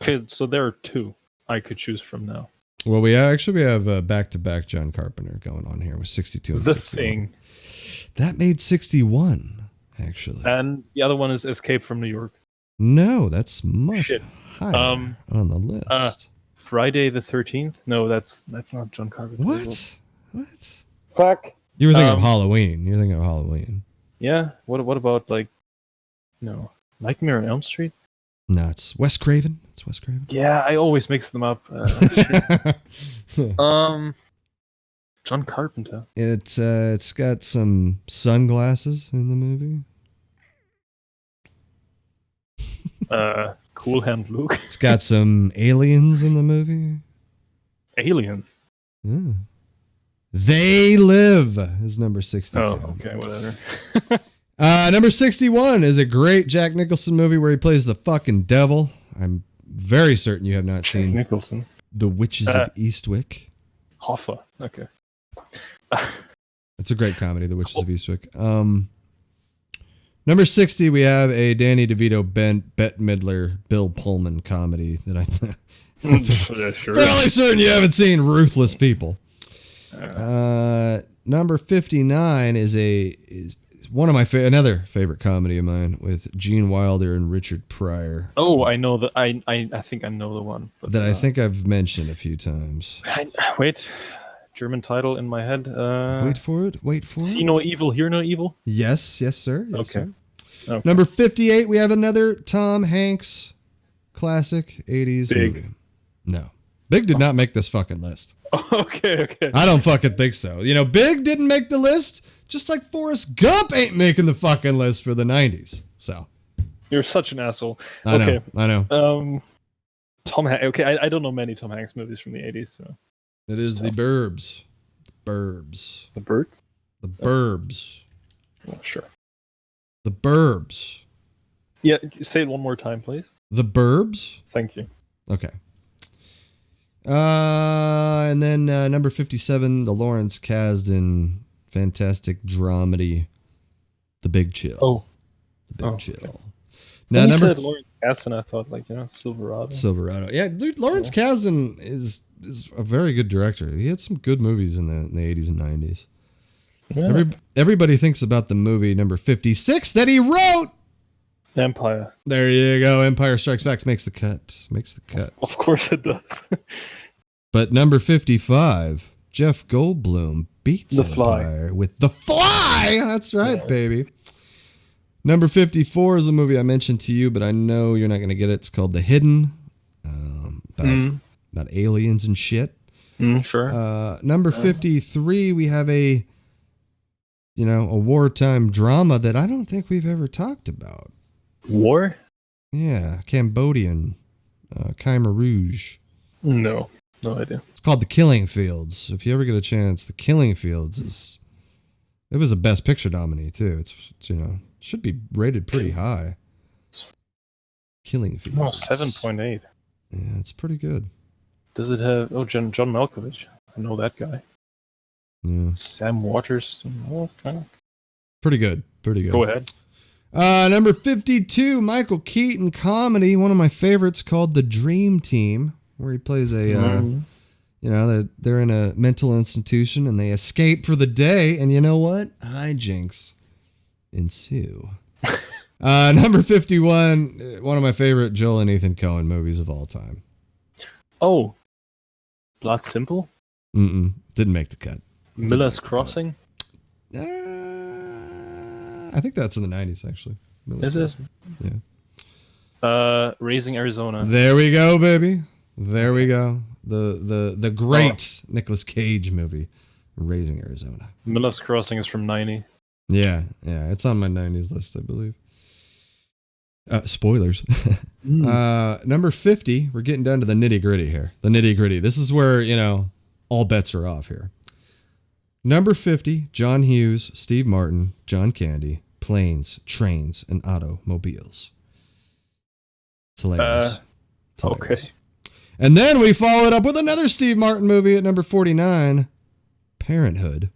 Okay, so there are two I could choose from now. Well, we have back-to-back John Carpenter going on here with 62 and 61. Thing. That made 61, actually. And the other one is Escape from New York. No, that's much higher on the list. Friday the 13th? No, that's not John Carpenter. What? Fuck. You were thinking of Halloween. Yeah. What about Nightmare on Elm Street? No, it's Wes Craven. Yeah, I always mix them up. John Carpenter. It's got some sunglasses in the movie. Cool Hand Luke. It's got some aliens in the movie. Aliens. Yeah. They Live is number 62. Oh, okay, whatever. Number 61 is a great Jack Nicholson movie where he plays the fucking devil. I'm very certain you have not seen Nicholson. The Witches of Eastwick. Hoffa. Okay. It's a great comedy, The Witches of Eastwick. Number 60, we have a Danny DeVito, Bette Midler, Bill Pullman comedy that I'm fairly certain you haven't seen, Ruthless People. Number 59 is one of my another favorite comedy of mine with Gene Wilder and Richard Pryor. Oh, I know that. I think I know the one. But, that I think I've mentioned a few times. Wait, German title in my head. Wait for it. See no evil, hear no evil. Yes, sir. Yes, okay. Sir. Okay. Number 58, we have another Tom Hanks classic 80s Big. movie. No. Big did not make this fucking list. Okay. I don't fucking think so. Big didn't make the list, just like Forrest Gump ain't making the fucking list for the 90s. So. You're such an asshole. I know. Tom Hanks. Okay, I don't know many Tom Hanks movies from the 80s, so. It is The Burbs. Burbs. The Birds? The Burbs. Oh, sure. The Burbs. Yeah, say it one more time, please. The Burbs? Thank you. Okay. And then number 57, the Lawrence Kasdan fantastic dramedy, The Big Chill. Oh. The Big Chill. Okay. Now, when you said Lawrence Kasdan, I thought, Silverado. Silverado. Yeah, dude, Lawrence Kasdan is a very good director. He had some good movies in the 80s and 90s. Yeah. Everybody thinks about the movie number 56 that he wrote. Empire. There you go. Empire Strikes Back makes the cut. Of course it does. But number 55, Jeff Goldblum beats The Empire with The Fly. That's right, yeah. baby. Number 54 is a movie I mentioned to you, but I know you're not going to get it. It's called The Hidden. About aliens and shit. Sure. Number 53, we have a wartime drama that I don't think we've ever talked about. War? Yeah, Cambodian, Khmer Rouge. No idea. It's called The Killing Fields. If you ever get a chance, The Killing Fields it was a Best Picture nominee too. It's should be rated pretty high. Killing Fields. Oh, 7.8. Yeah, it's pretty good. Does it have John Malkovich? I know that guy. Yeah. Sam Waters. Okay. Pretty good. Go ahead. Number 52, Michael Keaton comedy, one of my favorites, called The Dream Team, where he plays they're in a mental institution and they escape for the day, and you know what? Hijinks ensue. Number 51, one of my favorite Joel and Ethan Coen movies of all time. Oh, Blood Simple? Didn't make the cut. Miller's Crossing? I think that's in the 90s, actually. Is it? Yeah. Raising Arizona. There we go, baby. There we go. The great Nicolas Cage movie, Raising Arizona. Miller's Crossing is from 90. Yeah. It's on my 90s list, I believe. Spoilers. Number 50, we're getting down to the nitty-gritty here. The nitty-gritty. This is where, all bets are off here. Number 50, John Hughes, Steve Martin, John Candy, Planes, Trains, and Automobiles. It's hilarious. Okay. And then we followed up with another Steve Martin movie at number 49, Parenthood.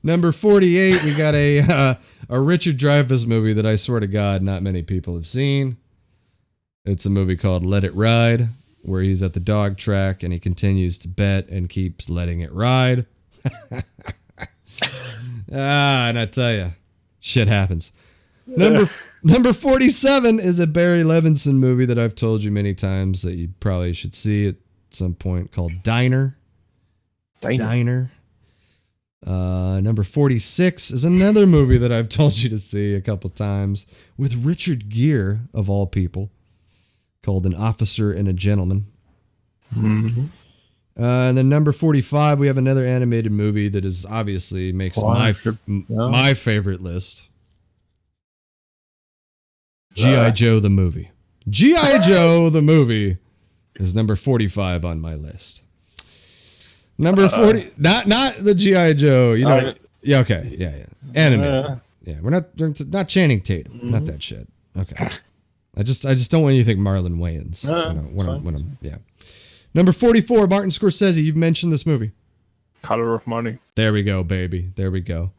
Number 48, we got a Richard Dreyfuss movie that I swear to God not many people have seen. It's a movie called Let It Ride, where he's at the dog track and he continues to bet and keeps letting it ride. And I tell you, shit happens. Number 47 is a Barry Levinson movie that I've told you many times that you probably should see at some point, called Diner. Number 46 is another movie that I've told you to see a couple times with Richard Gere, of all people, called An Officer and a Gentleman. And then number 45, we have another animated movie that is obviously makes my favorite list. G.I. Joe the movie. G.I. Joe the movie is number 45 on my list. Number 40, not the G.I. Joe, yeah, okay, yeah. Animated. Yeah, we're not Channing Tatum, not that shit. Okay. I just don't want you to think Marlon Wayans. When I'm Number 44, Martin Scorsese. You've mentioned this movie. Color of Money. There we go, baby. There we go.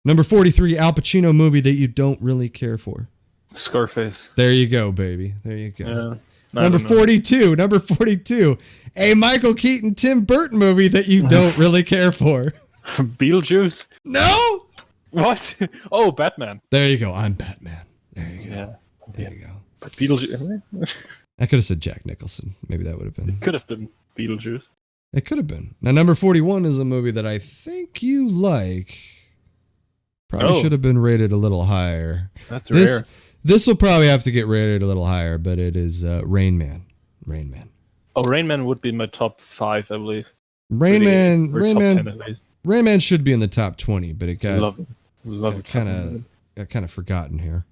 Number 43, Al Pacino movie that you don't really care for. Scarface. There you go, baby. There you go. Yeah, Number 42, a Michael Keaton, Tim Burton movie that you don't really care for. Beetlejuice? No. What? Oh, Batman. There you go. I'm Batman. There you go. Yeah. There you go. But Beetlejuice. I could have said Jack Nicholson. Maybe that would have been. It could have been Beetlejuice. It could have been. Now, number 41 is a movie that I think you like. Probably should have been rated a little higher. That's rare. This will probably have to get rated a little higher, but it is Rain Man. Rain Man. Oh, Rain Man would be in my top 5, I believe. Rain Man. Rain Man should be in the top 20, but it got love it. Kind of forgotten here.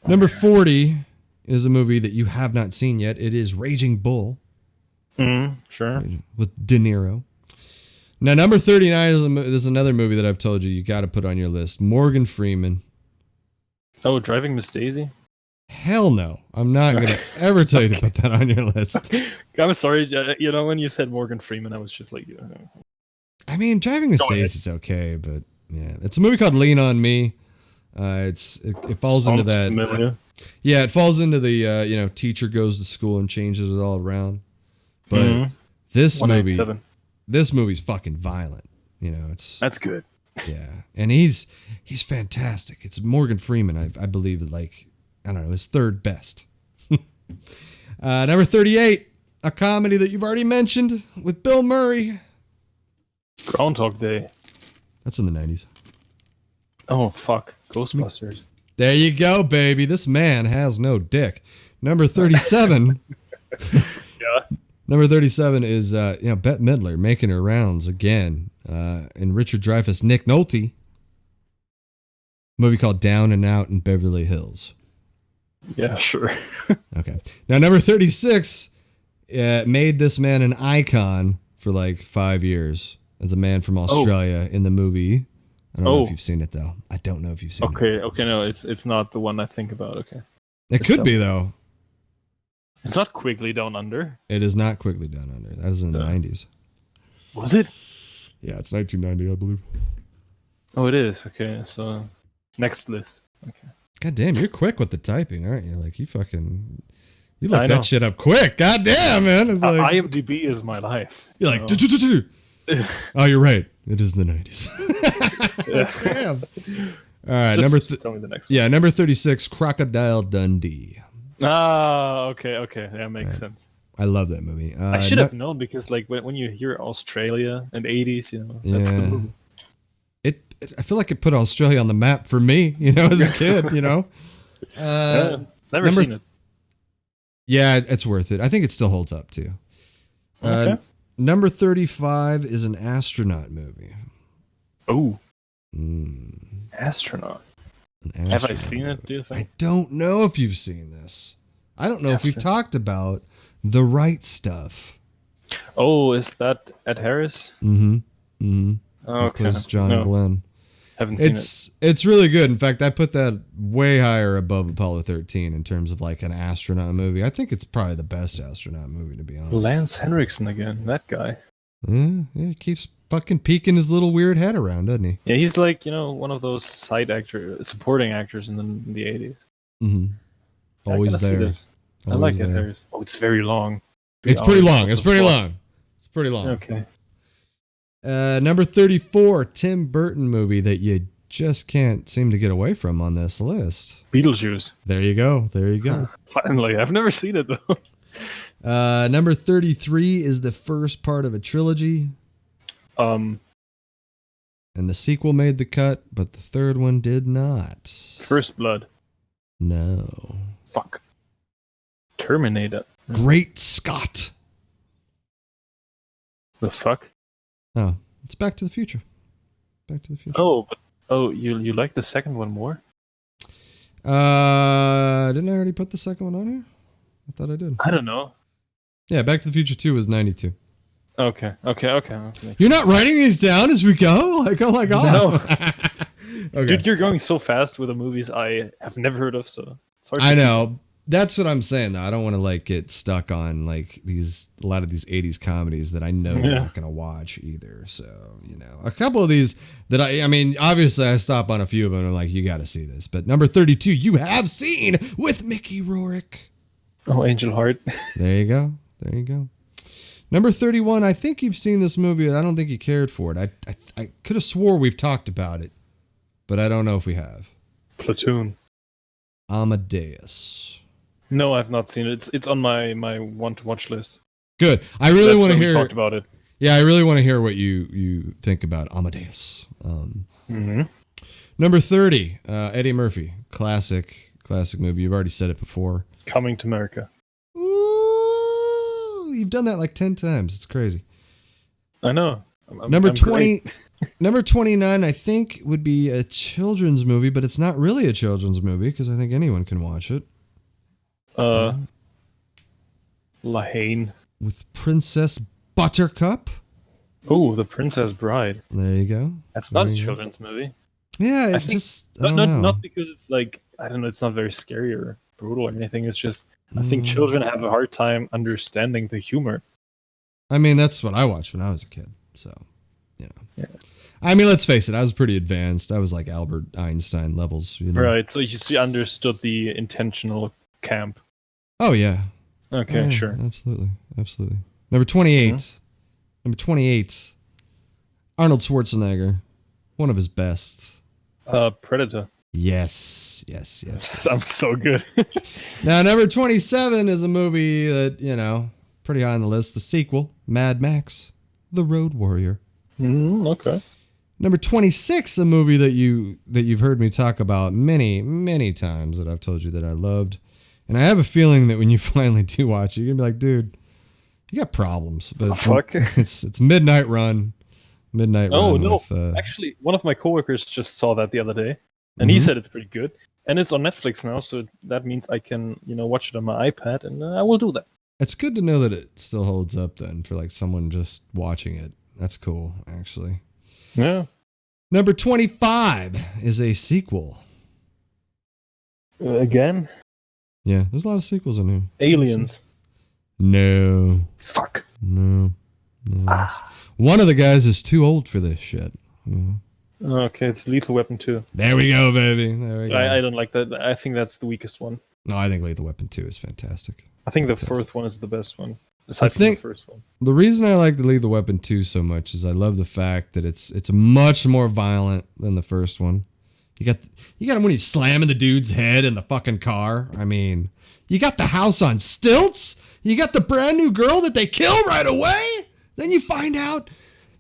Number 40 is a movie that you have not seen yet. It is Raging Bull. Sure. With De Niro. Now, number 39 is another movie that I've told you got to put on your list. Morgan Freeman. Oh, Driving Miss Daisy? Hell no. I'm not going to ever tell you to put that on your list. I'm sorry. When you said Morgan Freeman, I was just like... I mean, Driving Miss Daisy is okay, but yeah. It's a movie called Lean on Me. It falls into that... Familiar. Yeah, it falls into the, teacher goes to school and changes it all around. But this movie's fucking violent. That's good. Yeah, and he's fantastic. It's Morgan Freeman, I believe, his third best. Number 38, a comedy that you've already mentioned with Bill Murray. Groundhog Day. That's in the 90s. Oh, fuck. Ghostbusters. There you go, baby. This man has no dick. Number 37. Yeah. Number 37 is, Bette Midler making her rounds again. And Richard Dreyfuss, Nick Nolte. Movie called Down and Out in Beverly Hills. Yeah, sure. Okay. Now, number 36 made this man an icon for 5 years as a man from Australia in the movie. I don't know if you've seen it, though. I don't know if you've seen it. Okay, no, it's not the one I think about, okay. It could be, though. It's not Quigley Down Under. It is not Quigley Down Under. That was in the 90s. Was it? Yeah, it's 1990, I believe. Oh, it is. Okay, so next list. Okay. God damn, you're quick with the typing, aren't you? You look that shit up quick. God damn, man. It's IMDb is my life. You're like, oh, you're right. It is in the 90s. Damn. All right, tell me the next one. Yeah, number 36, Crocodile Dundee. Ah, okay. That makes sense. I love that movie. I should have known because, when you hear Australia and 80s, that's the movie. I feel like it put Australia on the map for me, as a kid, Never seen it. Yeah, it's worth it. I think it still holds up, too. Okay. Number 35 is an astronaut movie. Oh. Astronaut. Have I seen it, do you think? I don't know if you've seen this. I don't know if we've talked about The Right Stuff. Oh, is that Ed Harris? Mm-hmm. Oh, okay. Plays John Glenn. Haven't seen it. It's really good. In fact, I put that way higher above Apollo 13 in terms of an astronaut movie. I think it's probably the best astronaut movie, to be honest. Lance Henriksen again, that guy. Yeah, he keeps fucking peeking his little weird head around, doesn't he? Yeah, he's one of those supporting actors in the 80s. Mm-hmm. Always there. I like it. Harris. Oh, it's very long. It's pretty long. It's pretty long. Okay. Number 34, Tim Burton movie that you just can't seem to get away from on this list. Beetlejuice. There you go. Finally, I've never seen it though. Number 33 is the first part of a trilogy. And the sequel made the cut, but the third one did not. First Blood. No. Fuck. Terminator. Great Scott. The fuck? Oh, it's Back to the Future. Back to the Future. You like the second one more? Didn't I already put the second one on here? I thought I did. I don't know. Yeah, Back to the Future 2 was 92. Okay. You're not writing these down as we go? Oh my god. No. Okay. Dude, you're going so fast with the movies I have never heard of, so it's hard I know. That's what I'm saying, though. I don't want to get stuck on a lot of these 80s comedies that I know you're not going to watch either. So, a couple of these that obviously I stop on a few of them and I'm like, you got to see this. But number 32, you have seen with Mickey Rourke. Oh, Angel Heart. There you go. Number 31, I think you've seen this movie, and I don't think you cared for it. I could have swore we've talked about it, but I don't know if we have. Platoon. Amadeus. No, I've not seen it. It's on my want to watch list. Good. I really want to hear. Talked about it. Yeah, I really want to hear what you think about Amadeus. Number 30, Eddie Murphy, classic movie. You've already said it before. Coming to America. Ooh, you've done that like 10 times. It's crazy. I know. Number 20, number 29, I think would be a children's movie, but it's not really a children's movie because I think anyone can watch it. Lahane. With Princess Buttercup. Oh, The Princess Bride. There you go. That's not a children's movie. Yeah, not because it's like, I don't know, it's not very scary or brutal or anything. It's just I think children have a hard time understanding the humor. I mean, that's what I watched when I was a kid. So, you know. Yeah. I mean, let's face it, I was pretty advanced. I was like Albert Einstein levels, you know. Right, so you understood the intentional camp. Oh yeah. Okay, yeah, sure. Absolutely. Number 28. Number 28. Arnold Schwarzenegger. One of his best. Predator. Yes. Sounds so good. Now, number 27 is a movie that, you know, pretty high on the list. The sequel, Mad Max, The Road Warrior. Okay. Number 26, a movie that you've heard me talk about many times that I've told you that I loved. And I have a feeling that when you finally do watch it, you're going to be like, dude, you got problems. But it's Midnight Run. Oh, no. Actually, one of my coworkers just saw that the other day. And he said it's pretty good. And it's on Netflix now, so that means I can, watch it on my iPad, and I will do that. It's good to know that it still holds up then for like someone just watching it. That's cool, actually. Yeah. Number 25 is a sequel. Again? Yeah, there's a lot of sequels in here. Aliens. No. Fuck. No. One of the guys is too old for this shit. Okay, it's Lethal Weapon 2. There we go, baby. There we go. I don't like that. I think that's the weakest one. No, I think Lethal Weapon 2 is fantastic. I think the fourth one is the best one. I think the first one. The reason I like the Lethal Weapon 2 so much is I love the fact that it's much more violent than the first one. You got him when he's slamming the dude's head in the fucking car. I mean, you got the house on stilts. You got the brand new girl that they kill right away. Then you find out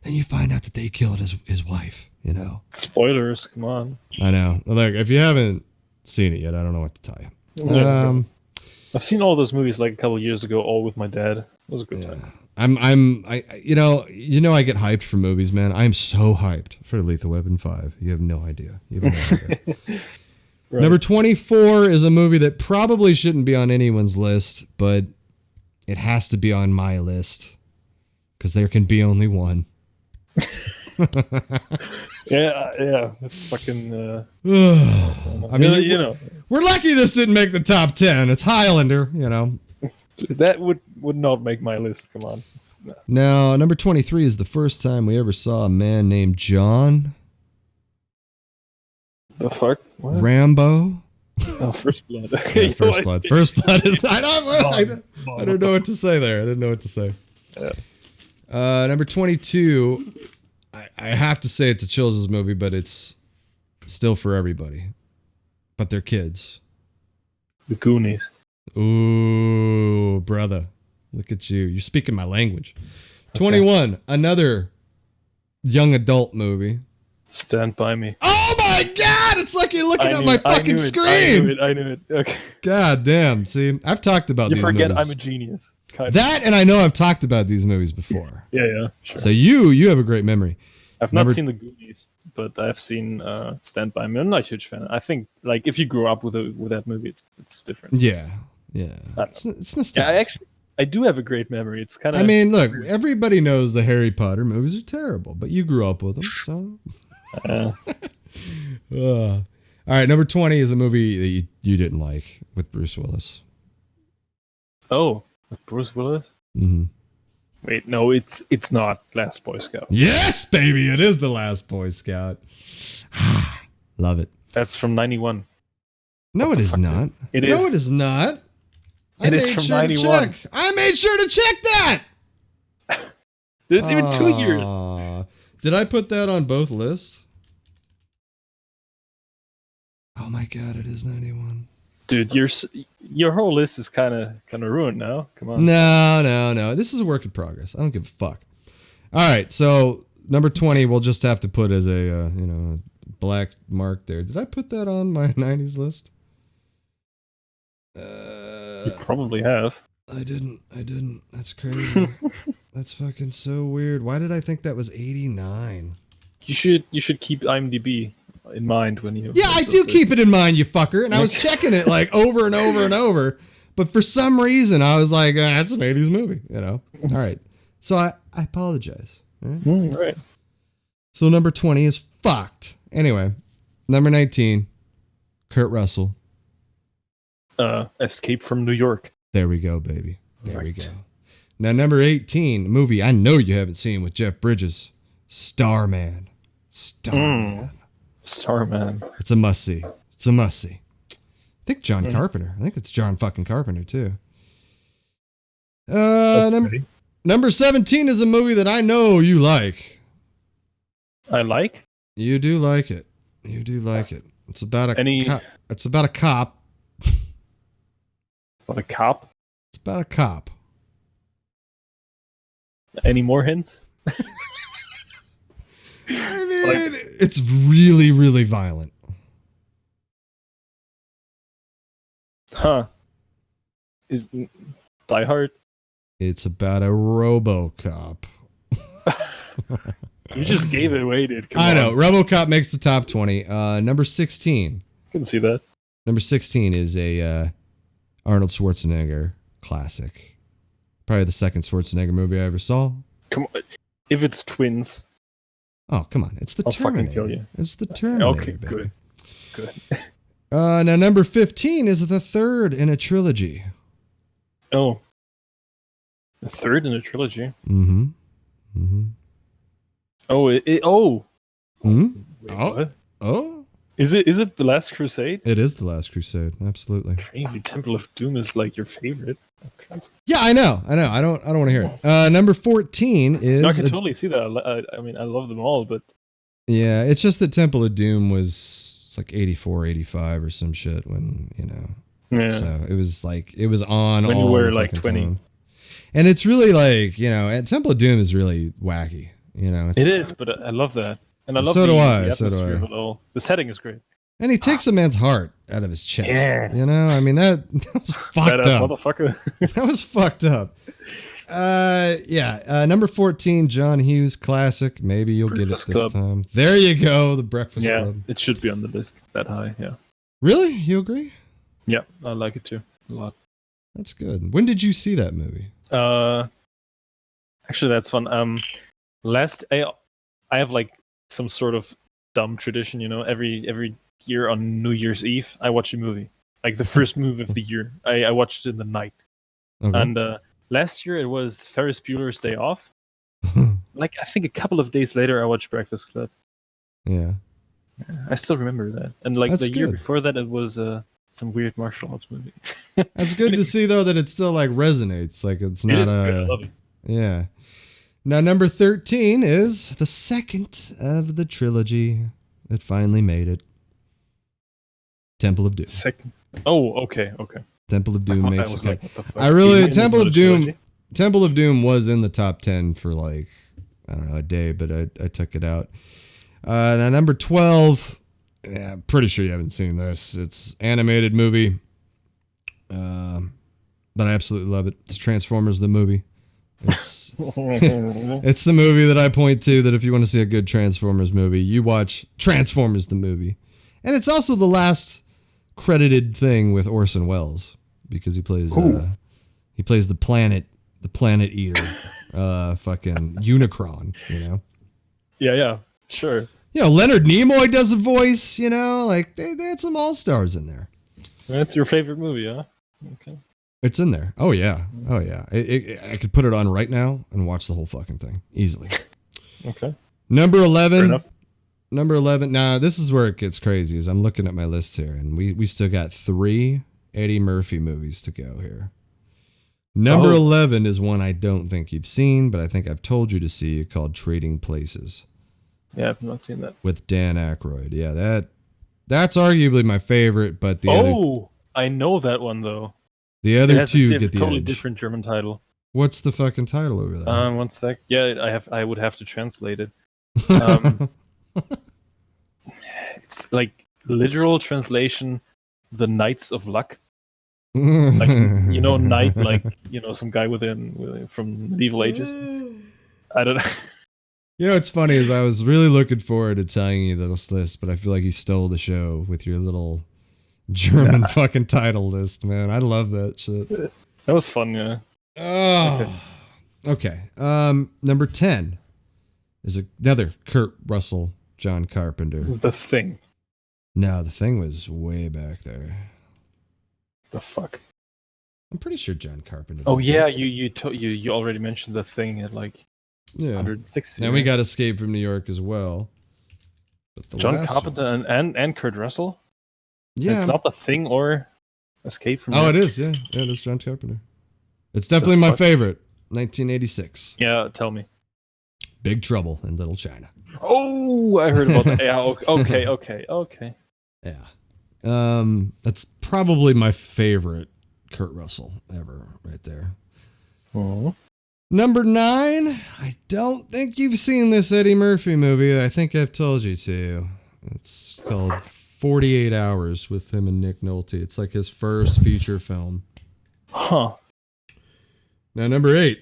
that they killed his wife. You know. Spoilers, come on. I know. Look, if you haven't seen it yet, I don't know what to tell you. Yeah, I've seen all those movies like a couple of years ago, all with my dad. It was a good time. I I get hyped for movies, man. I am so hyped for Lethal Weapon 5. You have no idea. Right. Number 24 is a movie that probably shouldn't be on anyone's list, but it has to be on my list because there can be only one. yeah, it's fucking. I mean, we're lucky this didn't make the top 10. It's Highlander, That would not make my list. Come on. Now, number 23 is the first time we ever saw a man named John. The fuck? What? Rambo. Oh, First Blood. Yeah, First Blood. First Blood is. I don't know what to say there. I didn't know what to say. Yeah. Number 22. I have to say it's a children's movie, but it's still for everybody. But they're kids. The Goonies. Ooh, brother. Look at you. You're speaking my language. Okay. 21. Another young adult movie. Stand By Me. Oh my God! It's like you're looking at my fucking screen. I knew it. Okay. God damn. See, I've talked about these movies. You forget I'm a genius. That, and I know I've talked about these movies before. Yeah, sure. So you have a great memory. I've not seen The Goonies, but I've seen Stand By Me. I'm not a huge fan. I think like if you grew up with that movie, it's different. Yeah. It's nostalgic. Yeah, I do have a great memory. It's kind of. I mean, look, everybody knows the Harry Potter movies are terrible, but you grew up with them, so. All right, number 20 is a movie that you didn't like with Bruce Willis. Oh, with Bruce Willis? Mm-hmm. Wait, no, it's not Last Boy Scout. Yes, baby, it is The Last Boy Scout. Love it. That's from 91. No, it is not. It is. No, it is not. It is from 91. I made sure to check that. It's even 2 years. Did I put that on both lists? Oh my god, it is 91. Dude, your whole list is kind of ruined now. Come on. No. This is a work in progress. I don't give a fuck. All right, so number 20, we'll just have to put as a black mark there. Did I put that on my 90s list? You probably have. I didn't. That's crazy. That's fucking so weird. Why did I think that was 89? You should keep IMDb in mind when you. Yeah, I do keep it in mind, you fucker. And I was checking it like over and over and over, but for some reason I was like, that's an 80s movie, All right, so I apologize. All right. So number 20 is fucked. Anyway, number 19, Kurt Russell. Escape from New York. There we go, baby. There we go. Now, number 18, a movie I know you haven't seen with Jeff Bridges, Starman. Starman. It's a must-see. I think John Carpenter. I think it's John fucking Carpenter, too. Number 17 is a movie that I know you like. I like? You do like it. It's about a it's about a cop. About a cop? It's about a cop. Any more hints? I mean, it's really, really violent. Huh. Is Die Hard? It's about a RoboCop. You just gave it away, dude. I know. RoboCop makes the top 20. Number 16. I can see that. Number 16 is a Arnold Schwarzenegger classic. Probably the second Schwarzenegger movie I ever saw. Come on. If it's twins. Oh, come on. It's the I'll Terminator. fucking kill you. It's the Terminator. Okay, baby. Good. Now, number 15 is the third in a trilogy. Oh. The third in a trilogy? Mm-hmm. Oh, Mm-hmm. Wait, what? Oh. Is it The Last Crusade? It is The Last Crusade. Absolutely. Crazy. Temple of Doom is like your favorite. Yeah, I know. I don't want to hear it. Number 14 is. No, I can totally see that. I mean, I love them all, but. Yeah, it's just that Temple of Doom was like 84, 85 or some shit when, Yeah. So it was on when all you were the like fucking 20. time. And it's really like, and Temple of Doom is really wacky. It is, but I love that. And I love the atmosphere of it all. The setting is great. And he takes a man's heart out of his chest. Yeah. I mean, that was fucked up. Motherfucker. That was fucked up. Number 14, John Hughes classic. Maybe you'll Breakfast get it this Club. time. There you go, The Breakfast Club. Yeah, it should be on the list that high, yeah. Really? You agree? Yeah, I like it too. A lot. That's good. When did you see that movie? Actually, that's fun. I have like some sort of dumb tradition, every year on New Year's Eve, I watch a movie. Like the first movie of the year. I watched it in the night. Okay. And last year it was Ferris Bueller's Day Off. Like I think a couple of days later I watched Breakfast Club. Yeah. I still remember that. And like That's the year good. before that it was some weird martial arts movie. That's good to see though that it still like resonates. Like it's not great. I love it. Yeah. Now number 13 is the second of the trilogy that finally made it. Temple of Doom. Second. Oh, okay. Temple of Doom makes it. Like, what the fuck? I really Even Temple in of the Doom. trilogy? Temple of Doom was in the top 10 for like I don't know a day, but I took it out. Now number 12. Yeah, I'm pretty sure you haven't seen this. It's animated movie, but I absolutely love it. It's Transformers the movie. It's it's the movie that I point to that if you want to see a good Transformers movie, you watch Transformers the movie. And it's also the last credited thing with Orson Welles because he plays the planet eater, fucking Unicron, Yeah, sure. Leonard Nimoy does a voice, like they had some all-stars in there. That's your favorite movie, huh? Okay. It's in there. Oh yeah. I could put it on right now and watch the whole fucking thing easily. Okay. Number Fair 11. enough. Number 11. Now this is where it gets crazy. Is I'm looking at my list here, and we still got 3 Eddie Murphy movies to go here. Number 11 is one I don't think you've seen, but I think I've told you to see, called Trading Places. Yeah, I've not seen that. With Dan Aykroyd. Yeah, that's arguably my favorite, but I know that one though. The other two get the totally edge. different German title. What's the fucking title over there? 1 sec. Yeah, I would have to translate it. It's like literal translation, The Knights of Luck. Like, knight, like, some guy from medieval ages. I don't know. What's funny is I was really looking forward to telling you this list, but I feel like you stole the show with your little German fucking title list, man. I love that shit. That was fun, yeah. Oh. Okay. Number 10 is another Kurt Russell, John Carpenter. The Thing. No, The Thing was way back there. The fuck? I'm pretty sure John Carpenter. Oh yeah, you already mentioned The Thing at like 160. And we got Escape from New York as well. But John Carpenter and Kurt Russell? Yeah. It's not The Thing or Escape from New York. It is, yeah. Yeah, it is John Carpenter. It's definitely my favorite. 1986. Yeah, tell me. Big Trouble in Little China. Oh, I heard about that. Yeah, okay. Yeah. That's probably my favorite Kurt Russell ever, right there. Oh. Number 9, I don't think you've seen this Eddie Murphy movie. I think I've told you to. It's called 48 Hours with him and Nick Nolte. It's like his first feature film. Huh. Now, number 8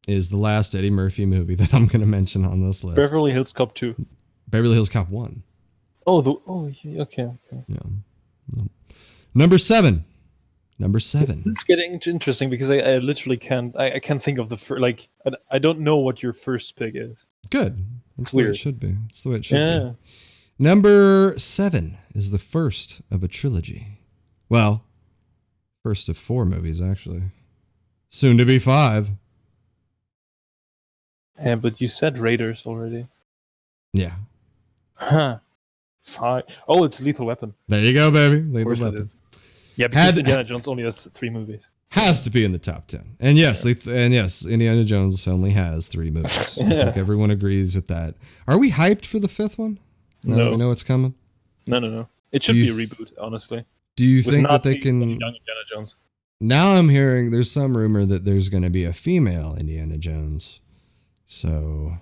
is the last Eddie Murphy movie that I'm going to mention on this list. Beverly Hills Cop 2. Beverly Hills Cop 1. Okay. Yeah. No. Number 7. It's getting interesting because I literally can't think of the first, like, I don't know what your first pick is. Good. That's the way it should be. It's the way it should be. Number 7 is the first of a trilogy. Well, first of 4 movies, actually. Soon to be 5. Yeah, but you said Raiders already. Yeah. Huh. 5. Oh, it's Lethal Weapon. There you go, baby. Lethal Weapon. Yeah, because Indiana Jones only has 3 movies. Has to be in the top 10. And yes, Indiana Jones only has 3 movies. I think everyone agrees with that. Are we hyped for the 5th one? No. We know it's coming? No. It should be a reboot, honestly. Do you think that they can... Young Indiana Jones. Now I'm hearing there's some rumor that there's going to be a female Indiana Jones. So...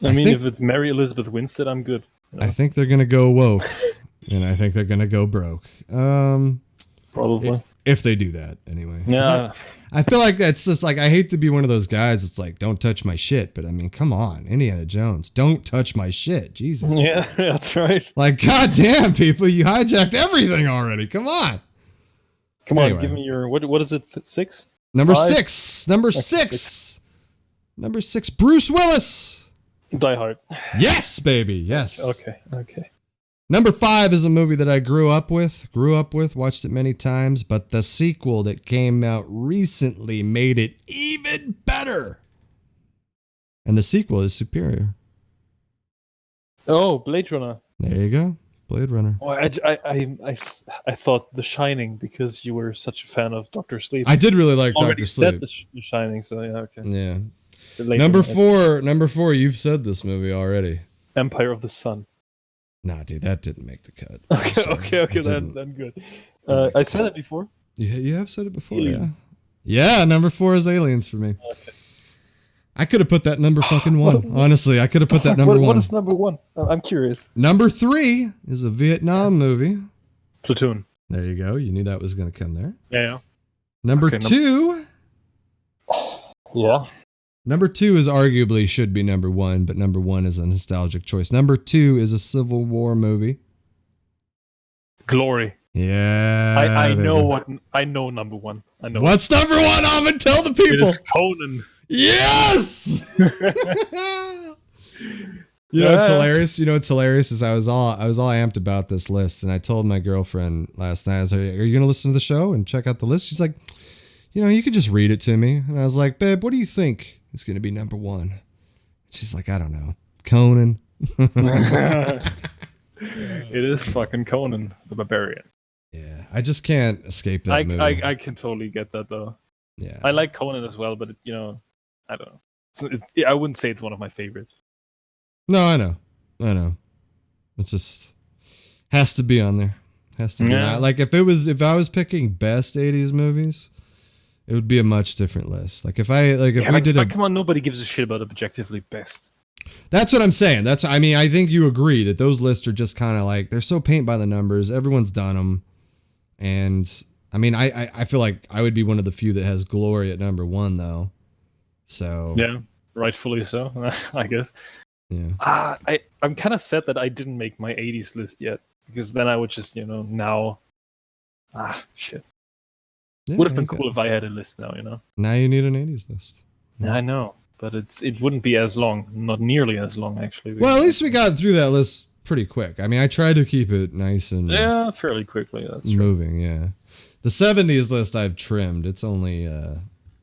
I mean, if it's Mary Elizabeth Winstead, I'm good. I think they're going to go woke. And I think they're going to go broke. Probably. If they do that, anyway. Yeah. I feel like that's just like, I hate to be one of those guys that's like, don't touch my shit. But I mean, come on, Indiana Jones, don't touch my shit. Jesus. Yeah, that's right. Like, goddamn, people, you hijacked everything already. Come on. Come on, give me your, what is it, 6? Number 6. Number 6. Number 6, Bruce Willis. Die Hard. Yes, baby. Yes. Okay. Number 5 is a movie that I grew up with, watched it many times, but the sequel that came out recently made it even better. And the sequel is superior. Oh, Blade Runner. There you go. Blade Runner. Oh, I thought The Shining because you were such a fan of Dr. Sleep. I did really like Dr. Sleep. Said The Shining, so yeah, okay. Yeah. Number 4, you've said this movie already. Empire of the Sun. Nah, dude, that didn't make the cut. Okay, then good. I said it before. You have said it before, Aliens. Yeah. Number 4 is Aliens for me. Okay. I could have put that number fucking 1. Honestly, I could have put that number 1. What is number 1? I'm curious. Number 3 is a Vietnam movie. Platoon. There you go. You knew that was going to come there. Yeah. Number 2. Yeah. Number 2 is arguably should be number 1, but number 1 is a nostalgic choice. Number 2 is a Civil War movie. Glory. Yeah. I know number 1. I know. What's number 1? I'm gonna tell the people. It is Conan. Yes. It's hilarious. What's hilarious is I was all amped about this list, and I told my girlfriend last night, I was like, "Are you gonna listen to the show and check out the list?" She's like, you could just read it to me. And I was like, "Babe, what do you think is going to be number 1? She's like, "I don't know. Conan." It is fucking Conan the Barbarian. Yeah, I just can't escape that movie. I can totally get that, though. Yeah. I like Conan as well, but I don't know. I wouldn't say it's one of my favorites. No, I know. It's just has to be on there. Has to be. Yeah. Like if I was picking best 80s movies, it would be a much different list. Like if we did come on, nobody gives a shit about objectively best. That's what I'm saying. I think you agree that those lists are just kind of like they're so paint by the numbers. Everyone's done them, and I mean, I feel like I would be one of the few that has glory at number one though. So yeah, rightfully so, I guess. Yeah. I'm kind of sad that I didn't make my 80s list yet, because then I would just now shit. Yeah, Would have been cool if I had a list now. Now you need an 80s list. Yeah, I know, but it wouldn't be as long, not nearly as long actually. Well, at least we got through that list pretty quick. I mean, I tried to keep it nice and fairly quickly. That's moving. True. Yeah, the 70s list I've trimmed. It's only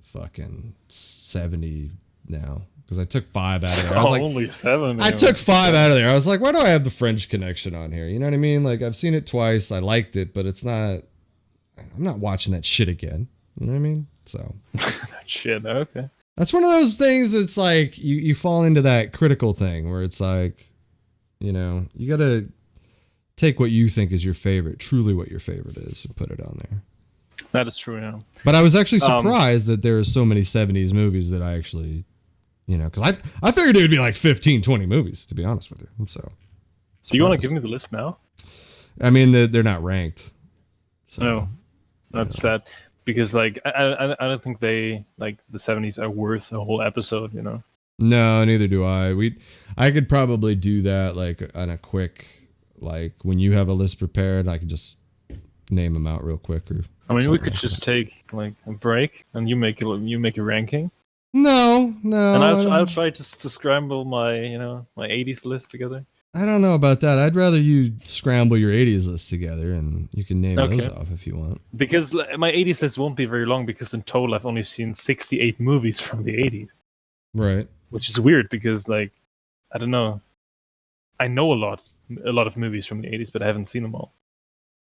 fucking 70 now because I took 5 out of there. I was like, only 7. I took 5 out of there. I was like, why do I have the French Connection on here? You know what I mean? Like I've seen it twice. I liked it, but it's not. I'm not watching that shit again. You know what I mean? So that shit. Okay. That's one of those things. It's like you fall into that critical thing where it's like, you gotta take what you think is your favorite, truly what your favorite is, and put it on there. That is true. Yeah. But I was actually surprised that there are so many 70s movies that I actually, because I figured it would be like 15, 20 movies, to be honest with you. So. Do you want to give me the list now? I mean, they're not ranked. So, no. That's sad, because like I don't think they like the 70s are worth a whole episode. No, neither do I. I could probably do that like on a quick, like when you have a list prepared, I could just name them out real quick. I mean, we could just take like a break and you make a ranking. No. And I'll try to scramble my my 80s list together. I don't know about that. I'd rather you scramble your 80s list together and you can name those off if you want. Because my 80s list won't be very long, because in total I've only seen 68 movies from the 80s. Right. Which is weird because I don't know. I know a lot of movies from the 80s, but I haven't seen them all.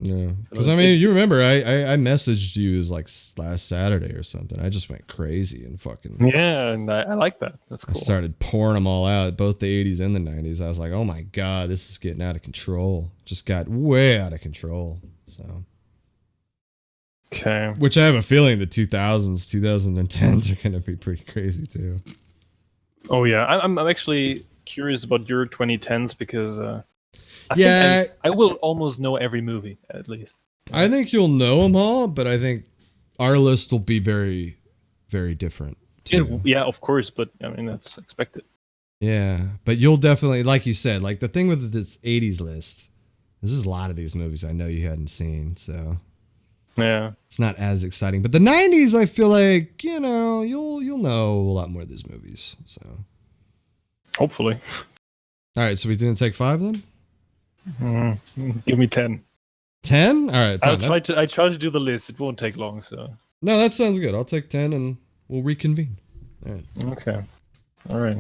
Yeah. Because you remember I messaged you as like last Saturday or something. I just went crazy and fucking. Yeah, and I like that. That's cool. I started pouring them all out, both the 80s and the 90s. I was like, oh my God, this is getting out of control. Just got way out of control. So. Okay. Which I have a feeling the 2000s, 2010s are going to be pretty crazy too. Oh yeah, I'm actually curious about your 2010s because I think I will almost know every movie at least. I think you'll know them all, but I think our list will be very, very different. Yeah, of course, but I mean that's expected. Yeah, but you'll definitely, like you said, like the thing with this 80s list, this is a lot of these movies I know you hadn't seen, so yeah, it's not as exciting. But the 90s, I feel like you'll know a lot more of these movies. So hopefully. All right, so we didn't take 5 then. Give me 10. 10? All right, fine. I try to do the list. It won't take long, so. No, that sounds good. I'll take 10 and we'll reconvene. All right. Okay. All right.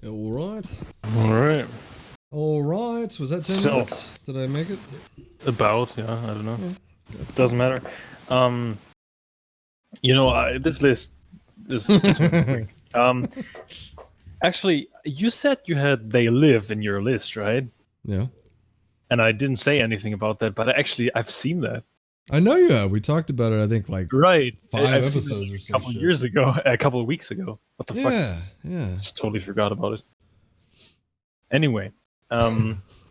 All right. All right. All right. Was that 10 So- minutes? Did I make it? About, yeah, I don't know. Yeah. Doesn't matter. This list is quick. Actually, you said you had They Live in your list, right? Yeah. And I didn't say anything about that, but I've seen that. I know you have. We talked about it, I think, like Right. 5 I've seen episodes it or a some couple shit. years ago, a couple of weeks ago. What the fuck? Yeah. Just totally forgot about it. Anyway,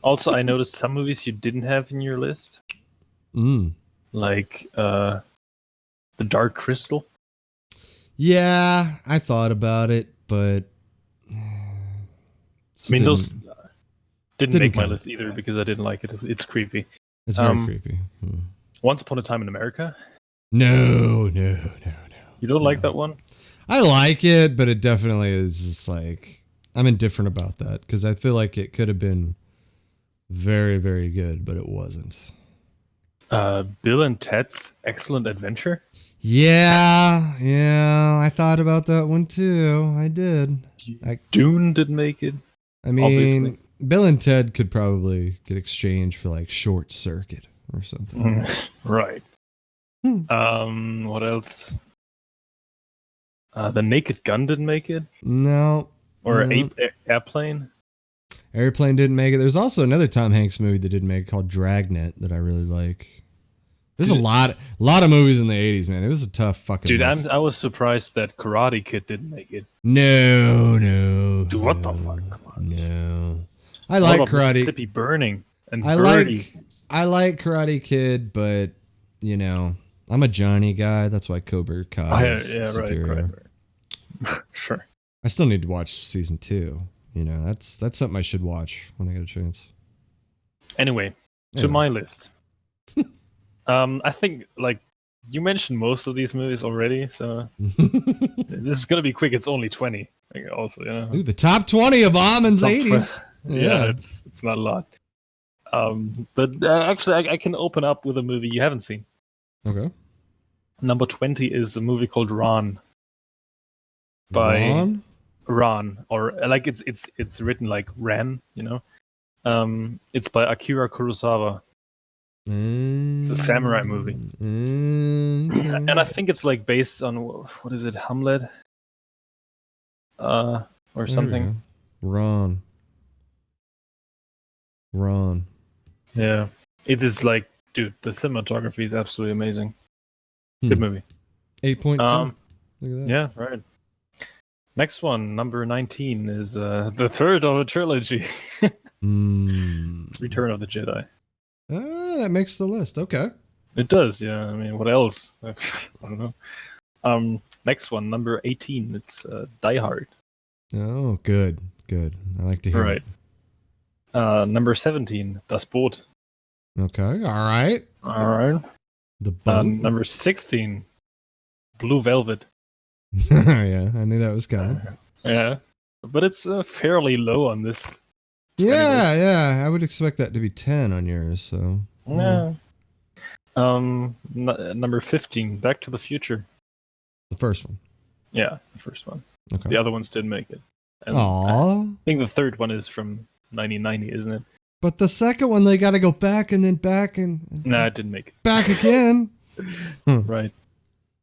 also I noticed some movies you didn't have in your list, like The Dark Crystal. Yeah, I thought about it, but I mean, those didn't make my list either because I didn't like it. It's creepy. It's very creepy. Once Upon a Time in America. No. You don't like that one? I like it, but it definitely is just like I'm indifferent about that because I feel like it could have been very, very good, but it wasn't. Bill and Ted's Excellent Adventure. Yeah, I thought about that one too. I did. Dune didn't make it. I mean, obviously. Bill and Ted could probably get exchanged for like Short Circuit or something. Right. What else? The Naked Gun didn't make it. No. Or Airplane. Airplane didn't make it. There's also another Tom Hanks movie that didn't make it called Dragnet that I really like. There's a lot of movies in the 80s, man. It was a tough fucking list. I was surprised that Karate Kid didn't make it. No. Dude, what the fuck? Come on. No. I like Karate. Mississippi Burning and Birdie. I like Karate Kid, but you know, I'm a Johnny guy. That's why Cobra Kai is superior. Right. Sure. I still need to watch season 2. You know, that's something I should watch when I get a chance. Anyway, to my list. I think like you mentioned most of these movies already, so this is gonna be quick. It's only 20. Also, you know. Ooh, the top 20 of Amon's 80s. Yeah, it's not a lot. But actually, I can open up with a movie you haven't seen. Okay. Number 20 is a movie called Ran. By Ran, or like it's written like Ran, you know. It's by Akira Kurosawa. It's a samurai movie, and I think it's like based on what is it, Hamlet, or something. Ron. Yeah, it is like, dude, the cinematography is absolutely amazing. Good movie. 8.2. Look at that. Yeah, right. Next one, number 19, is the third of a trilogy. It's Return of the Jedi. That makes the list. Okay. It does, yeah. I mean, what else? I don't know. Next one, number 18. It's Die Hard. Oh, good. I like to hear it. Number 17, Das Boot. Okay. All right. The boat. Number 16, Blue Velvet. Yeah, I knew that was coming. Yeah, but it's fairly low on this. Yeah. I would expect that to be 10 on yours. So. Yeah. Number 15, Back to the Future. The first one. Yeah, the first one. Okay. The other ones didn't make it. And Aww. I think the third one is from 1990, isn't it? But the second one, they got to go back and then back and Nah, it didn't make it. back again. Right.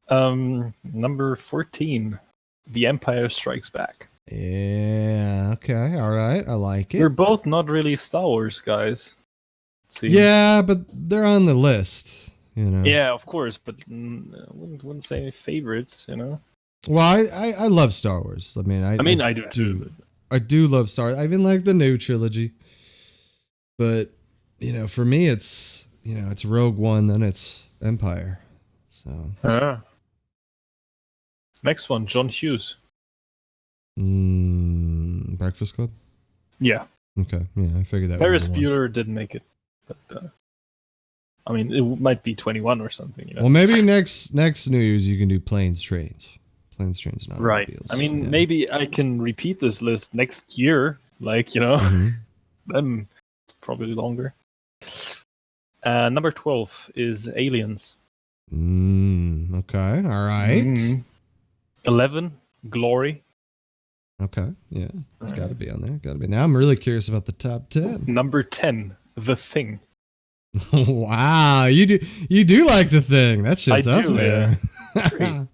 Number 14, The Empire Strikes Back. Yeah. Okay. All right. I like it. We're both not really Star Wars guys. Yeah, but they're on the list. You know. Yeah, of course, but I wouldn't say favorites. You know. Well, I love Star Wars. I mean, I do too. I do love Star Wars. I even like the new trilogy. But you know, for me, it's Rogue One, then it's Empire. So. Next one, John Hughes. Breakfast Club? Yeah. Okay. Yeah, I figured that. Ferris Bueller didn't make it, but I mean, it might be 21 or something. You know? Well, maybe next New Year's you can do Planes, Trains, and Automobiles. Right. I mean, maybe I can repeat this list next year. Like, you know, then it's probably longer. Number 12 is Aliens. Okay. All right. 11, Glory. Okay, yeah, it's got to be on there. Got to be. Now I'm really curious about the top 10. Number 10, The Thing. Wow, you do like The Thing. That shit's up there. Yeah.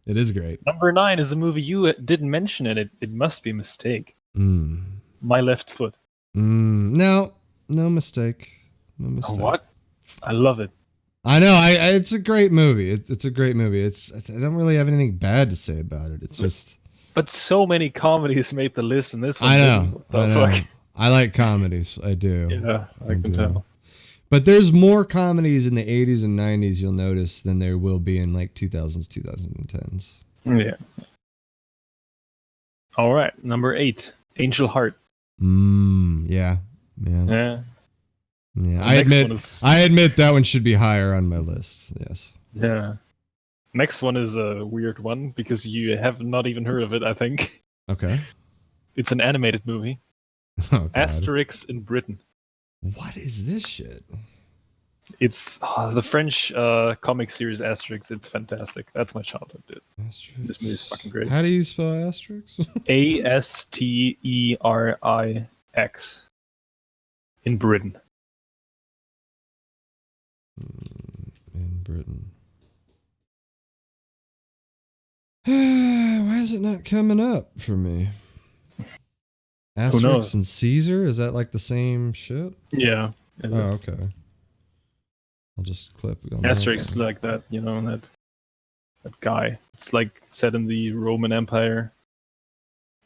It is great. Number 9 is a movie you didn't mention in it. It must be a mistake. My Left Foot. No mistake. No mistake. What? I love it. I know. It's a great movie. It's a great movie. I don't really have anything bad to say about it. It's just. But so many comedies made the list, and this one. I know. Fuck? I like comedies. I do. Yeah, I can tell. But there's more comedies in the 80s and 90s, you'll notice, than there will be in like 2000s, 2010s. Yeah. All right, number 8, Angel Heart. Yeah. Yeah. I admit that one should be higher on my list. Yes. Yeah. Next one is a weird one because you have not even heard of it, I think. Okay. It's an animated movie. Oh, Asterix in Britain. What is this shit? It's the French comic series Asterix. It's fantastic. That's my childhood, dude. Asterix. This movie is fucking great. How do you spell Asterix? Asterix. In Britain. In Britain. Why is it not coming up for me? Asterix and Caesar? Is that like the same shit? Yeah. Oh, okay. I'll just clip. Asterix, like that, that guy. It's like set in the Roman Empire.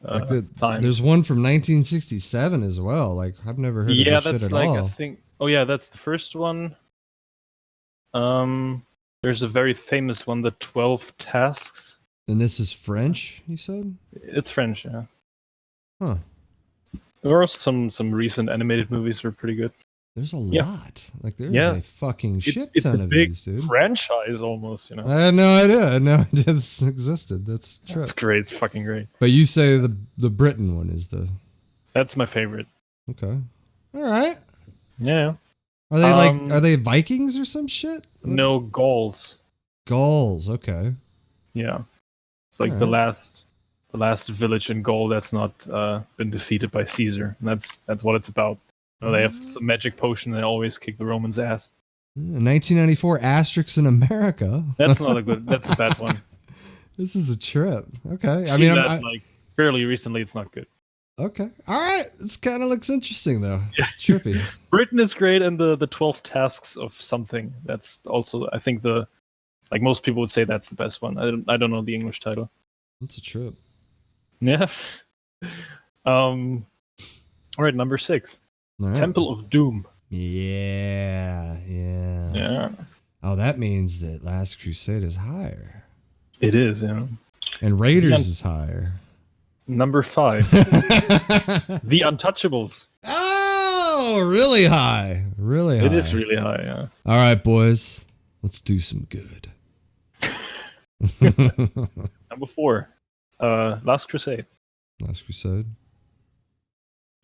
Time. There's one from 1967 as well. Like I've never heard of this shit at all. I think. Oh yeah, that's the first one. There's a very famous one, the 12 Tasks. And this is French, you said? It's French, yeah. Huh. There are some recent animated movies that are pretty good. There's a lot. Like there's a fucking shit ton of these, dude. Franchise almost, I had no idea. I had no idea this existed. That's true. It's great. It's fucking great. But you say the Britain one is the. That's my favorite. Okay. All right. Yeah. Are they are they Vikings or some shit? No, Gauls. Gauls. Okay. Yeah. It's like the last village in Gaul that's not been defeated by Caesar. And that's what it's about. They have some magic potion and they always kick the Romans' ass. 1994 Asterix in America. That's not a good. That's a bad one. This is a trip. Okay. I mean, like fairly recently. It's not good. Okay. All right. This kind of looks interesting though. It's trippy. Britain is great, and the 12 Tasks of something. That's also, I think, like most people would say that's the best one. I don't know the English title. It's a trip. Yeah. All right, number 6. Right. Temple of Doom. Yeah. Oh, that means that Last Crusade is higher. It is, yeah. And Raiders is higher. Number 5. The Untouchables. Oh, really high. Really high. It is really high, yeah. All right, boys. Let's do some good. Number 4. Last Crusade. Last Crusade.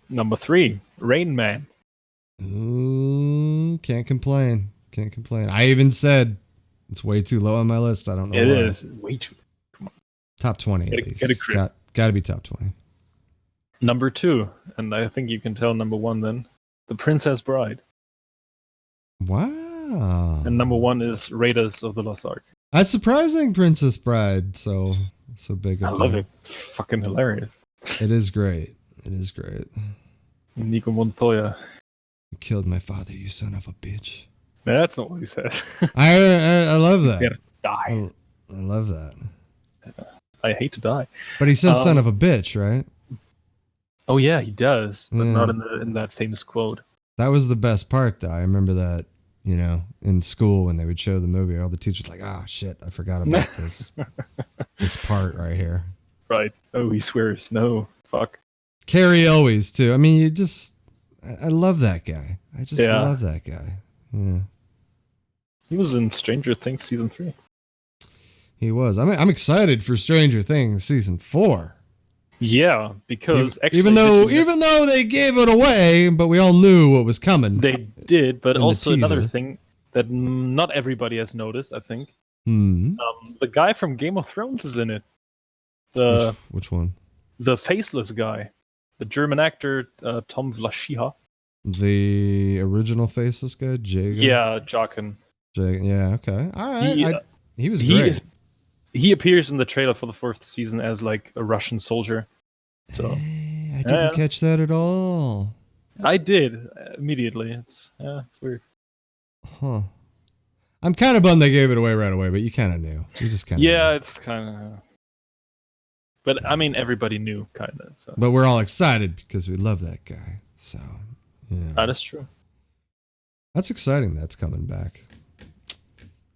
Number 3. Rain Man. Ooh, can't complain. Can't complain. I even said it's way too low on my list. I don't know. It is way too. Come on. Top 20 at least. Get a grip. Got to be top 20. Number 2, and I think you can tell number 1 then. The Princess Bride. Wow. And number 1 is Raiders of the Lost Ark. That's surprising, Princess Bride. So big. I love it. It's fucking hilarious. It is great. It is great. Nico Montoya. You killed my father, you son of a bitch. That's not what he said. I love that. He's gonna die. I love that. I hate to die. But he says son of a bitch, right? Oh yeah, he does, but not in that famous quote. That was the best part, though. I remember that, in school when they would show the movie, all the teachers were like, "Ah, shit, I forgot about this part right here." Right. Oh, he swears. No, fuck. Cary Elwes too. I mean, I love that guy. I just love that guy. Yeah. He was in Stranger Things season 3. He was. I'm excited for Stranger Things season 4. Yeah, because even though they gave it away, but we all knew what was coming. They did, but also another thing that not everybody has noticed, I think. Hmm. The guy from Game of Thrones is in it. Which one? The faceless guy, the German actor Tom Vlaschiha. The original faceless guy, Jaga. Yeah, Jaqen. Yeah. Okay. All right. He was great. He appears in the trailer for the 4th season as like a Russian soldier. So hey, I didn't catch that at all. I did immediately. It's weird. Huh. I'm kind of bummed they gave it away right away, but you kind of knew. You just kind of yeah, knew. it's kind of. But I mean, everybody knew kind of. So. But we're all excited because we love that guy. So yeah, that is true. That's exciting. That's coming back.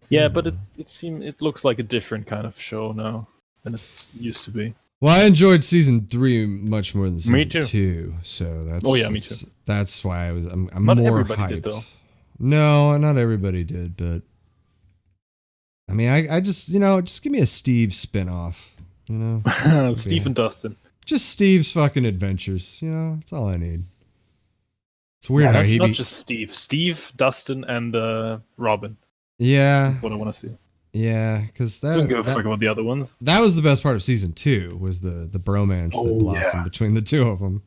Yeah, but it looks like a different kind of show now than it used to be. Well, I enjoyed season 3 much more than me season too. 2, so that's me too. That's why I'm not more everybody hyped. Did, though. No, not everybody did, but I mean, I just just give me a Steve spinoff, Steve and Dustin. Just Steve's fucking adventures, that's all I need. It's weird how not just Steve, Dustin, and Robin. Yeah, that's what I want to see. Yeah, because that. Don't give a fuck about the other ones. That was the best part of season 2 was the bromance that blossomed between the two of them.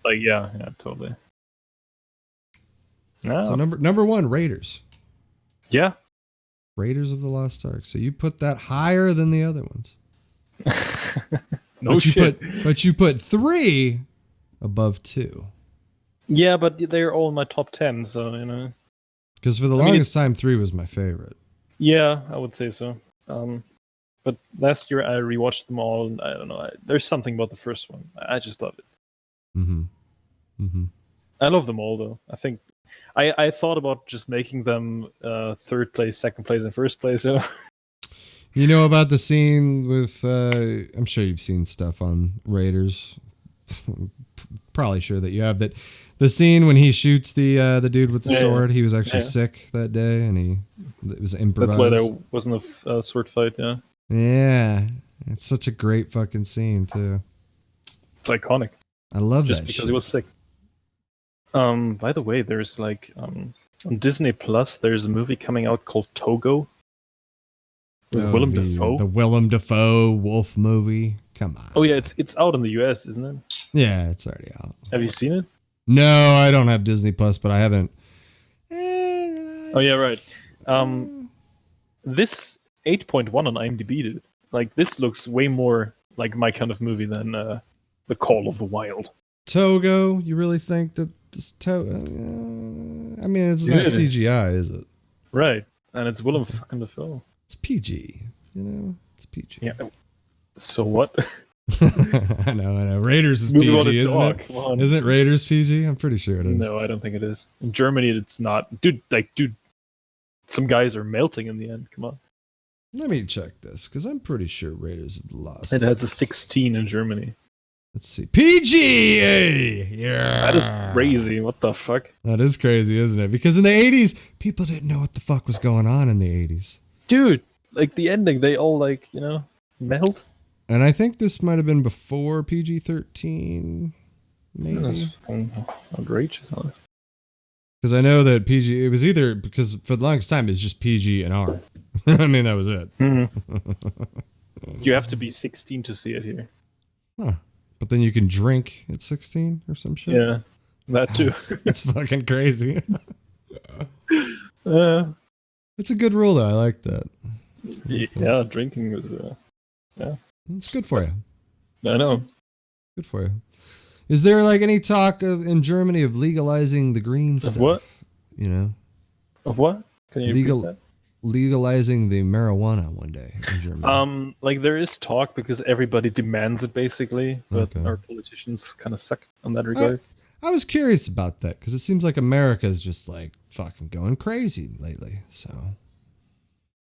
yeah, totally. No. So number 1, Raiders. Yeah. Raiders of the Lost Ark. So you put that higher than the other ones. shit. But you put 3 above 2. Yeah, but they're all in my top 10, so Because for the longest time, 3 was my favorite. Yeah, I would say so. But last year I rewatched them all, and I don't know. There's something about the first one. I just love it. I love them all, though. I think I thought about just making them 3rd place, 2nd place, and 1st place. You know about the scene with? I'm sure you've seen stuff on Raiders. Probably sure that you have that. The scene when he shoots the dude with the sword, he was actually sick that day, and it was improvised. That's why there wasn't a sword fight. Yeah. Yeah, it's such a great fucking scene too. It's iconic. I love just that because shit. he was sick. By the way, there's like on Disney Plus, there's a movie coming out called Togo. With Willem Dafoe. The Willem Dafoe wolf movie. Come on. Oh yeah, it's out in the US, isn't it? Yeah, it's already out. Have you seen it? No, I don't have Disney Plus, but I haven't. Oh yeah, right. This 8.1 on IMDb did. Like this looks way more like my kind of movie than The Call of the Wild. Togo? You really think that this Togo? I mean, it's not CGI, is it? Right, and it's Willem fucking Dafoe. It's PG, It's PG. Yeah. So what? I know. Raiders is PG, isn't it? Isn't Raiders PG? I'm pretty sure it is. No, I don't think it is. In Germany, it's not. Dude, some guys are melting in the end. Come on. Let me check this, because I'm pretty sure Raiders of the Lost. It has a 16 in Germany. Let's see. PG! Yeah. That is crazy. What the fuck? That is crazy, isn't it? Because in the 80s, people didn't know what the fuck was going on in the 80s. Dude, like the ending, they all melt. And I think this might have been before PG-13, maybe. That's outrageous. Because I know that PG, it was either, because for the longest time, it's just PG and R. I mean, that was it. You have to be 16 to see it here. Huh. But then you can drink at 16 or some shit? Yeah, that too. It's fucking crazy. It's a good rule, though. I like that. Yeah, drinking was, It's good for you. I know. Good for you. Is there any talk in Germany of legalizing the green stuff? Of what? Of what? Can you repeat that? Legalizing the marijuana one day in Germany. There is talk because everybody demands it basically, but our politicians kind of suck on that regard. I was curious about that because it seems like America's just fucking going crazy lately. So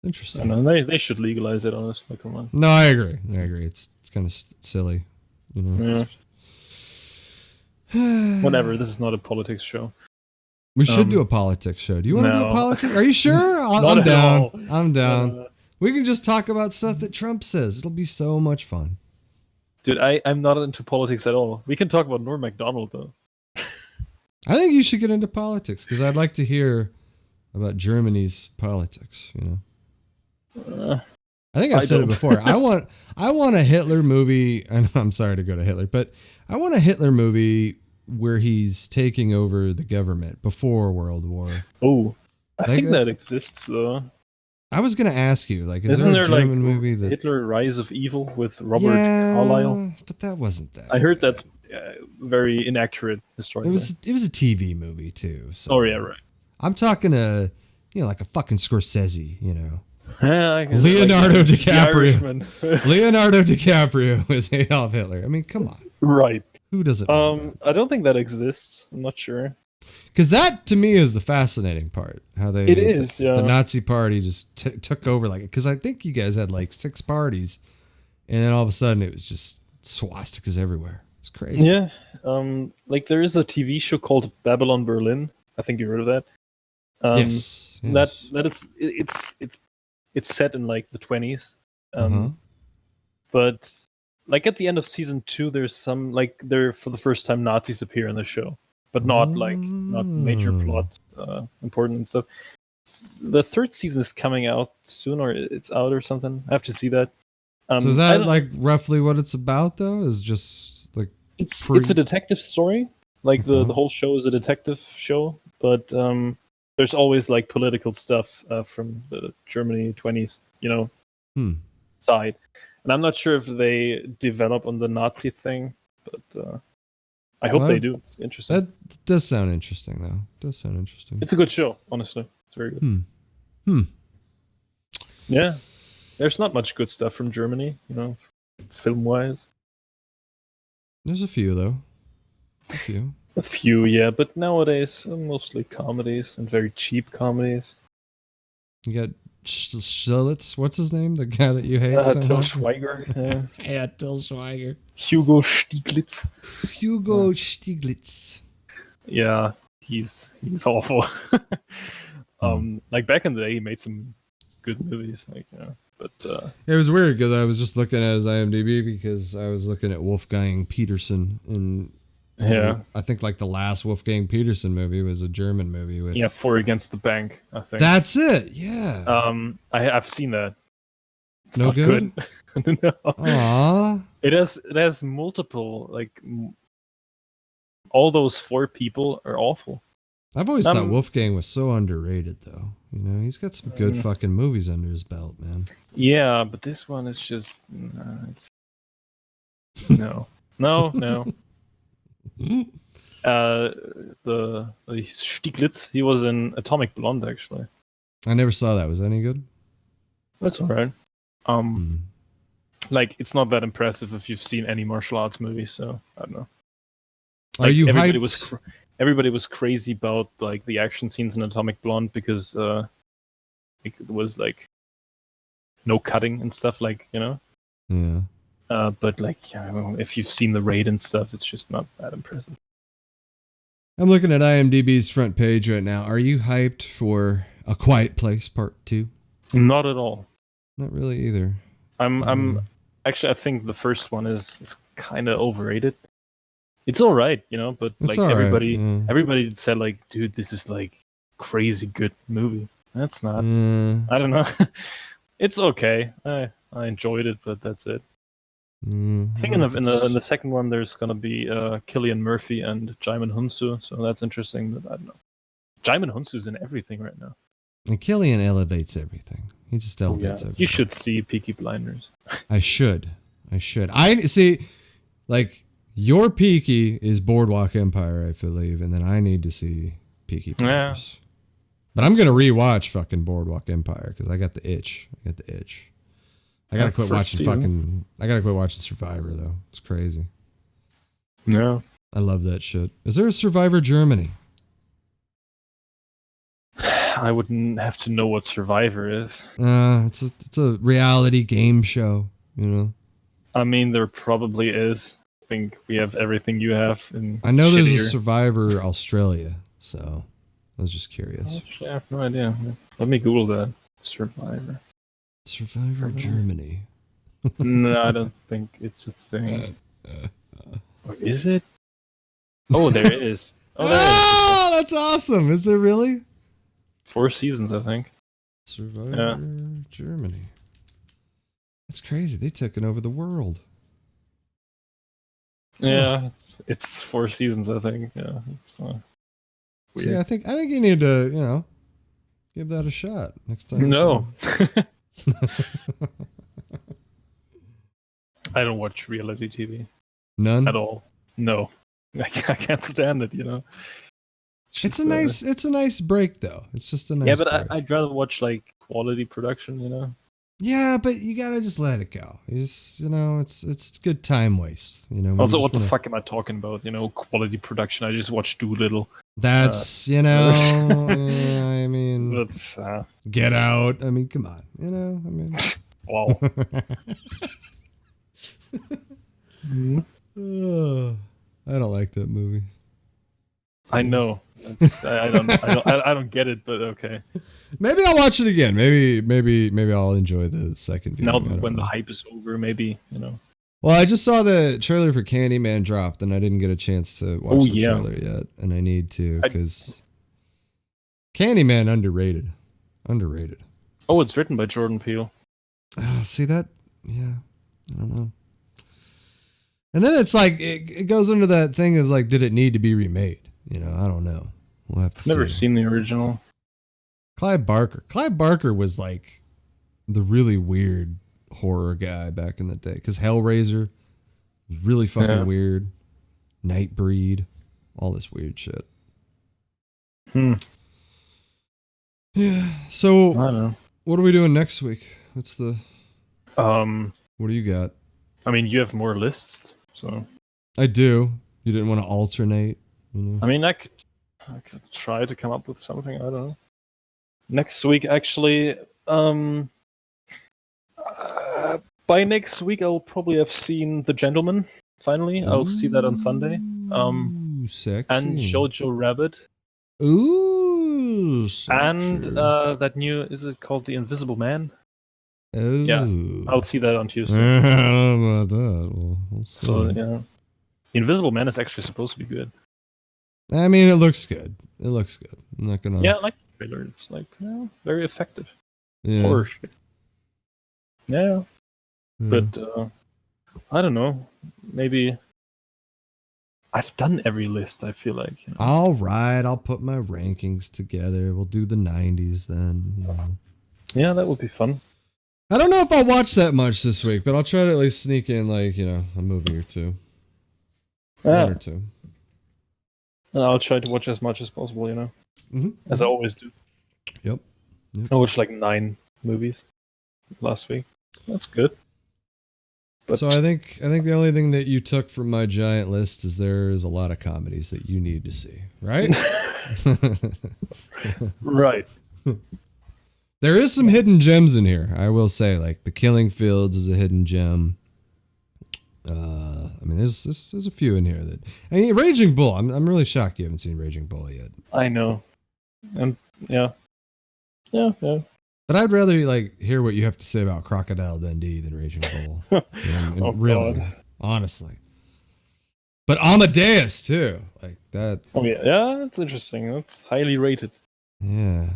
interesting. I know, they should legalize it, honestly. Come on. No, I agree. It's kind of silly, Yeah. Whatever. This is not a politics show. We should do a politics show. Do you want to do a politics? Are you sure? I'm down. I'm down. We can just talk about stuff that Trump says. It'll be so much fun. Dude, I'm not into politics at all. We can talk about Norm Macdonald, though. I think you should get into politics because I'd like to hear about Germany's politics, I think I've said it before. I want a Hitler movie, and I'm sorry to go to Hitler, but I want a Hitler movie where he's taking over the government before World War. Oh, I think that exists though. I was gonna ask you, like, isn't there a German movie that Hitler: Rise of Evil with Robert Carlyle? But that wasn't that. I heard that's very inaccurate historically. It was a TV movie too. So oh yeah, right. I'm talking like a fucking Scorsese, you know. Leonardo DiCaprio. Leonardo DiCaprio was Adolf Hitler. I mean, come on. Right. Who doesn't? I don't think that exists. I'm not sure. Because that to me is the fascinating part. How they the Nazi party just took over because I think you guys had like 6 parties, and then all of a sudden it was just swastikas everywhere. It's crazy. Yeah. Like there is a TV show called Babylon Berlin. I think you heard of that. Yes. That is it's set in like the 20s. But like at the end of season 2, there's some there for the first time Nazis appear in the show, but not major plot important and stuff. The 3rd season is coming out soon, or it's out or something. I have to see that. So is that like roughly what it's about though? Is just like it's a detective story. Like the whole show is a detective show, but there's always like political stuff from the Germany 20s, side. And I'm not sure if they develop on the Nazi thing, but I hope they do. It's interesting. That does sound interesting, though. It's a good show, honestly. It's very good. Yeah. There's not much good stuff from Germany, film-wise. There's a few, though. A few, yeah. But nowadays, mostly comedies and very cheap comedies. You got Schulitz. What's his name? The guy that you hate so Till much? Schweiger. Yeah, Till Schweiger. Hugo Stieglitz. Yeah, he's awful. Like back in the day, he made some good movies, but it was weird because I was just looking at his IMDb because I was looking at Wolfgang Petersen, and I think like the last Wolfgang Petersen movie was a German movie with 4 Against the Bank. I think that's it. Yeah. I've seen that. It's no not good. No. Aww. It has multiple all those 4 people are awful. I've always thought Wolfgang was so underrated, though. He's got some good fucking movies under his belt, man. Yeah, but this one is just no. The Stieglitz, he was in Atomic Blonde, actually. I never saw that. Was that any good? That's alright. It's not that impressive if you've seen any martial arts movies, so I don't know. Are you everybody hyped? Everybody was crazy about the action scenes in Atomic Blonde because it was no cutting and stuff, Yeah. But if you've seen the raid and stuff, it's just not that impressive. I'm looking at IMDb's front page right now. Are you hyped for A Quiet Place Part 2? Not at all. Not really either. I'm actually, I think the first one is kind of overrated. It's all right, but everybody said dude, this is crazy good movie. That's not. I don't know. It's okay. I enjoyed it, but that's it. I think in the second one there's gonna be Cillian Murphy and Jaimin Hunsu, so that's interesting. But I don't know. Jaimin Hunsu's in everything right now. And Cillian elevates everything. He just elevates everything. You should see Peaky Blinders. I should. I see. Your Peaky is Boardwalk Empire, I believe, and then I need to see Peaky Blinders. Yeah. But I'm gonna rewatch fucking Boardwalk Empire because I got the itch. I gotta quit watching I gotta quit watching Survivor though. It's crazy. No. I love that shit. Is there a Survivor Germany? I wouldn't have to know what Survivor is. It's a reality game show, I mean, there probably is. I think we have everything you have. I know there's a Survivor Australia, so I was just curious. I have no idea. Let me Google that. Survivor Germany. No, I don't think it's a thing. Or is it? Oh, there it is. Oh, that's awesome. Is there really? 4 seasons, I think. Survivor Germany. That's crazy. They taken over the world. Yeah, it's 4 seasons, I think. Yeah, it's weird. See, I think you need to, give that a shot next time. No. I don't watch reality TV. None at all. No, I can't stand it. It's a nice break though. It's just a nice. Yeah, but break. I'd rather watch like quality production. Yeah, but you gotta just let it go. It's good time waste. Also, what the fuck am I talking about? Quality production. I just watched Doolittle. That's I mean, Get Out. I mean, come on. Wow. I don't like that movie. I know. I don't get it, but okay. Maybe I'll watch it again. Maybe I'll enjoy the second viewing. Now when the hype is over, maybe. Well, I just saw the trailer for Candyman dropped, and I didn't get a chance to watch the trailer yet, and I need to because Candyman underrated. Oh, it's written by Jordan Peele. See that? Yeah, I don't know. And then it's like it goes into that thing of like, did it need to be remade? I don't know. We'll have to see. Never seen the original. Clive Barker was like the really weird horror guy back in the day because Hellraiser was really fucking weird. Nightbreed, all this weird shit. Yeah. So I don't know. What are we doing next week? What's the? What do you got? I mean, you have more lists, so. I do. You didn't want to alternate. I mean, I could try to come up with something. I don't know. Next week, actually, by next week, I'll probably have seen The Gentleman. Finally, I'll see that on Sunday. Sexy. And Jojo Rabbit. Ooh. And that new, is it called The Invisible Man? Oh. Yeah, I'll see that on Tuesday. I don't know about that. We'll see. So yeah, The Invisible Man is actually supposed to be good. I mean, it looks good. I'm not gonna. Yeah, I like the trailer. It's like very effective. Yeah. Horror shit. Yeah. But I don't know. Maybe I've done every list. I feel like. All right, I'll put my rankings together. We'll do the 90s then. Yeah, that would be fun. I don't know if I'll watch that much this week, but I'll try to at least sneak in like a movie or two. Yeah. 1 or 2. And I'll try to watch as much as possible. As I always do. Yep. I watched like 9 movies last week. That's good. But so I think the only thing that you took from my giant list is there is a lot of comedies that you need to see, right? Right. There is some hidden gems in here. I will say, like The Killing Fields is a hidden gem. I mean, there's a few in here that. I mean, Raging Bull. I'm really shocked you haven't seen Raging Bull yet. I know, and yeah. But I'd rather like hear what you have to say about Crocodile Dundee than Raging Bull. Really, God. Honestly. But Amadeus too, like that. Oh yeah, that's interesting. That's highly rated. Yeah.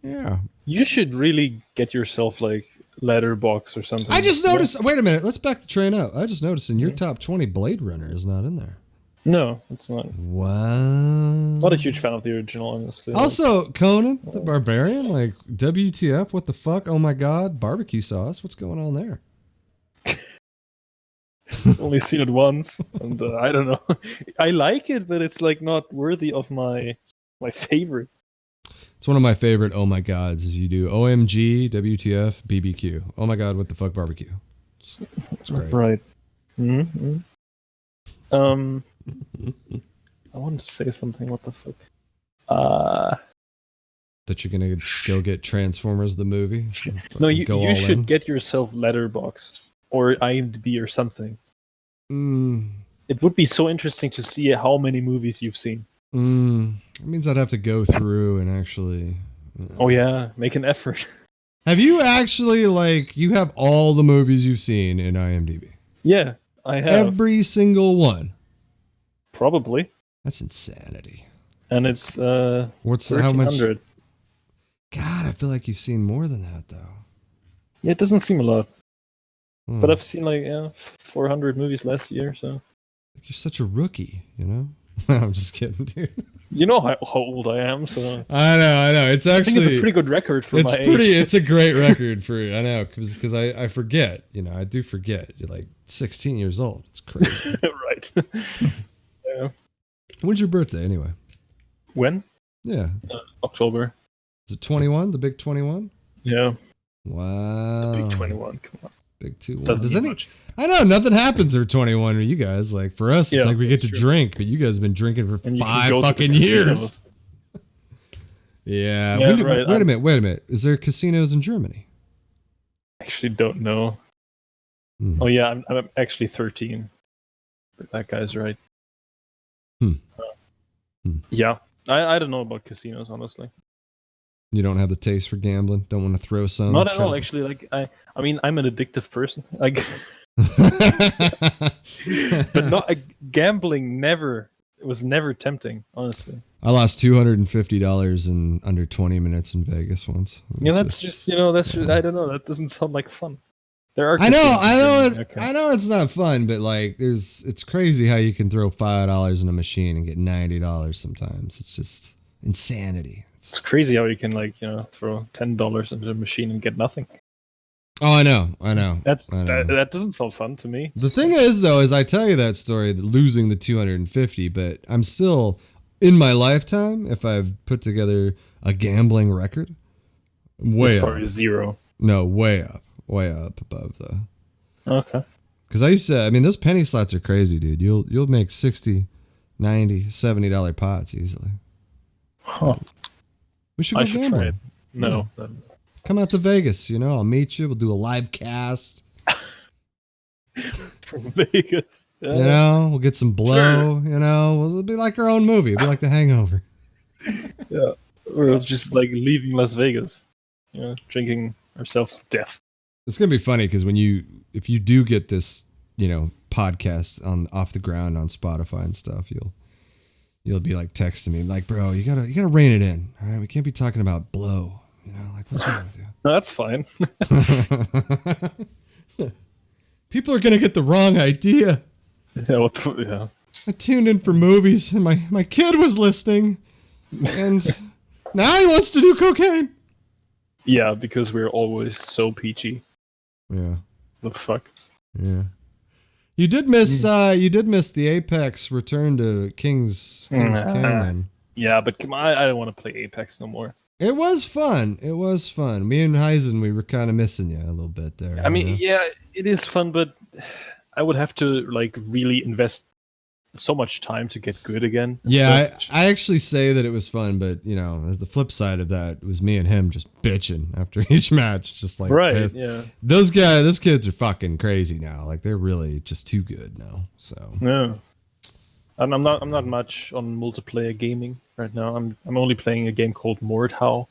Yeah. You should really get yourself like Letterbox or something. I just noticed. Wait a minute. Let's back the train up. I just noticed in your top 20, Blade Runner is not in there. No, it's not. Wow. Not a huge fan of the original, honestly. Also, Conan the Barbarian, like WTF? What the fuck? Oh my god, barbecue sauce. What's going on there? Only seen it once, and I don't know. I like it, but it's like not worthy of my favorite. It's one of my favorite oh my gods is you do OMG, WTF, BBQ. Oh my god, what the fuck barbecue. It's great. Right. Mm-hmm. I wanted to say something, what the fuck? That you're gonna go get Transformers the movie? No, you should get yourself Letterbox or IMDb or something. It would be so interesting to see how many movies you've seen. It means I'd have to go through and actually. Oh yeah, make an effort. Have you actually you have all the movies you've seen in IMDb? Yeah, I have every single one. Probably. That's insanity. And it's how much? God, I feel like you've seen more than that though. Yeah, it doesn't seem a lot. Hmm. But I've seen like 400 movies last year, so. You're such a rookie, you know? I'm just kidding, dude. You know how old I am, so. I know. It's I think actually it's a pretty good record for my age. It's a great record for, I know, because I forget, I do forget. You're like 16 years old. It's crazy. Right. Yeah. When's your birthday anyway? When? Yeah. October. Is it 21? The big 21? Yeah. Wow. Big 21. Come on. Big 2-1. Doesn't Does mean any? much. I know nothing happens for 21 or you guys. Like for us, it's Yeah, like we get to true. drink, but you guys have been drinking for And you can 5 go to the fucking casinos. years. Yeah. Yeah, right. Wait a minute. Is there casinos in Germany? Actually don't know. Hmm. Oh yeah, I'm actually 13. But that guy's right. Yeah. I don't know about casinos, honestly. You don't have the taste for gambling? Don't want to throw some? Not at all, actually. Like I mean, I'm an addictive person. Like, but not gambling. It was never tempting, honestly. I lost $250 in under 20 minutes in Vegas once. Yeah, that's just I don't know. That doesn't sound like fun. There are. I know Okay. I know it's not fun, but like it's crazy how you can throw $5 in a machine and get $90 sometimes. It's just insanity. It's crazy how you can throw $10 into a machine and get nothing. Oh, I know. That doesn't sound fun to me. The thing is, though, is I tell you that story, losing the 250, but I'm still in my lifetime. If I've put together a gambling record, way It's up. probably 0. No, way up above the. Okay. Because I used to, I mean, those penny slots are crazy, dude. You'll make $60, $90, $70 pots easily. Huh. We should go I should gambling. try it. No. Come out to Vegas, I'll meet you. We'll do a live cast. From Vegas. Yeah. We'll get some blow, It'll be like our own movie. It'll be like The Hangover. Yeah. We're just like leaving Las Vegas. Drinking ourselves to death. It's going to be funny because if you do get this, podcast on off the ground on Spotify and stuff, you'll be like texting me like, bro, you gotta rein it in. All right. We can't be talking about blow. Like what's wrong with you? No, that's fine. People are going to get the wrong idea. Yeah. I tuned in for movies and my kid was listening and now he wants to do cocaine. Yeah, because we're always so peachy. Yeah. The fuck? Yeah. You did miss the Apex Return to King's Canyon. Yeah, but come on, I don't want to play Apex no more. It was fun. Me and Heisen, we were kind of missing you a little bit there. I mean, yeah, it is fun, but I would have to like really invest so much time to get good again. Yeah, I actually say that it was fun, but the flip side of that was me and him just bitching after each match, just like right, pissed. yeah. Those kids are fucking crazy now. Like they're really just too good now. So no, and I'm not much on multiplayer gaming right now. I'm only playing a game called Mordhau.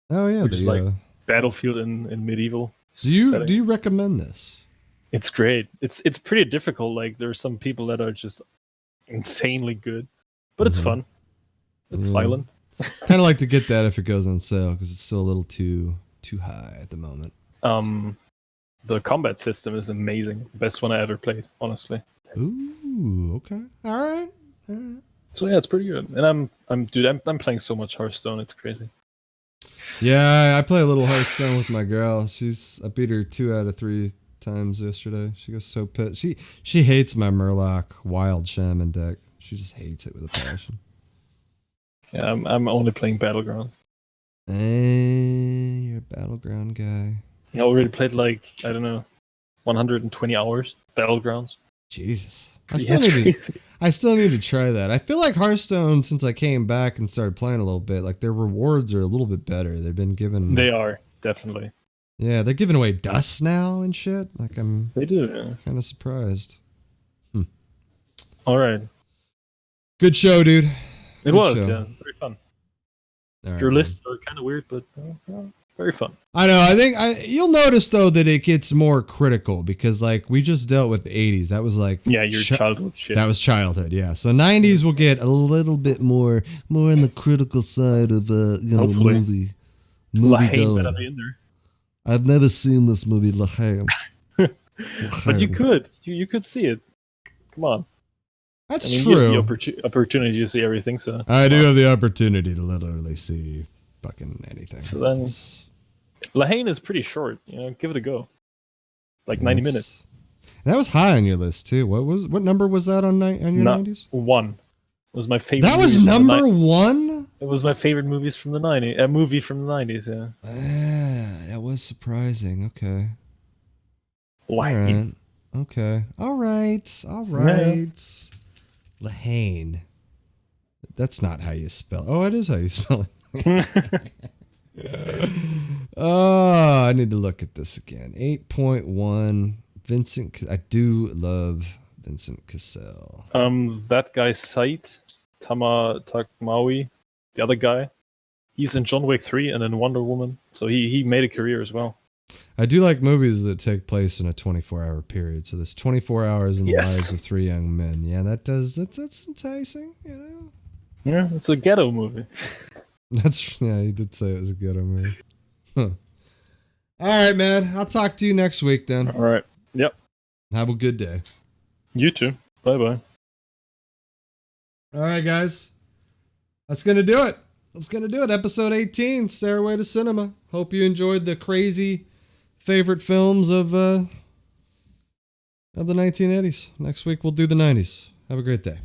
Oh yeah, which is like Battlefield in medieval. Do you recommend this? It's great. It's pretty difficult. Like there's some people that are just insanely good, but it's fun. It's violent. Kind of like to get that if it goes on sale because it's still a little too high at the moment. The combat system is amazing. Best one I ever played, honestly. Ooh, okay. All right. So yeah, it's pretty good. And I'm playing so much Hearthstone. It's crazy. Yeah, I play a little Hearthstone with my girl. I beat her 2 out of 3 times yesterday. She goes so pissed. She hates my Murloc Wild Shaman deck. She just hates it with a passion. Yeah, I'm only playing Battlegrounds. Hey, you're a Battleground guy. I already played 120 hours Battlegrounds. Jesus. I still need to try that. I feel like Hearthstone, since I came back and started playing a little bit, like their rewards are a little bit better. They've been given. They are, definitely. Yeah, they're giving away dust now and shit. Like They do, yeah. Kind of surprised. All right. Good show, dude. It was, yeah. Very fun. Right, your lists are kind of weird, but very fun. I know. I think you'll notice though that it gets more critical because like we just dealt with the 80s. That was like your childhood shit. That was childhood, yeah. So 90s will get a little bit more on the critical side of Hopefully. movie going. Better be in there. I've never seen this movie, Lahane. But you could. You could see it. Come on. That's You true. have the opportunity to see everything, so... I do have the opportunity to literally see fucking anything. So then... Lahane is pretty short, give it a go. Like 90 minutes. That was high on your list, too. What number was that on your 90s? 1. It was my favorite. That was number 1? It was my favorite movies from the 90s. A movie from the 90s, yeah. That was surprising. Okay. Lahane. Okay. All right. Lahane. That's not how you spell. Oh, it is how you spell it. Oh, I need to look at this again. 8.1. Vincent. I do love Vincent Cassel. That guy Said Takmawi, the other guy, he's in John Wick 3 and then Wonder Woman. So he made a career as well. I do like movies that take place in a 24-hour period. So this 24 hours in the lives of 3 young men. Yeah, that's enticing, Yeah, it's a ghetto movie. You did say it was a ghetto movie. Huh. All right, man. I'll talk to you next week then. All right. Yep. Have a good day. You too. Bye-bye. All right, guys. That's going to do it. Episode 18, Stairway to Cinema. Hope you enjoyed the crazy favorite films of the 1980s. Next week, we'll do the 90s. Have a great day.